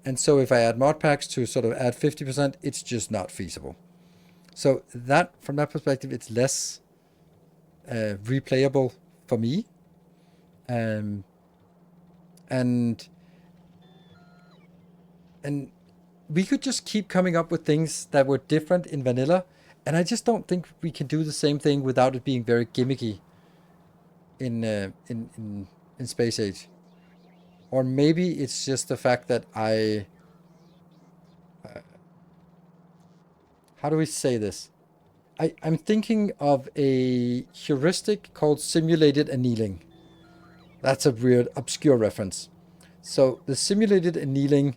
and so if I add mod packs to sort of add 50%, it's just not feasible. So that, from that perspective, it's less replayable for me. And we could just keep coming up with things that were different in Vanilla, and I just don't think we can do the same thing without it being very gimmicky in Space Age. Or maybe it's just the fact that how do we say this? I'm thinking of a heuristic called simulated annealing. That's a weird, obscure reference. So the simulated annealing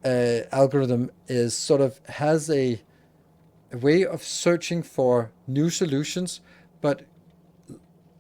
algorithm is sort of has a way of searching for new solutions, but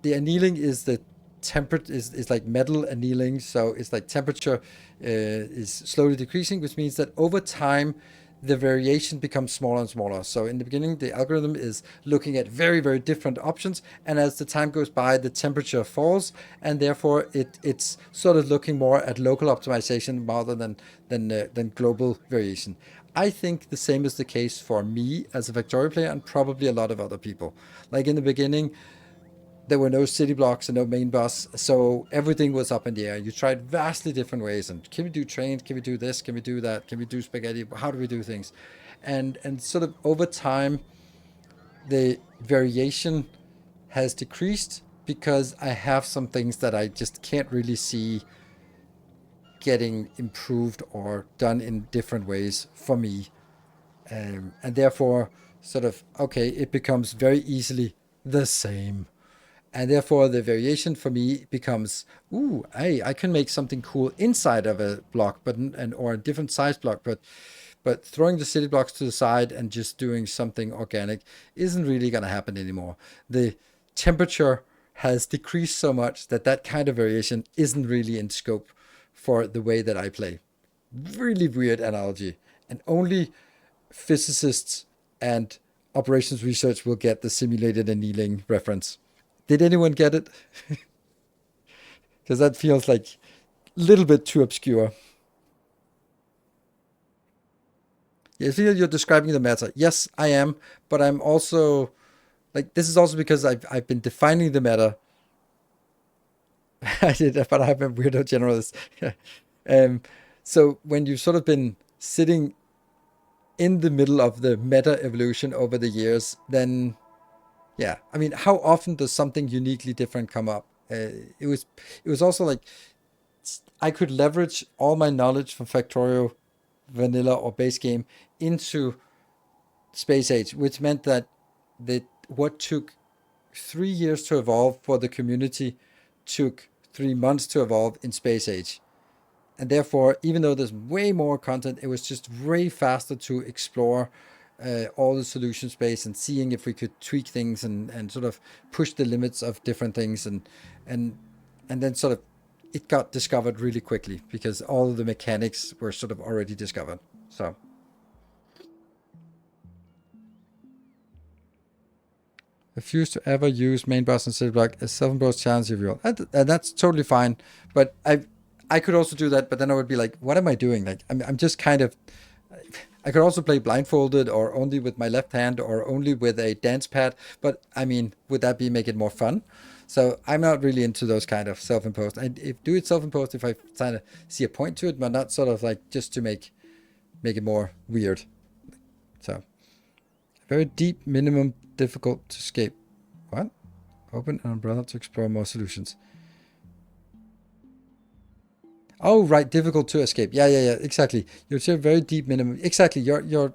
the annealing is the temperature is like metal annealing, so it's like temperature is slowly decreasing, which means that over time the variation becomes smaller and smaller. So in the beginning, the algorithm is looking at very, very different options, and as the time goes by, the temperature falls, and therefore it's sort of looking more at local optimization rather than global variation. I think the same is the case for me as a Factorio player, and probably a lot of other people. Like in the beginning, there were no city blocks and no main bus, so everything was up in the air. You tried vastly different ways, and can we do trains? Can we do this? Can we do that? Can we do spaghetti? How do we do things? And sort of over time, the variation has decreased because I have some things that I just can't really see getting improved or done in different ways for me. And therefore, sort of, okay, it becomes very easily the same. And therefore, the variation for me becomes, ooh, hey, I can make something cool inside of a block, or a different size block, but throwing the city blocks to the side and just doing something organic isn't really going to happen anymore. The temperature has decreased so much that kind of variation isn't really in scope for the way that I play. Really weird analogy. And only physicists and operations research will get the simulated annealing reference. Did anyone get it? Because that feels like a little bit too obscure. I feel you're describing the meta. Yes, I am, but I'm also like this is also because I've been defining the meta. I did, but I'm a weirdo generalist. um, so when you've sort of been sitting in the middle of the meta evolution over the years, then yeah, I mean, how often does something uniquely different come up? It was it was also like I could leverage all my knowledge from Factorio, vanilla or base game into Space Age, which meant that what took 3 years to evolve for the community took 3 months to evolve in Space Age. And therefore, even though there's way more content, it was just way faster to explore all the solution space and seeing if we could tweak things and sort of push the limits of different things and and then sort of it got discovered really quickly because all of the mechanics were sort of already discovered. So refuse to ever use main boss and city block as self-imposed challenge reveal. And that's totally fine. But I could also do that, but then I would be like, what am I doing? Like I'm just kind of I could also play blindfolded or only with my left hand or only with a dance pad. But I mean, would that be make it more fun? So I'm not really into those kind of self-imposed. I if do it self-imposed if I kind of see a point to it, but not sort of like just to make it more weird. So very deep minimum difficult to escape. What? Open an umbrella to explore more solutions. Oh, right, difficult to escape. Yeah, exactly. You're a very deep minimum. Exactly. You're.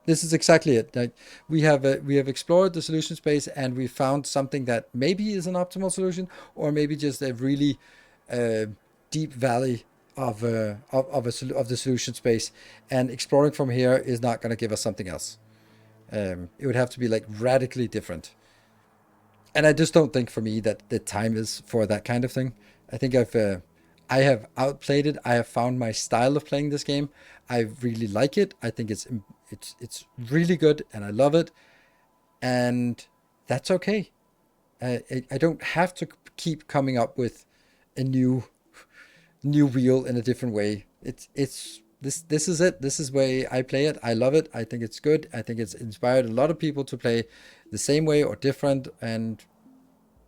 This is exactly it. Like we have explored the solution space and we found something that maybe is an optimal solution, or maybe just a really uh, deep valley of the solution space. And exploring from here is not going to give us something else. It would have to be like radically different. And I just don't think for me that the time is for that kind of thing. I think I have outplayed it. I have found my style of playing this game. I really like it. I think it's really good, and I love it, and that's okay. I don't have to keep coming up with a new wheel in a different way. It's this is it. This is the way I play it. I love it. I think it's good. I think it's inspired a lot of people to play the same way or different, and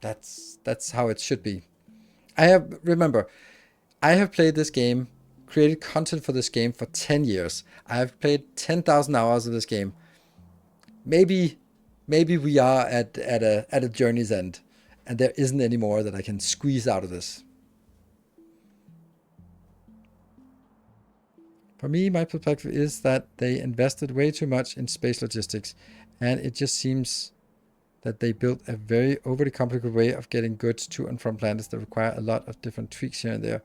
that's how it should be. Remember, I have played this game, created content for this game for 10 years. I have played 10,000 hours of this game. Maybe we are at a journey's end, and there isn't any more that I can squeeze out of this. For me, my perspective is that they invested way too much in space logistics, and it just seems that they built a very overly complicated way of getting goods to and from planets that require a lot of different tweaks here and there.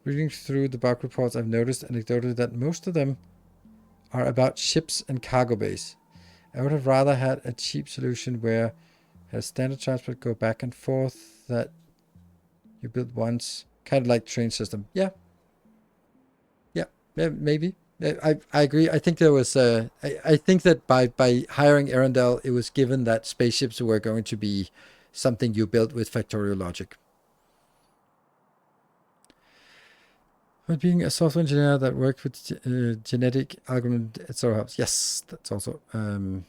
Reading through the bug reports, I've noticed anecdotally that most of them are about ships and cargo bays. I would have rather had a cheap solution where a standard transport go back and forth that you build once, kind of like train system. Yeah, maybe. I agree. I think there was. I think that by hiring Arendelle, it was given that spaceships were going to be something you built with Factorio logic. But being a software engineer that worked with genetic algorithm, etc. helps. Yes, that's also that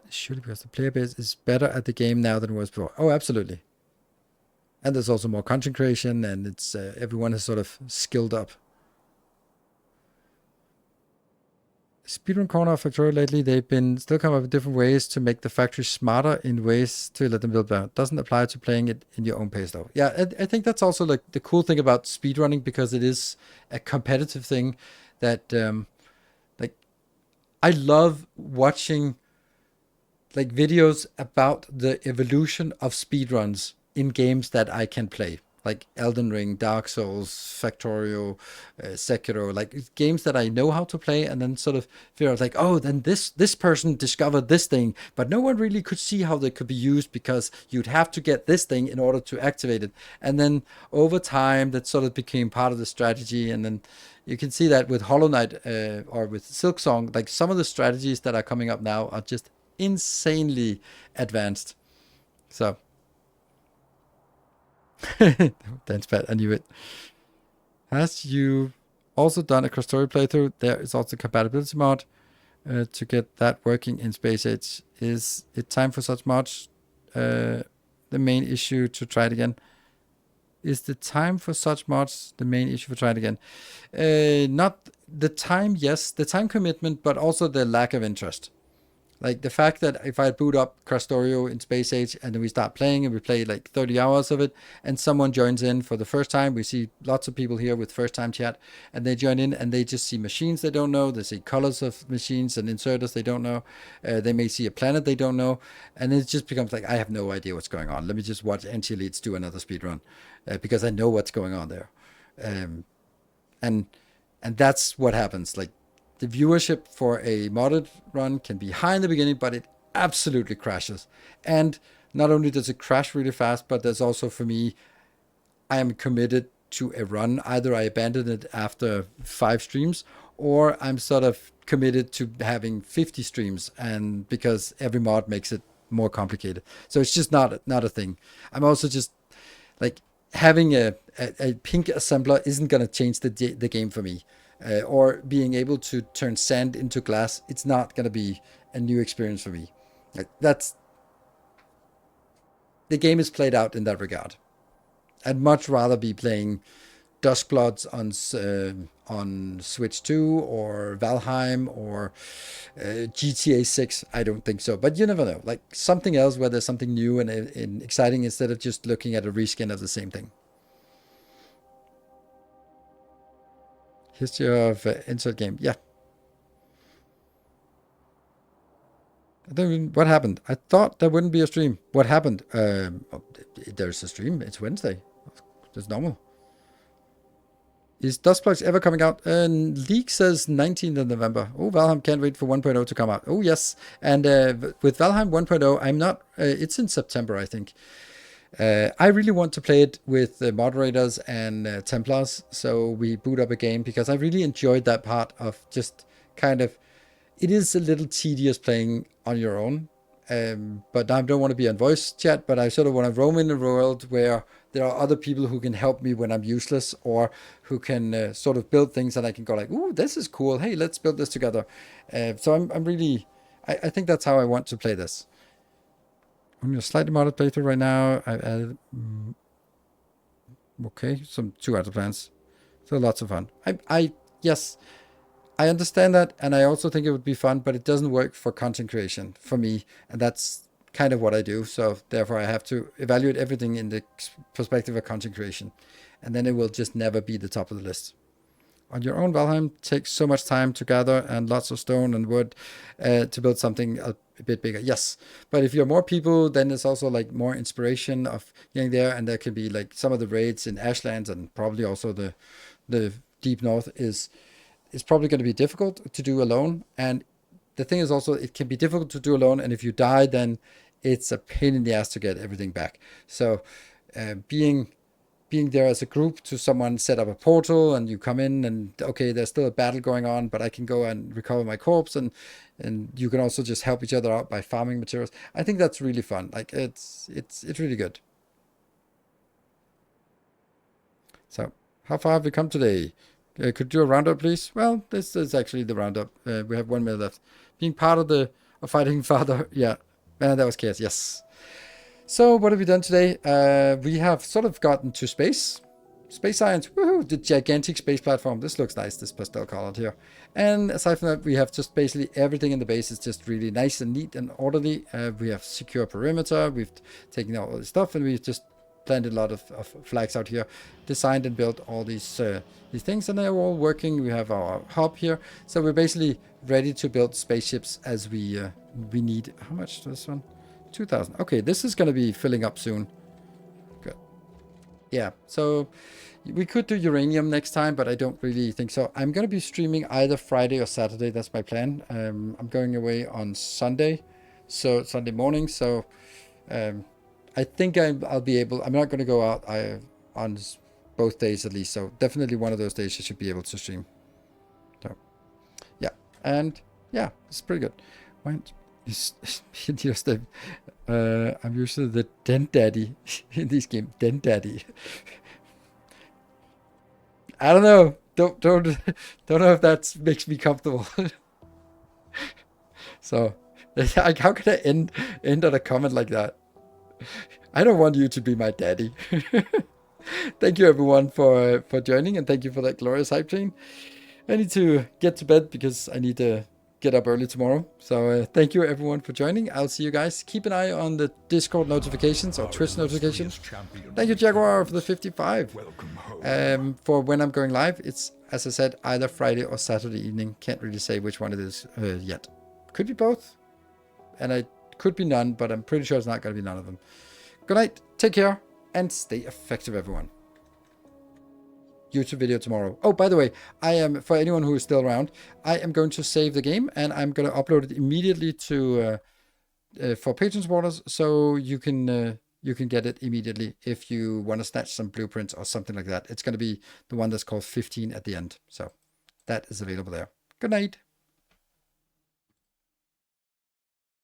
is surely because the player base is better at the game now than it was before. Oh, absolutely. And there's also more content creation, and it's everyone has sort of skilled up. Speedrun Corner of Factorio lately, they've been still come up with different ways to make the factory smarter in ways to let them build better. Doesn't apply to playing it in your own pace though. Yeah, I think that's also like the cool thing about speedrunning, because it is a competitive thing that like I love watching like videos about the evolution of speedruns in games that I can play, like Elden Ring, Dark Souls, Factorio, Sekiro, like games that I know how to play, and then sort of figure out like, oh, then this person discovered this thing, but no one really could see how they could be used because you'd have to get this thing in order to activate it, and then over time that sort of became part of the strategy, and then you can see that with Hollow Knight or with Silksong, like some of the strategies that are coming up now are just insanely advanced. So dance pad, I knew it. As you also done a Craftorio playthrough. There is also compatibility mod to get that working in Space Age. Is it time for such mods? The main issue to try it again. Is the time for such mods the main issue for trying it again? Not the time, yes, the time commitment, but also the lack of interest. Like the fact that if I boot up Craftorio in Space Age and then we start playing and we play like 30 hours of it and someone joins in for the first time, we see lots of people here with first time chat and they join in and they just see machines they don't know, they see colors of machines and inserters they don't know, they may see a planet they don't know, and it just becomes like, I have no idea what's going on. Let me just watch NT-Elites do another speedrun because I know what's going on there. And that's what happens. Like, the viewership for a modded run can be high in the beginning, but it absolutely crashes. And not only does it crash really fast, but there's also, for me, I am committed to a run. Either I abandon it after 5 streams, or I'm sort of committed to having 50 streams, and because every mod makes it more complicated. So it's just not a thing. I'm also just like, having a pink assembler isn't going to change the game for me. Or being able to turn sand into glass, it's not going to be a new experience for me. Like, that's, the game is played out in that regard. I'd much rather be playing Duskbloods on Switch 2 or Valheim or GTA 6. I don't think so, but you never know. Like, something else where there's something new and exciting instead of just looking at a reskin of the same thing. History of insert game. Yeah. What happened? I thought there wouldn't be a stream. What happened? There's a stream. It's Wednesday. That's normal. Is Dustplugs ever coming out? Leak says 19th of November. Oh, Valheim can't wait for 1.0 to come out. Oh, yes. And with Valheim 1.0, I'm not... it's in September, I think. I really want to play it with moderators and Templars, so we boot up a game, because I really enjoyed that part of just kind of, it is a little tedious playing on your own, but I don't want to be on voice chat, but I sort of want to roam in a world where there are other people who can help me when I'm useless, or who can sort of build things that I can go like, ooh, this is cool, hey, let's build this together. So I'm really, I think that's how I want to play this. I'm in a slightly modded playthrough right now. I added, okay, some 2 other plans. So lots of fun. Yes, I understand that, and I also think it would be fun, but it doesn't work for content creation for me, and that's kind of what I do. So therefore, I have to evaluate everything in the perspective of content creation, and then it will just never be the top of the list. On your own, Valheim takes so much time to gather and lots of stone and wood to build something a bit bigger. Yes, but if you're more people, then there's also like more inspiration of getting there, and there can be like some of the raids in Ashlands, and probably also the Deep North is probably going to be difficult to do alone. And the thing is also, it can be difficult to do alone, and if you die, then it's a pain in the ass to get everything back. So being there as a group, to someone set up a portal and you come in and, okay, there's still a battle going on, but I can go and recover my corpse, and you can also just help each other out by farming materials. I think that's really fun. Like, it's really good. So how far have we come today? Could you do a roundup, please? Well, this is actually the roundup. We have 1 minute left. Being part of Fighting Father. Yeah, that was chaos. Yes. So what have we done today? We have sort of gotten to space science. Woohoo! The gigantic space platform. This looks nice, this pastel colored here. And aside from that, we have just basically everything in the base is just really nice and neat and orderly. We have secure perimeter. We've taken out all this stuff, and we've just planted a lot of flags out here, designed and built all these things, and they're all working. We have our hub here, so we're basically ready to build spaceships as we need. How much does this one? 2,000. Okay, this is going to be filling up soon. Good. Yeah, so we could do uranium next time, but I don't really think so. I'm going to be streaming either Friday or Saturday. That's my plan. I'm going away on Sunday, so Sunday morning. So I think I'll be able. I'm not going to go out on both days at least. So definitely one of those days I should be able to stream. So yeah, and yeah, it's pretty good. When just I'm usually the den daddy in this game. Den daddy. I don't know. don't know if that makes me comfortable. So, like, how can I end on a comment like that? I don't want you to be my daddy. Thank you everyone for joining, and thank you for that glorious hype train. I need to get to bed because I need to get up early tomorrow. So thank you everyone for joining. I'll see you guys. Keep an eye on the Discord notifications or Twitch notifications. Thank you, Jaguar, for the 55. For when I'm going live, it's, as I said, either Friday or Saturday evening. Can't really say which one it is yet. Could be both, and I could be none, but I'm pretty sure it's not going to be none of them. Good night, take care, and stay effective, everyone. YouTube video tomorrow. Oh, by the way, I am, for anyone who is still around, I am going to save the game, and I'm going to upload it immediately to for patron supporters, so you can get it immediately if you want to snatch some blueprints or something like that. It's going to be the one that's called 15 at the end, so that is available there. Good night.